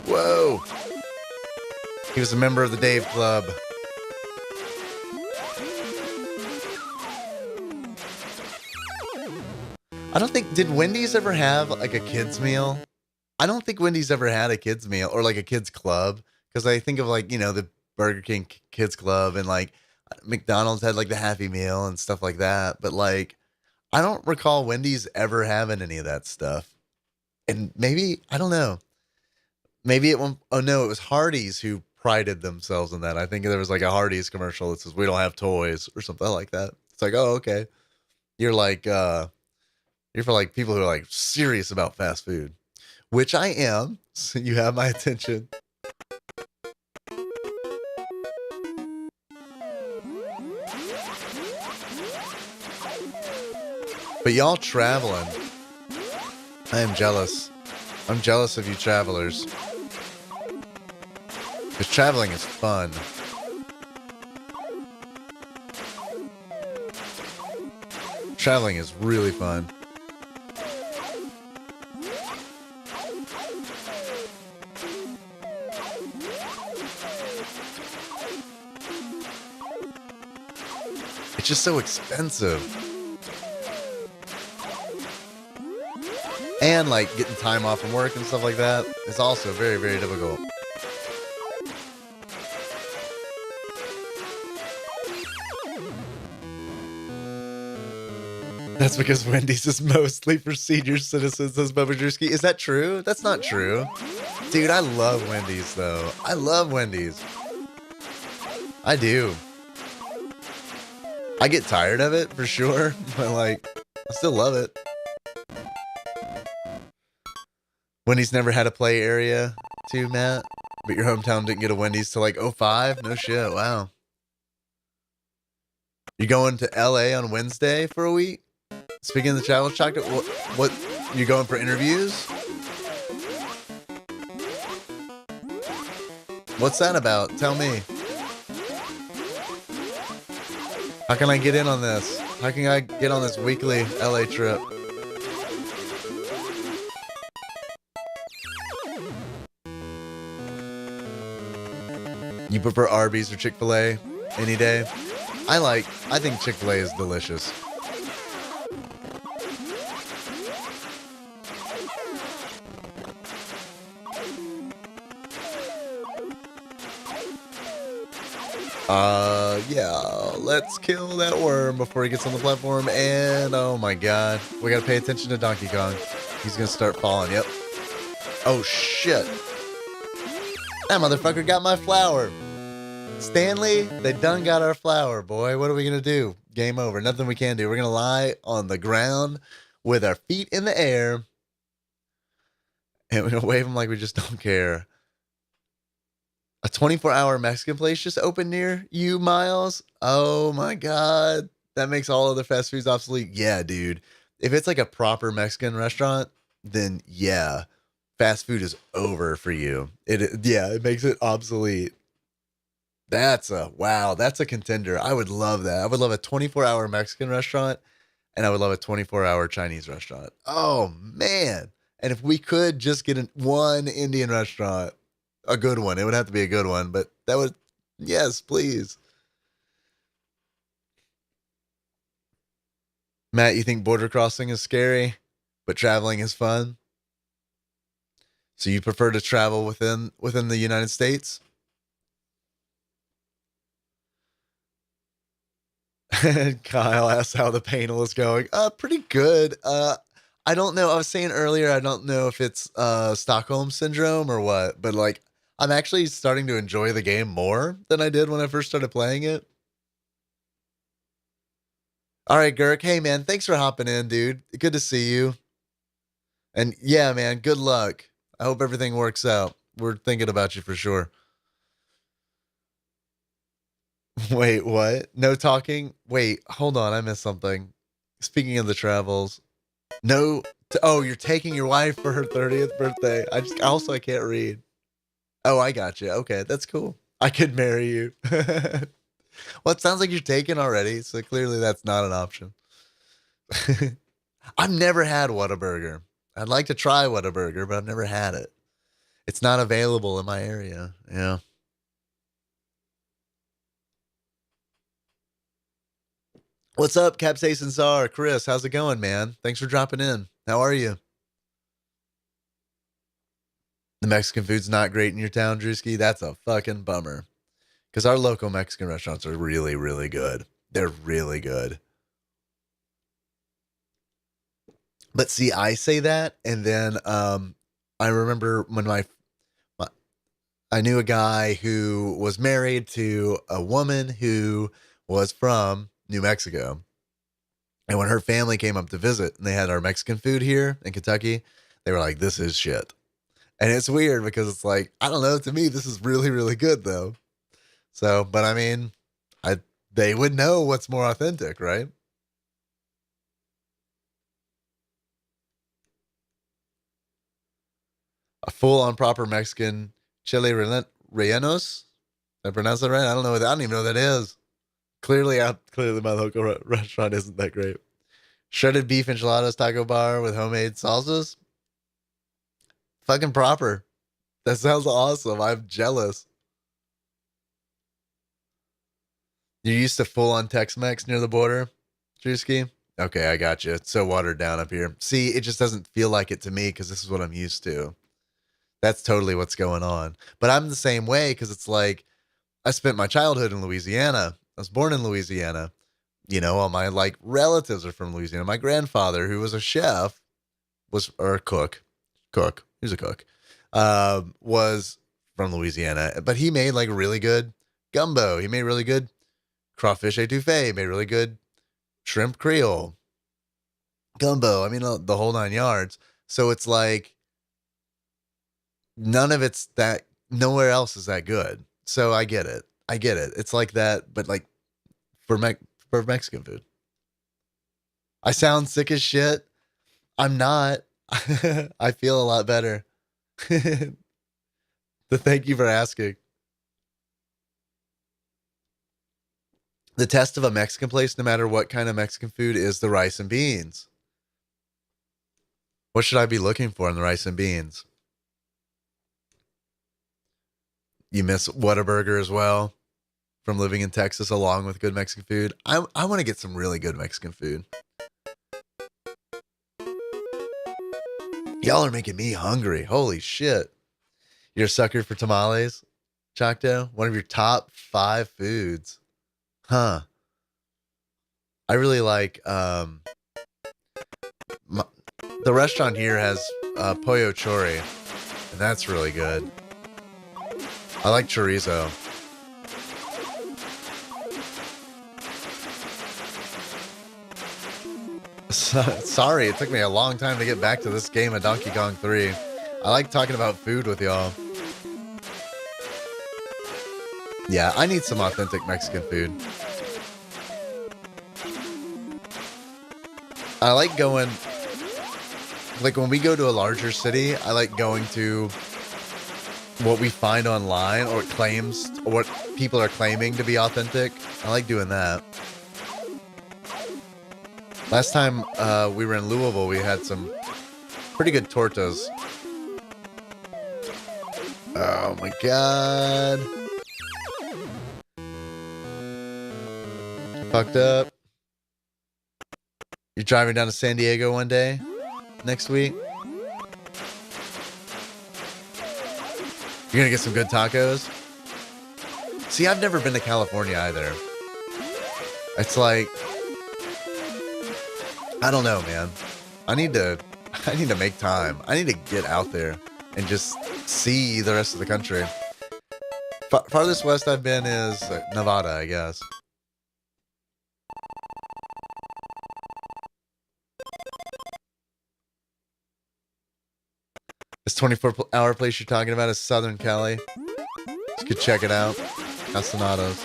Whoa. He was a member of the Dave Club. I don't think, did Wendy's ever have like a kids meal? I don't think Wendy's ever had a kids meal or like a kids club. Because I think of like, you know, the Burger King kids club and like McDonald's had like the Happy Meal and stuff like that. But like, I don't recall Wendy's ever having any of that stuff. And maybe, I don't know. Maybe it won't, oh no, it was Hardee's who prided themselves in that. I think there was like a Hardee's commercial that says, we don't have toys or something like that. It's like, oh, okay. You're like, you're for like people who are like serious about fast food, which I am. So you have my attention. But y'all traveling, I am jealous. I'm jealous of you travelers. Because traveling is fun. Traveling is really fun. It's just so expensive. And like getting time off from work and stuff like that is also very, very difficult. That's because Wendy's is mostly for senior citizens, says Bubba Drewski. Is that true? That's not true. Dude, I love Wendy's though. I love Wendy's. I do. I get tired of it for sure, but like, I still love it. Wendy's never had a play area too, Matt. But your hometown didn't get a Wendy's till like 05? No shit, wow. You going to LA on Wednesday for a week? Speaking of the travel chapter, what you going for interviews? What's that about? Tell me. How can I get in on this? How can I get on this weekly LA trip? You prefer Arby's or Chick-fil-A any day? I think Chick-fil-A is delicious. Yeah, let's kill that worm before he gets on the platform. And oh my god, we gotta pay attention to Donkey Kong. He's gonna start falling. Yep. Oh shit. That motherfucker got my flower. Stanley, they done got our flower, boy. What are we gonna do? Game over. Nothing we can do. We're gonna lie on the ground with our feet in the air. And we're gonna wave them like we just don't care. A 24-hour Mexican place just opened near you, Miles? Oh my god. That makes all other fast foods obsolete. Yeah, dude. If it's like a proper Mexican restaurant, then yeah, fast food is over for you. It makes it obsolete. That's a contender. I would love that. I would love a 24-hour Mexican restaurant, and I would love a 24-hour Chinese restaurant. Oh man. And if we could just get one Indian restaurant, a good one. It would have to be a good one, but that would, yes, please. Matt, you think border crossing is scary, but traveling is fun? So you prefer to travel within the United States? Kyle asks how the panel is going. Pretty good. I don't know. I was saying earlier, I don't know if it's Stockholm syndrome or what, but like, I'm actually starting to enjoy the game more than I did when I first started playing it. All right, Girk. Hey, man, thanks for hopping in, dude. Good to see you. And yeah, man, good luck. I hope everything works out. We're thinking about you for sure. Wait, what? No talking? Wait, hold on. I missed something. Speaking of the travels, no. Oh, you're taking your wife for her 30th birthday. I can't read. Oh, I got you. Okay, that's cool. I could marry you. Well, it sounds like you're taken already, so clearly that's not an option. I've never had Whataburger. I'd like to try Whataburger, but I've never had it. It's not available in my area. Yeah. What's up, Capsaicin Czar? Chris, how's it going, man? Thanks for dropping in. How are you? The Mexican food's not great in your town, Drewski? That's a fucking bummer. Because our local Mexican restaurants are really, really good. They're really good. But see, I say that, and then I remember when I knew a guy who was married to a woman who was from New Mexico. And when her family came up to visit and they had our Mexican food here in Kentucky, they were like, this is shit. And it's weird because it's like, I don't know, to me, this is really, really good though. So, but I mean, they would know what's more authentic, right? A full on proper Mexican chili rellenos. Did I pronounce that right? I don't know. I don't even know what that is. Clearly, my local restaurant isn't that great. Shredded beef enchiladas taco bar with homemade salsas. Fucking proper. That sounds awesome. I'm jealous. You're used to full on Tex-Mex near the border, Drewski? Okay, I got you. It's so watered down up here. See, it just doesn't feel like it to me because this is what I'm used to. That's totally what's going on. But I'm the same way because it's like I spent my childhood in Louisiana. I was born in Louisiana. You know, all my like relatives are from Louisiana. My grandfather, who was a chef, or a cook. He's a cook. Was from Louisiana, but he made like really good gumbo. He made really good crawfish etouffee. He made really good shrimp creole gumbo. I mean, the whole 9 yards. So it's like none of it's that. Nowhere else is that good. So I get it. It's like that, but like for Mexican food. I sound sick as shit. I'm not. I feel a lot better. Thank you for asking. The test of a Mexican place, no matter what kind of Mexican food, is the rice and beans. What should I be looking for in the rice and beans? You miss Whataburger as well from living in Texas along with good Mexican food. I want to get some really good Mexican food. Y'all are making me hungry. Holy shit. You're a sucker for tamales, Choctaw? One of your top 5 foods. Huh. I really like, the restaurant here has pollo chori, and that's really good. I like chorizo. Sorry, it took me a long time to get back to this game of Donkey Kong 3. I like talking about food with y'all. Yeah, I need some authentic Mexican food. I like going, like when we go to a larger city, I like going to what we find online or what people are claiming to be authentic. I like doing that. Last time we were in Louisville, we had some pretty good tortas. Oh my god. Fucked up. You're driving down to San Diego one day next week. You're gonna get some good tacos. See, I've never been to California either. It's like, I don't know, man. I need to make time. I need to get out there and just see the rest of the country. Farthest west I've been is Nevada, I guess. This 24-hour place you're talking about is Southern Cali. You could check it out. Castellanos.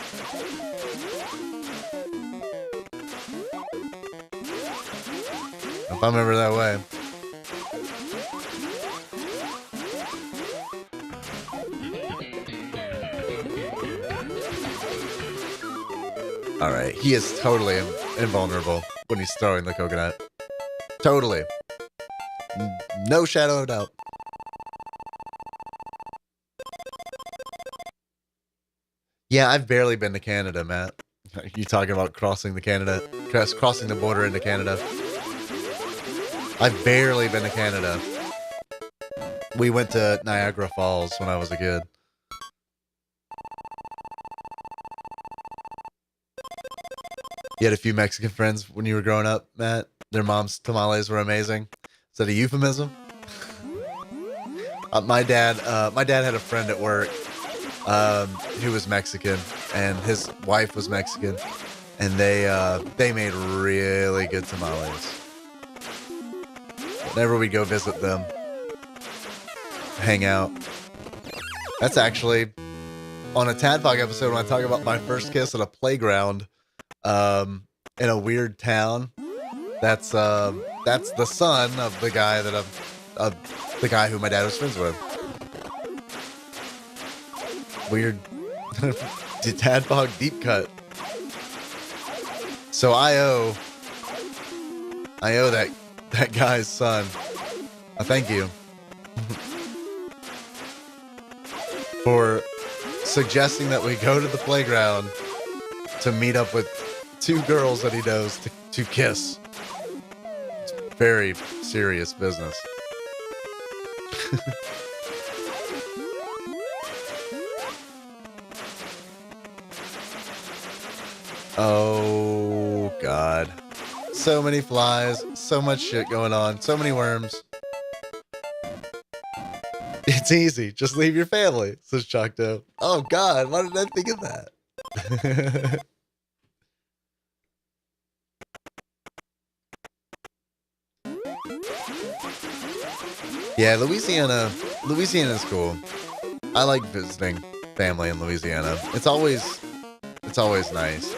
If I'm ever that way. Alright, he is totally invulnerable when he's throwing the coconut. Totally. No shadow of doubt. Yeah, I've barely been to Canada, Matt. You talking about crossing the border into Canada. I've barely been to Canada. We went to Niagara Falls when I was a kid. You had a few Mexican friends when you were growing up, Matt? Their mom's tamales were amazing. Is that a euphemism? My dad had a friend at work who was Mexican, and his wife was Mexican, and they made really good tamales. Whenever we go visit them, hang out. That's actually on a TADPOG episode when I talk about my first kiss at a playground in a weird town. That's the son of the guy the guy who my dad was friends with. Weird TADPOG deep cut. So I owe that guy's son a thank you for suggesting that we go to the playground to meet up with two girls that he knows to kiss. It's very serious business. Oh, God. So many flies, so much shit going on, so many worms. It's easy. Just leave your family, says Choctaw. Oh, God. Why did I think of that? Yeah, Louisiana's cool. I like visiting family in Louisiana. It's always nice.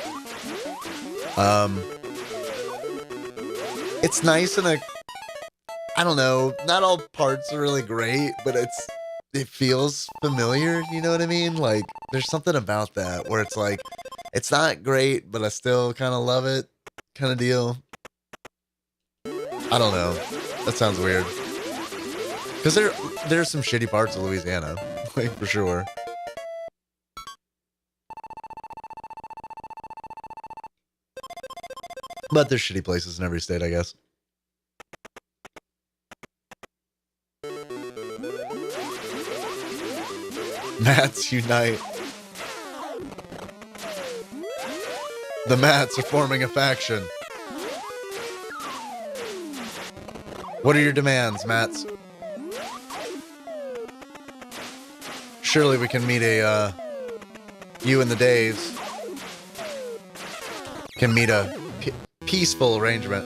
It's nice in I don't know, not all parts are really great, but it feels familiar, you know what I mean? Like, there's something about that where it's like, it's not great, but I still kind of love it, kind of deal. I don't know. That sounds weird. Because there's some shitty parts of Louisiana, like, for sure. But there's shitty places in every state, I guess. Mats unite. The Mats are forming a faction. What are your demands, Mats? Surely we can meet you and the Daves can meet a peaceful arrangement.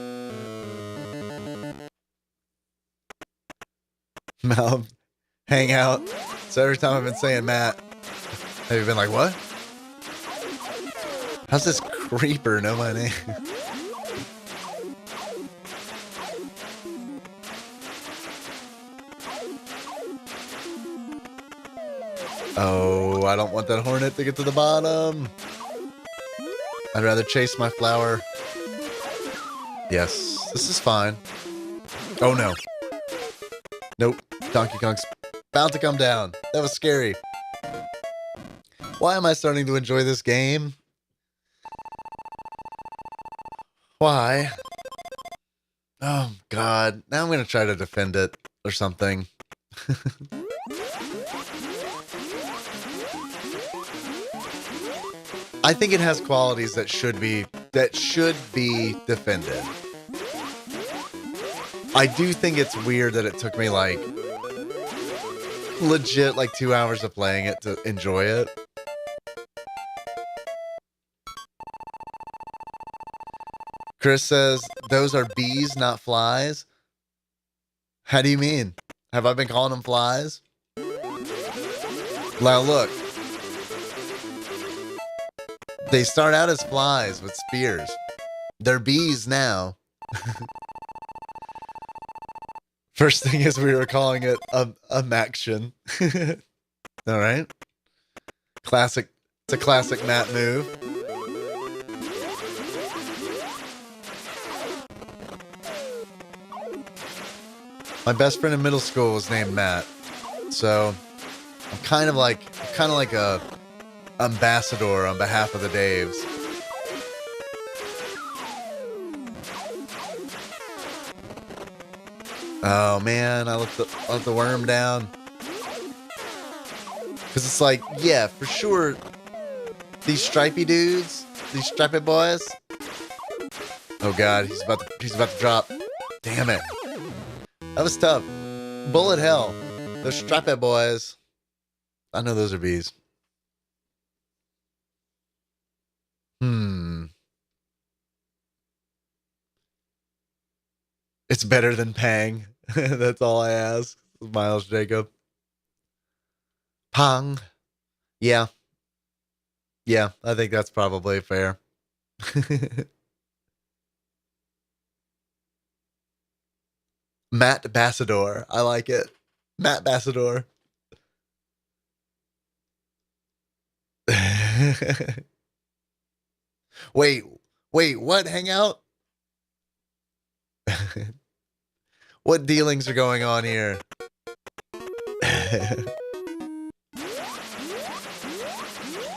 Mal, hang out. So every time I've been saying Matt, have you been like, what? How's this creeper know my name? Oh, I don't want that hornet to get to the bottom. I'd rather chase my flower. Yes, this is fine. Oh no. Nope, Donkey Kong's about to come down. That was scary. Why am I starting to enjoy this game? Why? Oh God, now I'm gonna try to defend it or something. I think it has qualities that should be defended. I do think it's weird that it took me like legit like 2 hours of playing it to enjoy it. Chris says, those are bees, not flies. How do you mean? Have I been calling them flies? Now look. They start out as flies with spears. They're bees now. First thing is we were calling it a Maction. All right. Classic. It's a classic Matt move. My best friend in middle school was named Matt. So I'm kind of like a ambassador on behalf of the Daves. Oh man, I let the worm down. Cause it's like, yeah, for sure. These stripy dudes, these stripy boys. Oh god, he's about to drop. Damn it. That was tough. Bullet hell. Those stripy boys. I know those are bees. It's better than Pang. That's all I ask. Miles Jacob. Pong. Yeah. Yeah, I think that's probably fair. Matt Bassador. I like it. Matt Bassador. Wait, what? Hang out? What dealings are going on here?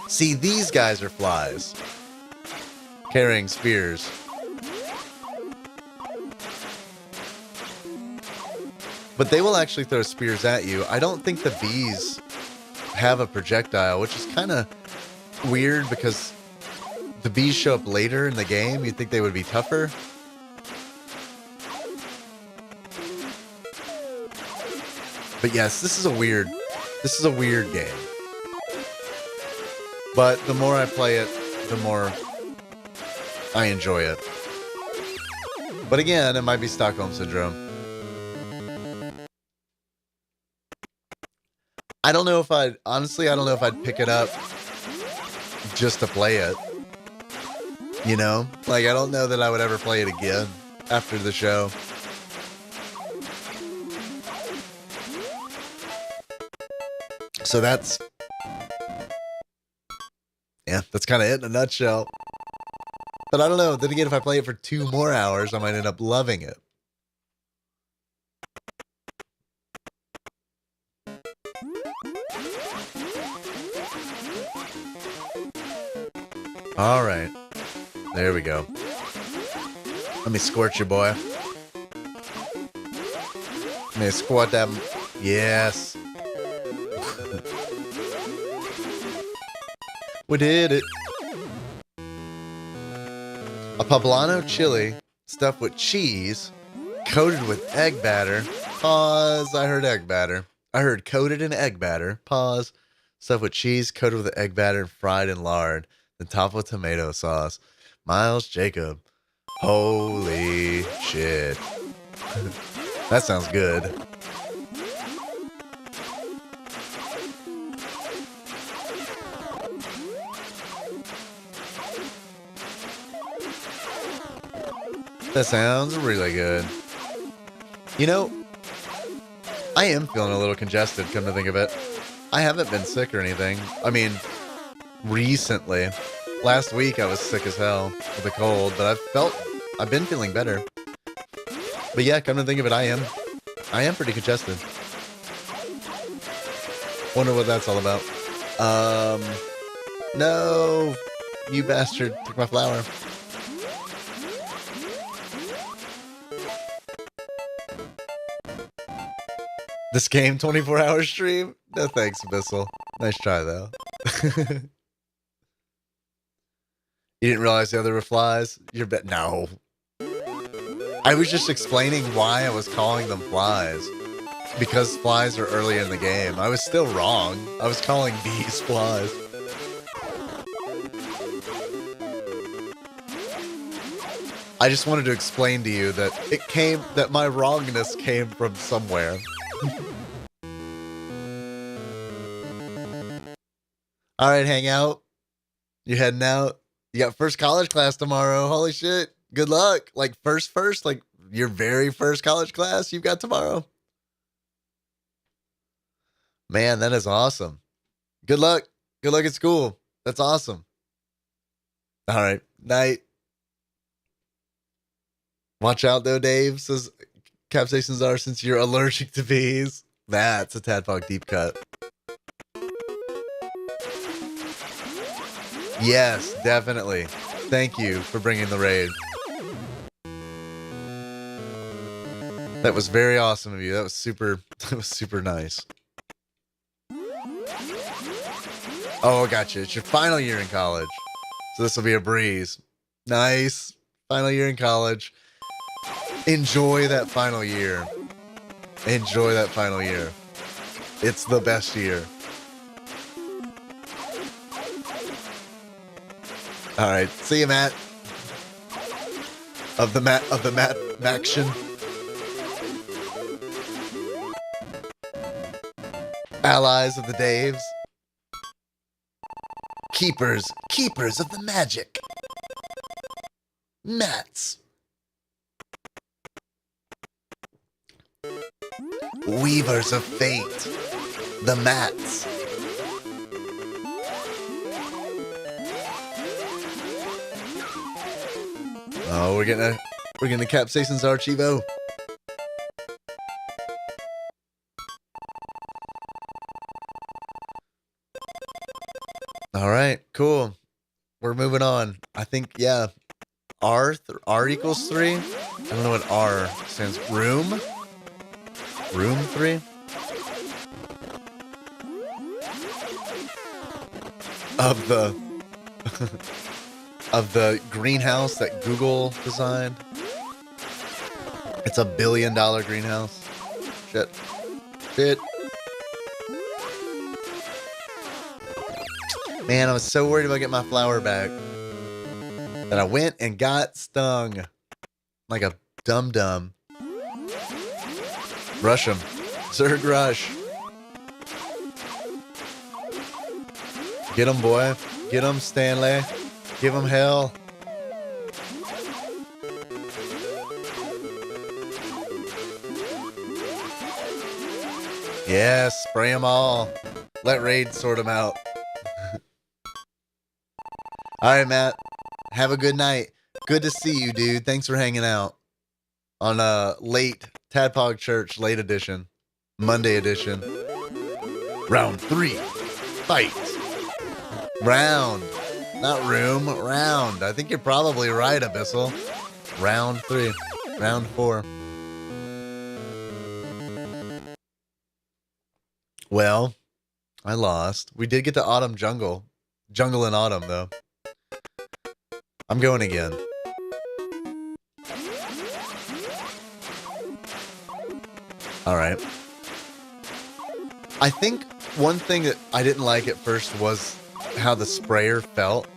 See, these guys are flies. Carrying spears. But they will actually throw spears at you. I don't think the bees have a projectile, which is kind of weird because the bees show up later in the game. You'd think they would be tougher. But yes, this is a weird game. But the more I play it, the more I enjoy it. But again, it might be Stockholm Syndrome. I don't know if I'd pick it up just to play it. You know? Like, I don't know that I would ever play it again after the show. So that's kind of it in a nutshell. But I don't know. Then again, if I play it for 2 more hours, I might end up loving it. All right. There we go. Let me scorch you, boy. Let me squat that. Yes. We did it. A poblano chili stuffed with cheese, coated with egg batter. Pause. I heard egg batter. I heard coated in egg batter. Pause. Stuffed with cheese, coated with egg batter, and fried in lard. Then topped with tomato sauce. Miles Jacob. Holy shit. That sounds good. That sounds really good. You know, I am feeling a little congested, come to think of it. I haven't been sick or anything. I mean, recently. Last week I was sick as hell with a cold, but I've been feeling better. But yeah, come to think of it, I am pretty congested. Wonder what that's all about. No, you bastard took my flower. This game 24-hour stream? No thanks, Abyssal. Nice try though. You didn't realize the other were flies? You're no. I was just explaining why I was calling them flies. Because flies are early in the game. I was still wrong. I was calling bees flies. I just wanted to explain to you that my wrongness came from somewhere. All right, hang out. You heading out? You got first college class tomorrow. Holy shit. Good luck. Like first, like your very first college class you've got tomorrow. Man, that is awesome. Good luck. Good luck at school. That's awesome. All right. Night. Watch out though, Dave, says capsaicins are since you're allergic to bees. That's a Tadpog deep cut. Yes, definitely. Thank you for bringing the raid. That was very awesome of you. That was super nice. Oh, gotcha. It's your final year in college. So this will be a breeze. Nice. Final year in college. Enjoy that final year. Enjoy that final year. It's the best year. All right. See you, Matt. Of the Maction. Allies of the Daves. Keepers of the magic. Mats. Weavers of fate. The Mats. Oh, we're gonna capsaicins Archivo. All right, cool. We're moving on. I think, yeah, R equals 3. I don't know what R stands. Room 3. Of the of the greenhouse that Google designed. It's $1 billion greenhouse. Shit. Man, I was so worried about getting my flower back that I went and got stung like a dum-dum. Rush him. Zerg rush. Get him, boy. Get him, Stanley. Give him hell. Yes, spray them all. Let Raid sort them out. All right, Matt. Have a good night. Good to see you, dude. Thanks for hanging out on late Tadpog Church late edition, Monday edition. Round 3. Fight. Round. Not room. Round. I think you're probably right, Abyssal. Round 3. Round 4. Well, I lost. We did get to Autumn Jungle. Jungle in Autumn, though. I'm going again. All right. I think one thing that I didn't like at first was how the sprayer felt.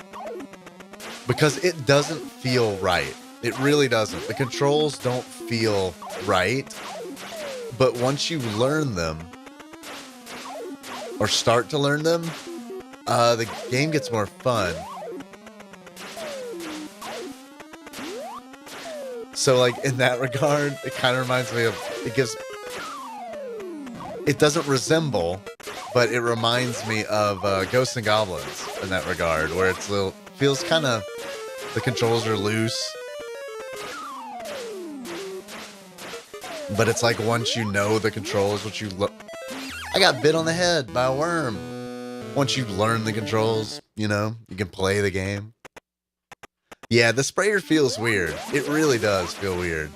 Because it doesn't feel right. It really doesn't. The controls don't feel right. But once you learn them, or start to learn them, the game gets more fun. So, like, in that regard, it kind of reminds me of, it doesn't resemble, but it reminds me of Ghosts and Goblins in that regard, where it's feels kind of, the controls are loose. But it's like once you know the controls, I got bit on the head by a worm. Once you learn the controls, you can play the game. Yeah, the sprayer feels weird. It really does feel weird.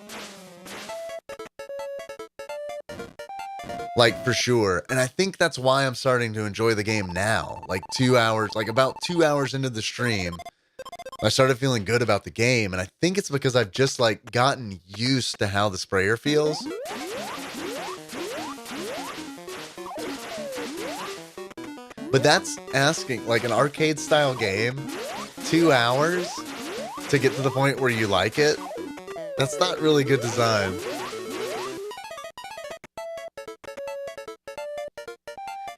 Like, for sure. And I think that's why I'm starting to enjoy the game now. Like, about 2 hours into the stream, I started feeling good about the game. And I think it's because I've just, gotten used to how the sprayer feels. But that's asking, an arcade-style game, 2 hours to get to the point where you like it. That's not really good design.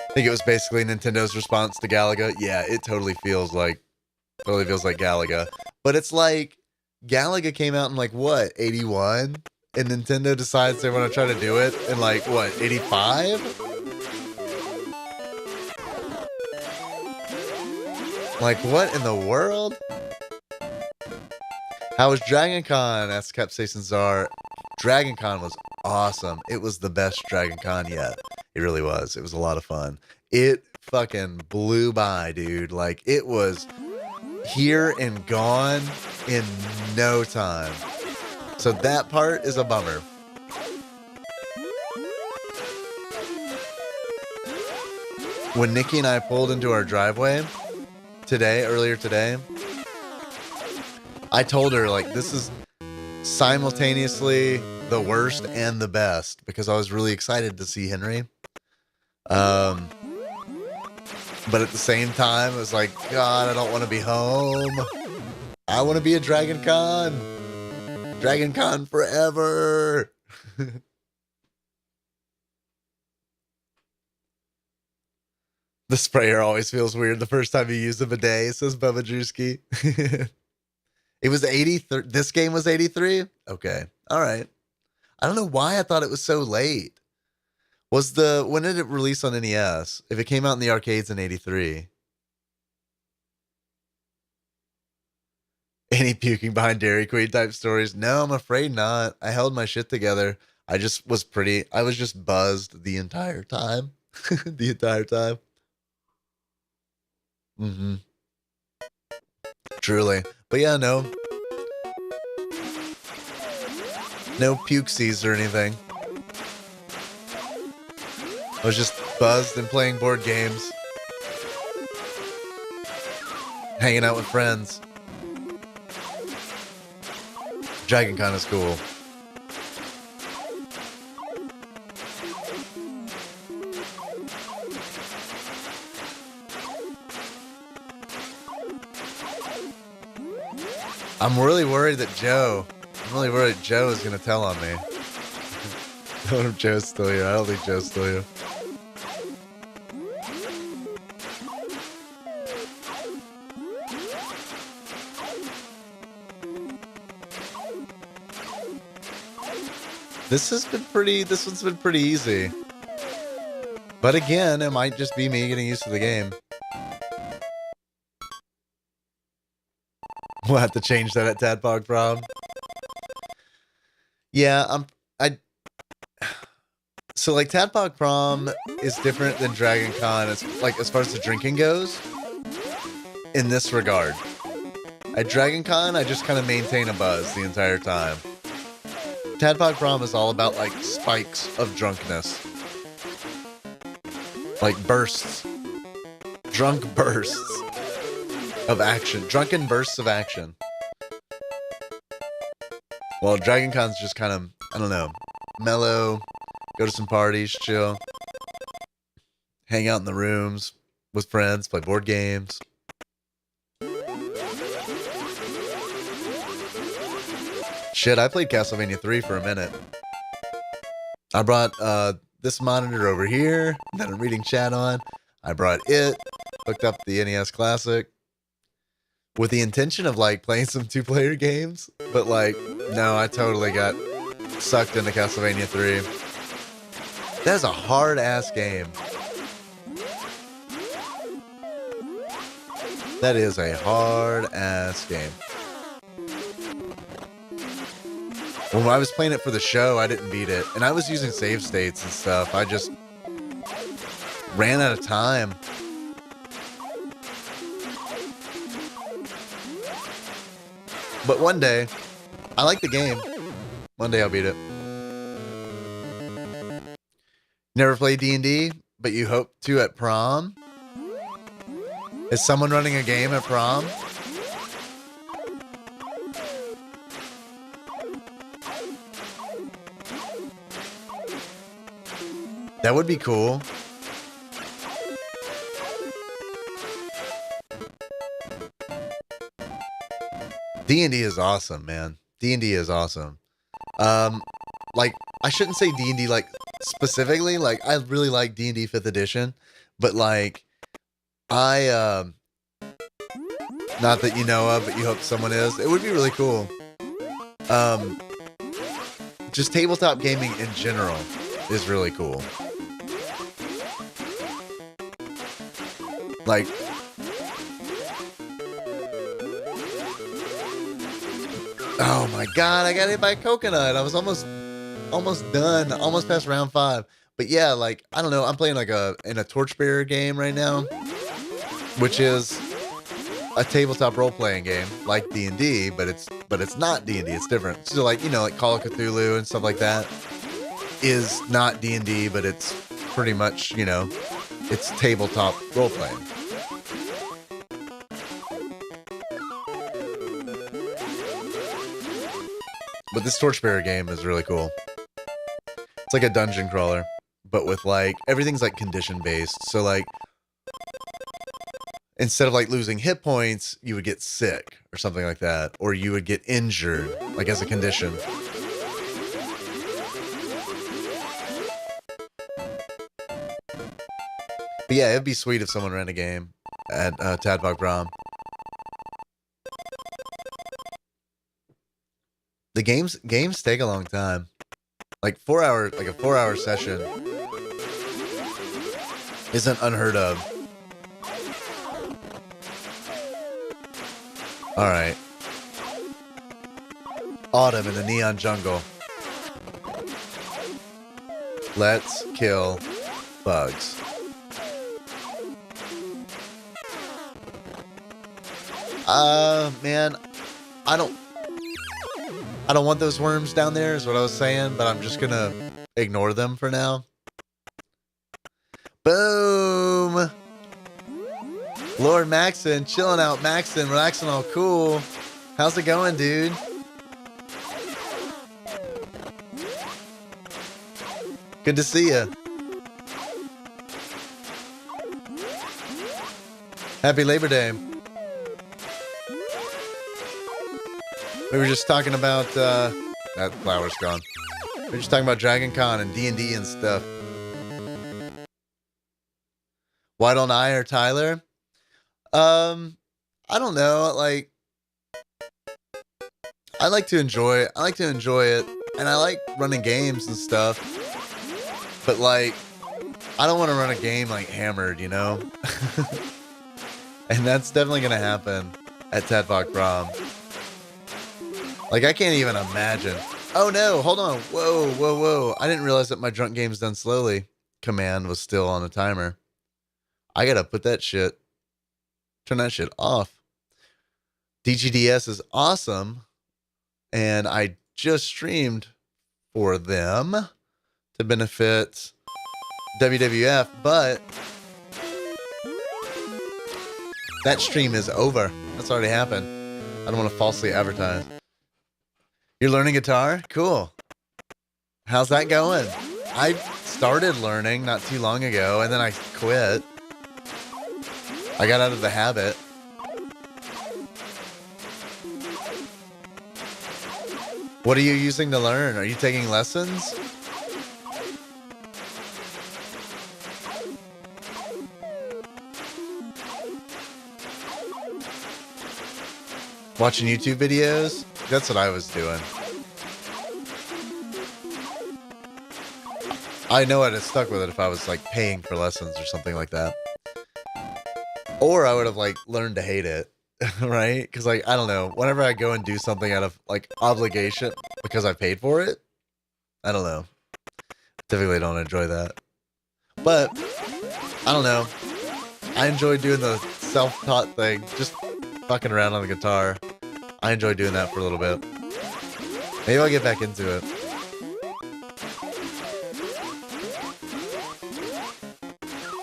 I think it was basically Nintendo's response to Galaga. Yeah, it totally feels like Galaga. But it's like Galaga came out in like what, 81? And Nintendo decides they want to try to do it in like what, 85? Like what in the world? How was Dragon Con? Asked Capsaicin Czar. Dragon Con was awesome. It was the best Dragon Con yet. It really was. It was a lot of fun. It fucking blew by, dude. Like, it was here and gone in no time. So that part is a bummer. When Nikki and I pulled into our driveway earlier today, I told her, like, this is simultaneously the worst and the best because I was really excited to see Henry. But at the same time, it was like, God, I don't want to be home. I want to be at Dragon Con. Dragon Con forever. The sprayer always feels weird the first time you use a bidet, says Bubba Drewski. It was 83. This game was 83? Okay. All right. I don't know why I thought it was so late. When did it release on NES? If it came out in the arcades in 83. Any puking behind Dairy Queen type stories? No, I'm afraid not. I held my shit together. I was just buzzed the entire time. The entire time. Mm-hmm. Truly. But yeah, no pukesies or anything. I was just buzzed and playing board games. Hanging out with friends. Dragon Con is cool. I'm really worried that Joe is going to tell on me. I wonder if Joe's still here. I don't think Joe's still here. This one's been pretty easy. But again, it might just be me getting used to the game. We'll have to change that at TADPOG prom. Yeah, so like TADPOG prom is different than Dragon Con. It's like as far as the drinking goes. In this regard, at Dragon Con, I just kind of maintain a buzz the entire time. TADPOG prom is all about like spikes of drunkenness, like bursts, drunk bursts of action, drunken bursts of action. Well, Dragon Con's just kind of, I don't know, mellow, go to some parties, chill, hang out in the rooms with friends, play board games. Shit, I played Castlevania 3 for a minute. I brought this monitor over here that I'm reading chat on. I brought it, hooked up the NES Classic with the intention of like playing some 2-player games, but like, no, I totally got sucked into Castlevania 3. That's a hard ass game. That is a hard ass game. When I was playing it for the show, I didn't beat it, and I was using save states and stuff. I just ran out of time. But one day, I like the game. One day I'll beat it. Never played D&D, but you hope to at prom? Is someone running a game at prom? That would be cool. D&D is awesome, man. D&D is awesome. Like, I shouldn't say D&D, like, specifically. Like, I really like D&D 5th edition. But, like, not that you know of, but you hope someone is. It would be really cool. Just tabletop gaming in general is really cool. Like, oh my god, I got hit by a coconut. I was almost done, almost past round 5. But yeah, like, I don't know, I'm playing like in a Torchbearer game right now, which is a tabletop role-playing game like D&D, but it's not D&D, it's different. So like, you know, like Call of Cthulhu and stuff like that is not D&D, but it's pretty much, you know, it's tabletop role-playing. But this Torchbearer game is really cool. It's like a dungeon crawler, but with like, everything's like condition based. So like, instead of like losing hit points, you would get sick or something like that. Or you would get injured, like as a condition. But yeah, it'd be sweet if someone ran a game at TADPOG Prom. The games take a long time. Like a 4-hour session isn't unheard of. All right. Autumn in the neon jungle. Let's kill bugs. Man, I don't want those worms down there is what I was saying, but I'm just gonna ignore them for now. Boom! Lord Maxon, chilling out, Maxon, relaxing all cool. How's it going, dude? Good to see you. Happy Labor Day. We were just talking about, that flower's gone. We were just talking about Dragon Con and D&D and stuff. Why don't I or Tyler? I don't know, like, I like to enjoy it, and I like running games and stuff, but, like, I don't want to run a game, like, hammered, you know? And that's definitely gonna happen at TADPOG Prom. Like, I can't even imagine. Oh no, hold on. Whoa. I didn't realize that my drunk game's done slowly command was still on the timer. I gotta put that shit, turn that shit off. DGDS is awesome. And I just streamed for them to benefit WWF, but that stream is over. That's already happened. I don't want to falsely advertise. You're learning guitar? Cool. How's that going? I started learning not too long ago, and then I quit. I got out of the habit. What are you using to learn? Are you taking lessons? Watching YouTube videos? That's what I was doing. I know I'd have stuck with it if I was like paying for lessons or something like that. Or I would have like learned to hate it, right? Because like, I don't know, whenever I go and do something out of like obligation because I paid for it, I don't know. Typically don't enjoy that. But, I don't know. I enjoy doing the self-taught thing, just fucking around on the guitar. I enjoy doing that for a little bit. Maybe I'll get back into it.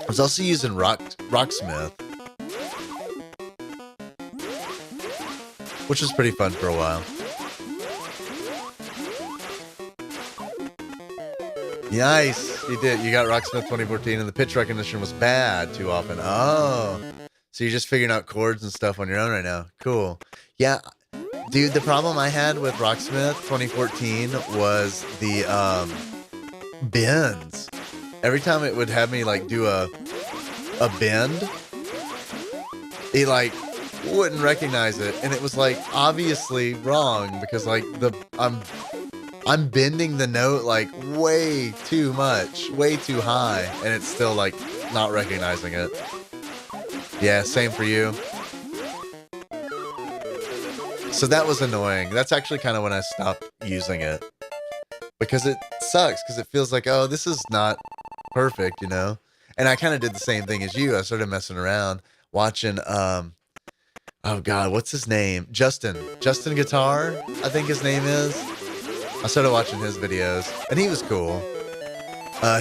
I was also using Rocksmith, which was pretty fun for a while. Nice, you did. You got Rocksmith 2014, and the pitch recognition was bad too often. Oh, so you're just figuring out chords and stuff on your own right now. Cool. Yeah, Dude, the problem I had with Rocksmith 2014 was the bends. Every time it would have me like do a bend, it like wouldn't recognize it, and it was like obviously wrong because like I'm bending the note like way too much, way too high, and it's still like not recognizing it. Yeah, same for you. So that was annoying. That's actually kind of when I stopped using it. Because it sucks, because it feels like, oh, this is not perfect, you know? And I kind of did the same thing as you. I started messing around, watching, oh God, what's his name? Justin Guitar, I think his name is. I started watching his videos, and he was cool.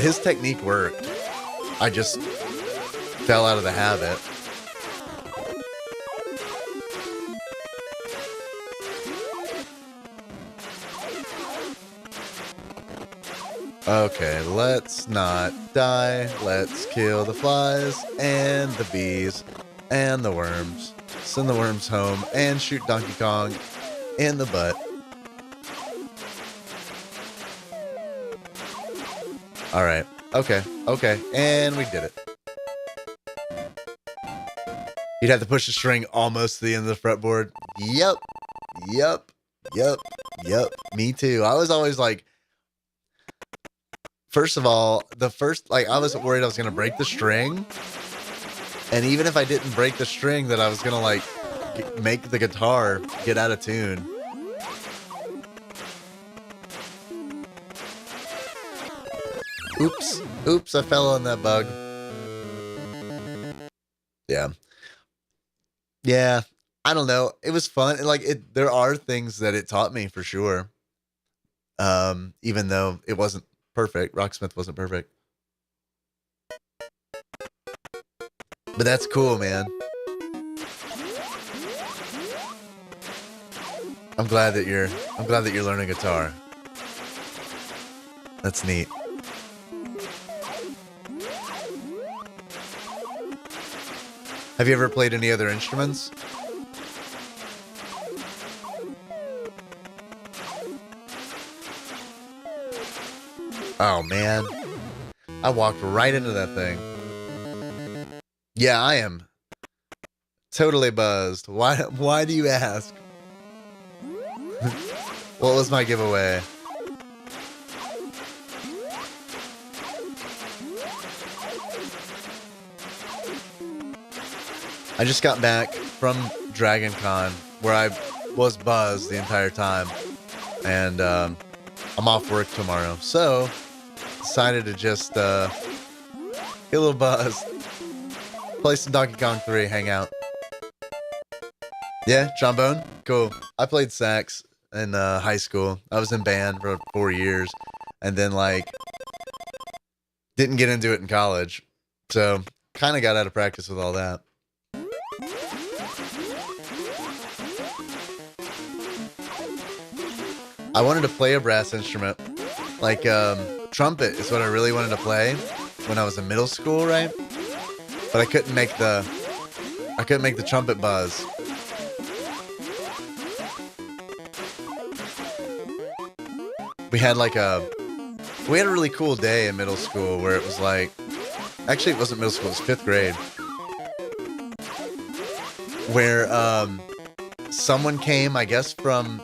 His technique worked. I just fell out of the habit. Okay, let's not die. Let's kill the flies and the bees and the worms. Send the worms home and shoot Donkey Kong in the butt. All right. Okay. And we did it. You'd have to push the string almost to the end of the fretboard. Yep. Me too. I was always like, first of all, I was worried I was going to break the string. And even if I didn't break the string, that I was going to like make the guitar get out of tune. Oops, I fell on that bug. Yeah, I don't know. It was fun. There are things that it taught me for sure. Even though it wasn't perfect. Rocksmith wasn't perfect. But that's cool, man. I'm glad that you're learning guitar. That's neat. Have you ever played any other instruments? Oh man, I walked right into that thing. Yeah, I am totally buzzed. Why do you ask? What was my giveaway? I just got back from Dragon Con, where I was buzzed the entire time, and I'm off work tomorrow, so decided to just get a little buzzed, play some Donkey Kong 3, hang out. Yeah, trombone, cool. I played sax in high school. I was in band for 4 years, and then didn't get into it in college, so kind of got out of practice with all that. I wanted to play a brass instrument, like trumpet is what I really wanted to play when I was in middle school, right? But I couldn't make the trumpet buzz. We had a really cool day in middle school where it was actually it wasn't middle school, it was 5th grade, where someone came, I guess from,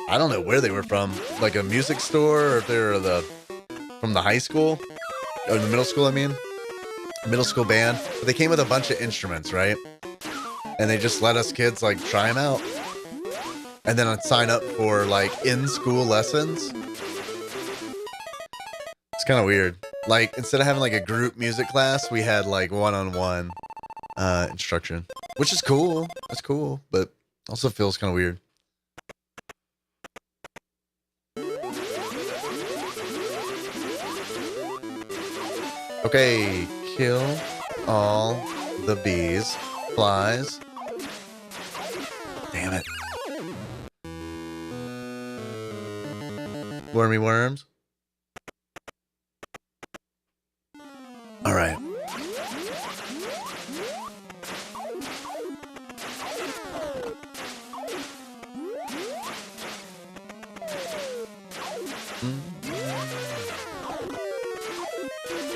I don't know where they were from, like a music store, or if they were from the high school, or the middle school, I mean. Middle school band. But they came with a bunch of instruments, right? And they just let us kids, try them out. And then I'd sign up for, in-school lessons. It's kind of weird. Instead of having, a group music class, we had, one-on-one instruction. Which is cool. That's cool. But also feels kind of weird. Okay, kill all the bees, flies. Damn it. Wormy worms. All right.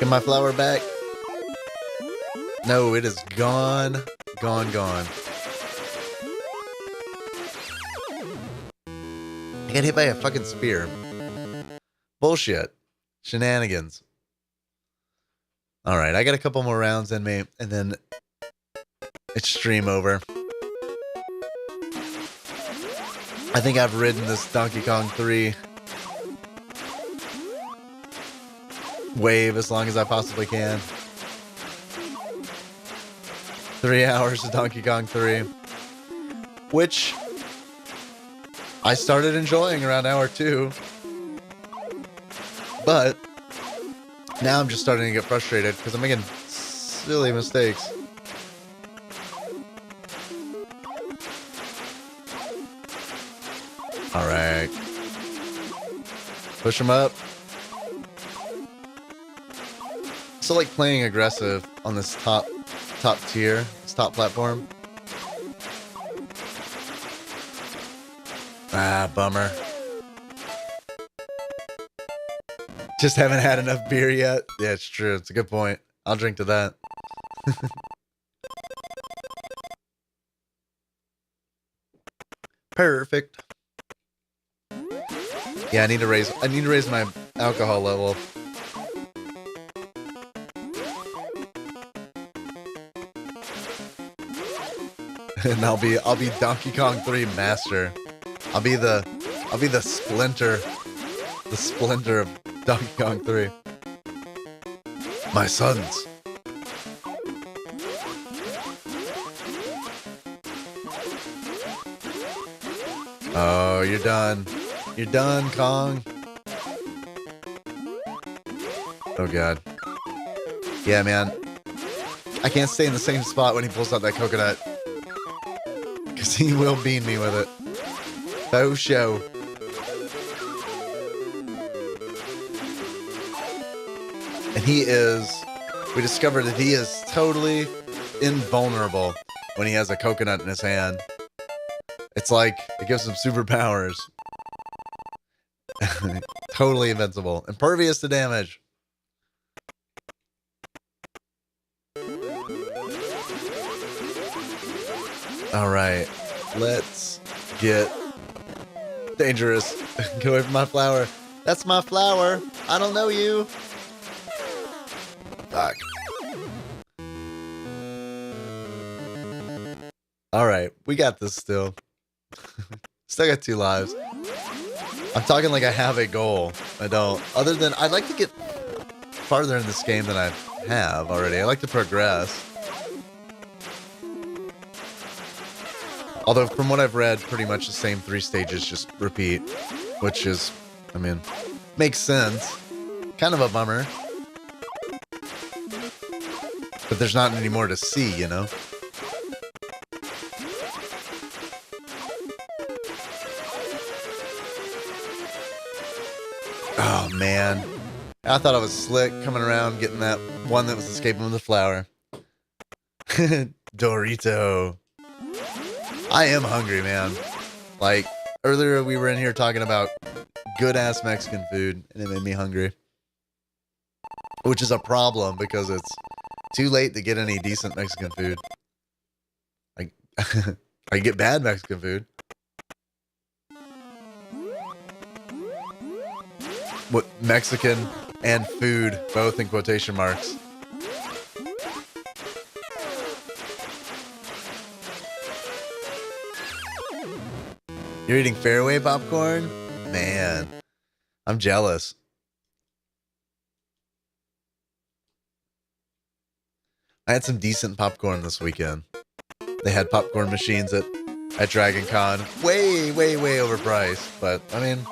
Get my flower back. No, it is gone. Gone, gone. I got hit by a fucking spear. Bullshit. Shenanigans. Alright, I got a couple more rounds in me, and then it's stream over. I think I've ridden this Donkey Kong 3 wave as long as I possibly can. 3 hours of Donkey Kong 3. Which I started enjoying around hour 2. But now I'm just starting to get frustrated because I'm making silly mistakes. Alright. Push him up. So like playing aggressive on this top tier, this top platform. Ah, bummer. Just haven't had enough beer yet. Yeah, it's true. It's a good point. I'll drink to that. Perfect. Yeah, I need to raise my alcohol level. And I'll be Donkey Kong 3 master. I'll be the Splinter. The Splinter of Donkey Kong 3. My sons. Oh, you're done. You're done, Kong. Oh, God. Yeah, man. I can't stay in the same spot when he pulls out that coconut. Because he will bean me with it. Faux show. And we discovered that he is totally invulnerable when he has a coconut in his hand. It's like, it gives him superpowers. Totally invincible. Impervious to damage. Alright. Let's get dangerous. Get away from my flower. That's my flower. I don't know you. Fuck. Alright. We got this still. Still got 2 lives. I'm talking like I have a goal. I don't. Other than, I'd like to get farther in this game than I have already. I like to progress. Although, from what I've read, pretty much the same 3 stages just repeat. Which is, I mean, makes sense. Kind of a bummer. But there's not any more to see, you know? Oh, man. I thought I was slick coming around, getting that one that was escaping with the flower. Dorito. I am hungry, man. Like, earlier we were in here talking about good-ass Mexican food, and it made me hungry. Which is a problem, because it's too late to get any decent Mexican food. Like, I get bad Mexican food. What, Mexican and food, both in quotation marks. You're eating Fairway popcorn? Man, I'm jealous. I had some decent popcorn this weekend. They had popcorn machines at Dragon Con. Way, way, way overpriced, but, I mean...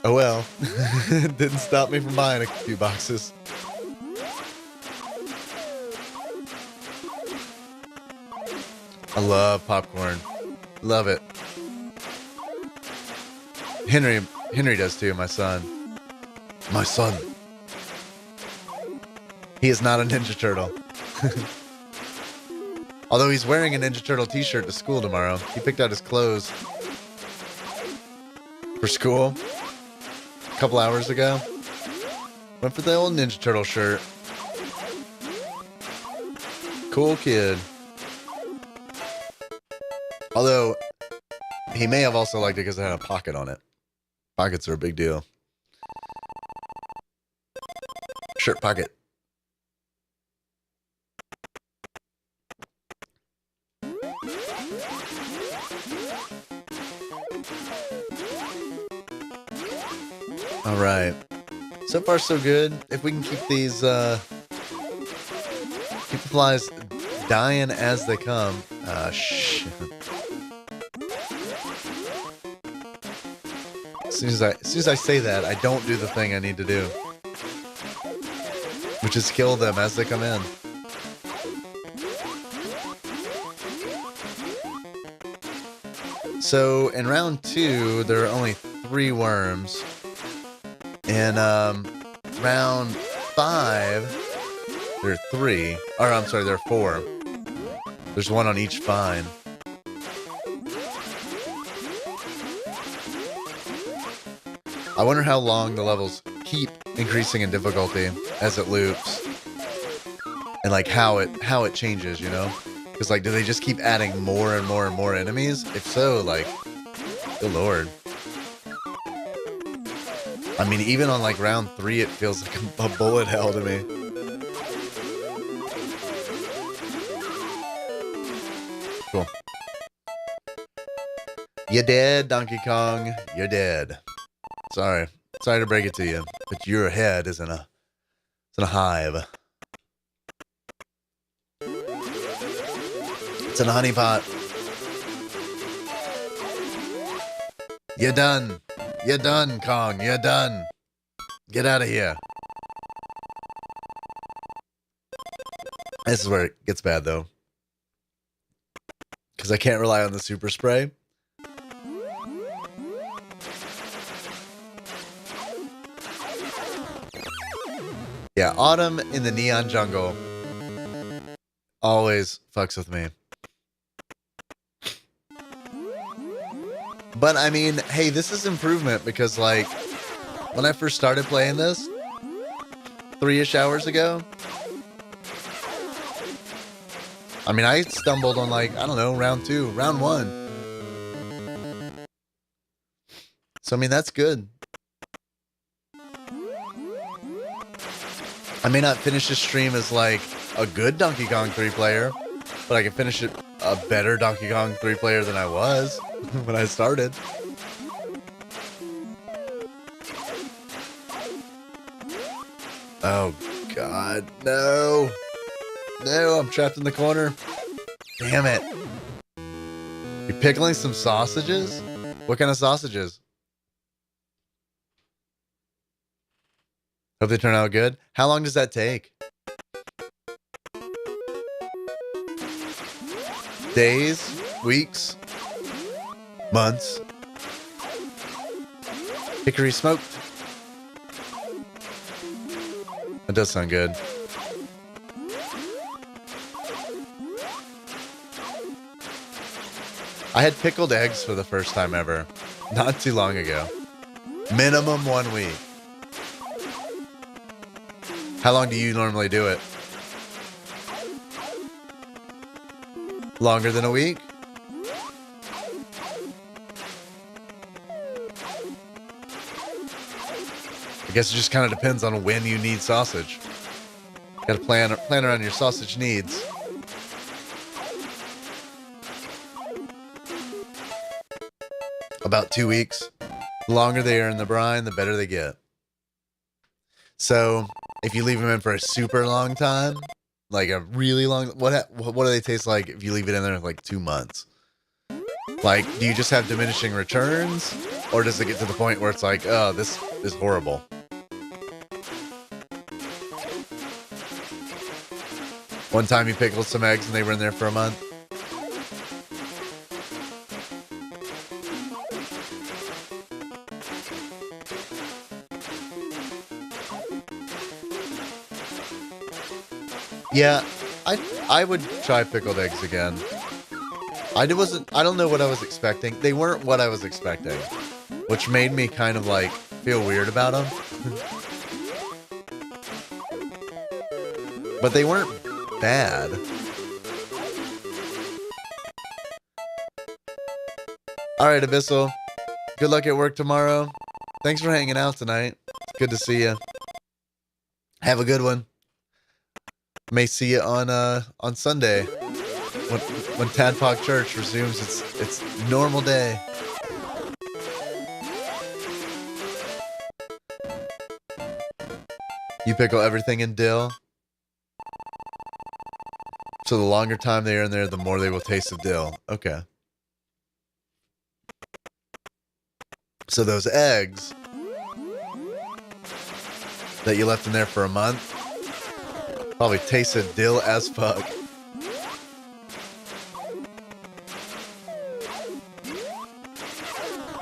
Oh well. Didn't stop me from buying a few boxes. I love popcorn. Love it. Henry does too, my son. My son. He is not a Ninja Turtle. Although he's wearing a Ninja Turtle t-shirt to school tomorrow. He picked out his clothes for school. couple hours ago. Went for the old Ninja Turtle shirt. Cool kid. Although, he may have also liked it because it had a pocket on it. Pockets are a big deal. Shirt pocket. All right. So far, so good. If we can keep these, keep the flies dying as they come. Shit. As soon as I say that, I don't do the thing I need to do, which is kill them as they come in. So in round 2, there are only 3 worms. In round 5, there are 3. Or I'm sorry, there are 4. There's 1 on each vine. I wonder how long the levels keep increasing in difficulty as it loops, and like how it changes, you know? Because like, do they just keep adding more and more and more enemies? If so, like, good lord. I mean, even on like round 3, it feels like a bullet hell to me. Cool. You're dead, Donkey Kong. You're dead. Sorry to break it to you, but your head is in a hive. It's in a honey pot. You're done. You're done, Kong. You're done. Get out of here. This is where it gets bad, though, because I can't rely on the super spray. Yeah, autumn in the neon jungle always fucks with me. But I mean, hey, this is improvement because like when I first started playing this 3-ish hours ago, I mean, I stumbled on like, I don't know, round 1. So I mean, that's good. I may not finish this stream as like a good Donkey Kong 3 player, but I can finish it a better Donkey Kong 3 player than I was when I started. Oh God, no. No, I'm trapped in the corner. Damn it. You pickling some sausages? What kind of sausages? Hope they turn out good. How long does that take? Days? Weeks? Months? Hickory smoked? That does sound good. I had pickled eggs for the first time ever. Not too long ago. Minimum 1 week. How long do you normally do it? Longer than a week? I guess it just kind of depends on when you need sausage. Got to plan around your sausage needs. About 2 weeks. The longer they are in the brine, the better they get. So if you leave them in for a super long time, like a really long, what do they taste like if you leave it in there for like 2 months? Like, do you just have diminishing returns, or does it get to the point where it's like, oh, this is horrible? One time you pickled some eggs and they were in there for a month. Yeah, I would try pickled eggs again. I don't know what I was expecting. They weren't what I was expecting, which made me kind of like feel weird about them. But they weren't bad. All right, Abyssal. Good luck at work tomorrow. Thanks for hanging out tonight. It's good to see you. Have a good one. May see you on Sunday when Tadpog Church resumes its normal day. You pickle everything in dill. So the longer time they are in there, the more they will taste the dill. Okay. So those eggs that you left in there for a month probably tasted dill as fuck.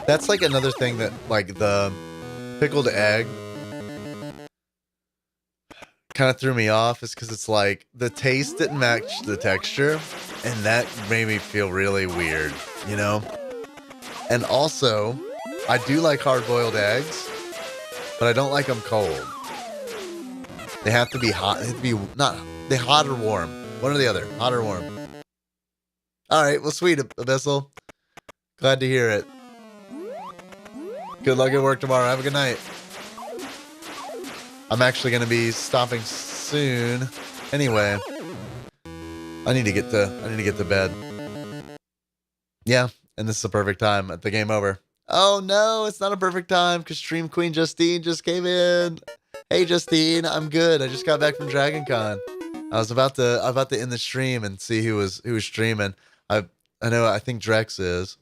That's like another thing that, like, the pickled egg kind of threw me off, is because it's like the taste didn't match the texture, and that made me feel really weird, you know? And also, I do like hard-boiled eggs, but I don't like them cold. They have to be hot. They have to be hot or warm. One or the other. Hot or warm. All right. Well, sweet, Abyssal. Glad to hear it. Good luck at work tomorrow. Have a good night. I'm actually going to be stopping soon. Anyway, I need to get to bed. Yeah, and this is the perfect time at the game over. Oh no, it's not a perfect time because Stream Queen Justine just came in. Hey Justine, I'm good. I just got back from Dragon Con. I was about to end the stream and see who was streaming. I think Drex is.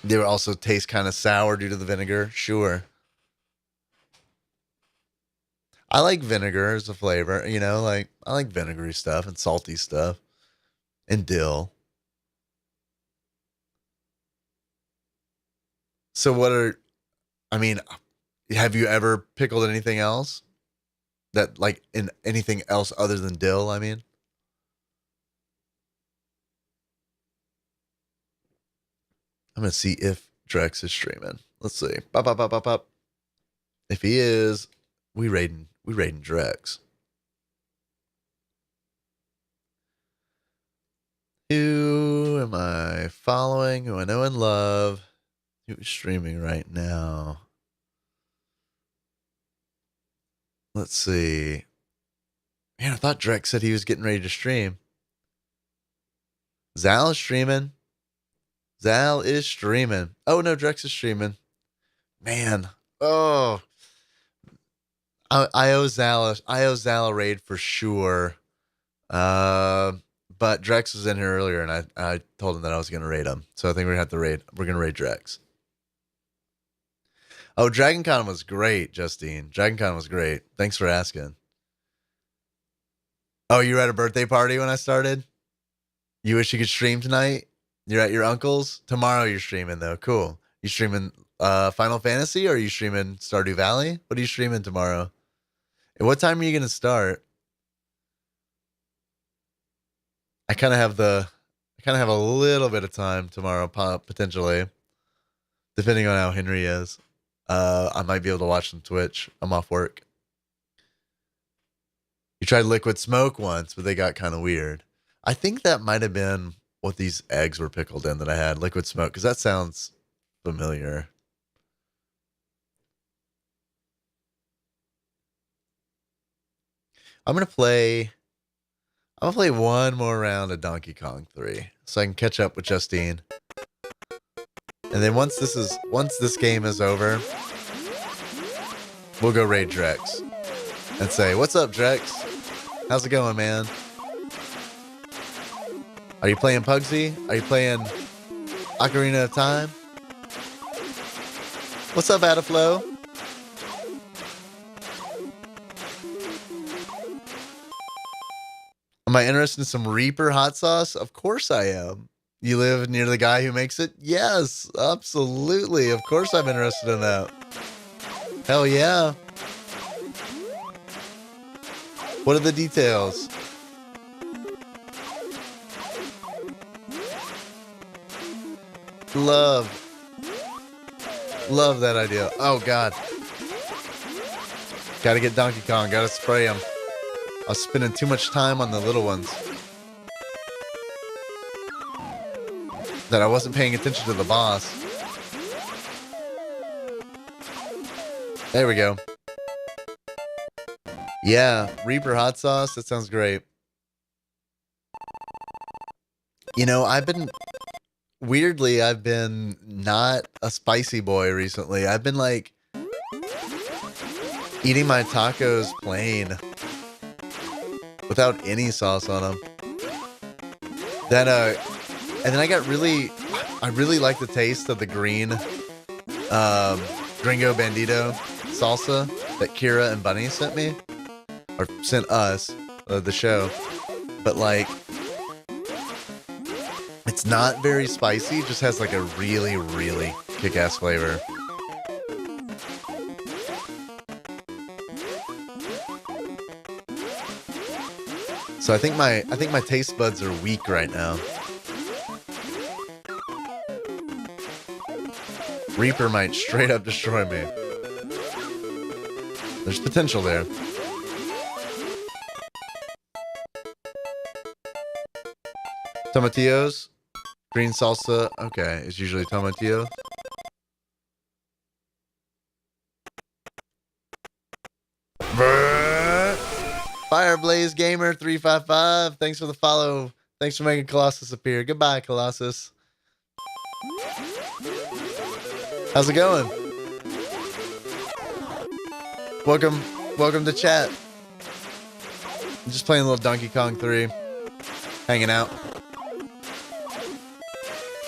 They would also taste kind of sour due to the vinegar. Sure. I like vinegar as a flavor, you know, like I like vinegary stuff and salty stuff and dill. So have you ever pickled anything else that, like, in anything else other than dill? I mean, I'm going to see if Drex is streaming. Let's see. Bop, bop, bop, bop, bop. If he is, we raiding Drex. Who am I following? Who I know and love? Who's streaming right now? Let's see. Man, I thought Drex said he was getting ready to stream. Zal is streaming. Zal is streaming. Oh no, Drex is streaming. Man. Oh. I owe Zal a raid for sure. But Drex was in here earlier, and I told him that I was going to raid him. So I think we're going to raid Drex. Oh, Dragon Con was great, Justine. Dragon Con was great. Thanks for asking. Oh, you were at a birthday party when I started? You wish you could stream tonight? You're at your uncle's? Tomorrow you're streaming, though. Cool. You streaming Final Fantasy, or are you streaming Stardew Valley? What are you streaming tomorrow? And what time are you going to start? I kind of have a little bit of time tomorrow, potentially, depending on how Henry is. I might be able to watch some Twitch. I'm off work. You tried liquid smoke once, but they got kind of weird. I think that might have been what these eggs were pickled in that I had, liquid smoke, because that sounds familiar. I'm gonna play one more round of Donkey Kong 3 so I can catch up with Justine. And then once this game is over, we'll go raid Drex and say, "What's up, Drex? How's it going, man? Are you playing Pugsy? Are you playing Ocarina of Time? What's up, Adaflow? Am I interested in some Reaper hot sauce? Of course I am. You live near the guy who makes it? Yes, absolutely. Of course I'm interested in that. Hell yeah. What are the details? Love. Love that idea. Oh, God. Gotta get Donkey Kong. Gotta spray him. I was spending too much time on the little ones that I wasn't paying attention to the boss. There we go. Yeah, Reaper hot sauce. That sounds great. You know, I've been not a spicy boy recently. I've been like eating my tacos plain without any sauce on them. And then I really like the taste of the green Gringo Bandito salsa that Kira and Bunny sent me, or sent us, the show. But like, it's not very spicy, it just has like a really, really kick-ass flavor. So I think my taste buds are weak right now. Reaper might straight up destroy me. There's potential there. Tomatillos, green salsa. Okay, it's usually tomatillo. Fireblaze Gamer 355. Thanks for the follow. Thanks for making Colossus appear. Goodbye, Colossus. How's it going? Welcome to chat. I'm just playing a little Donkey Kong 3. Hanging out.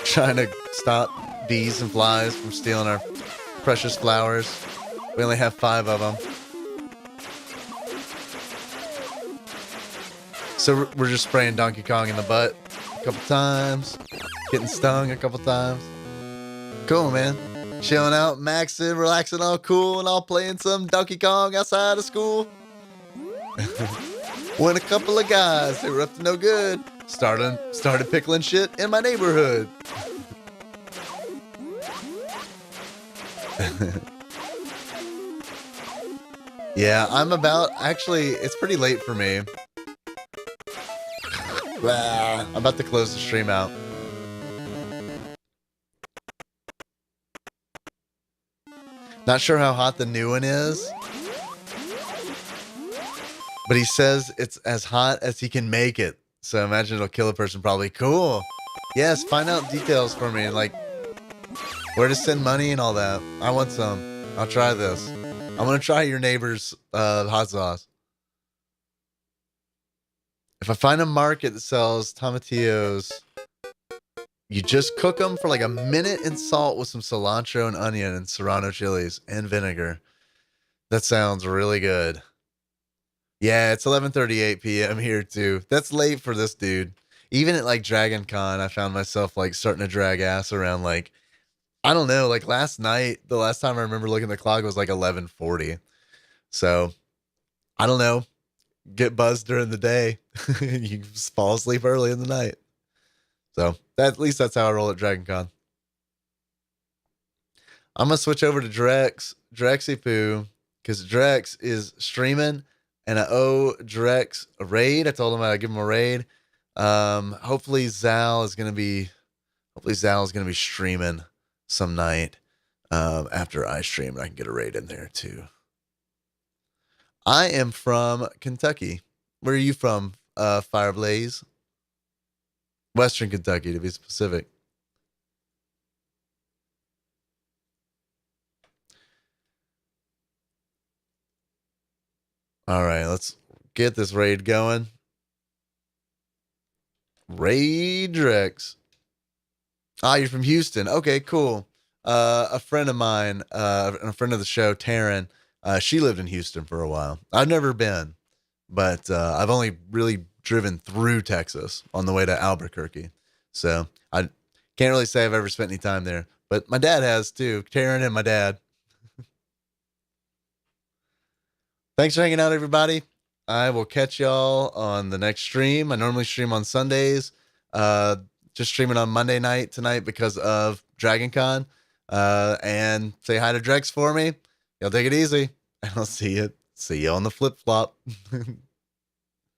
Trying to stop bees and flies from stealing our precious flowers. We only have 5 of them. So we're just spraying Donkey Kong in the butt a couple times. Getting stung a couple times. Cool, man. Chilling out, maxing, relaxing, all cool, and all playing some Donkey Kong outside of school. When a couple of guys, they were up to no good, started pickling shit in my neighborhood. Yeah, actually, it's pretty late for me. I'm about to close the stream out. Not sure how hot the new one is, but he says it's as hot as he can make it. So imagine it'll kill a person probably. Cool. Yes, find out details for me, like where to send money and all that. I want some. I'll try this. I'm gonna try your neighbor's hot sauce. If I find a market that sells tomatillos, you just cook them for like a minute in salt with some cilantro and onion and serrano chilies and vinegar. That sounds really good. Yeah, it's 11:38 p.m. here too. That's late for this dude. Even at like Dragon Con, I found myself like starting to drag ass around like, I don't know, like last night, the last time I remember looking at the clock was like 11:40. So, I don't know. Get buzzed during the day. You fall asleep early in the night. So at least that's how I roll at Dragon Con. I'm gonna switch over to Drexy Poo, because Drex is streaming and I owe Drex a raid. I told him I'd give him a raid. Hopefully Zal is gonna be streaming some night after I stream, and I can get a raid in there too. I am from Kentucky. Where are you from, Fireblaze? Western Kentucky, to be specific. All right, let's get this raid going. Raid Drex. Ah, you're from Houston. Okay, cool. A friend of mine, a friend of the show, Taryn, she lived in Houston for a while. I've never been, but I've only really driven through Texas on the way to Albuquerque. So I can't really say I've ever spent any time there, but my dad has too. Taryn and my dad. Thanks for hanging out, everybody. I will catch y'all on the next stream. I normally stream on Sundays. Just streaming on Monday night tonight because of Dragon Con. And say hi to Drex for me. Y'all take it easy. And I'll see you on the flip flop.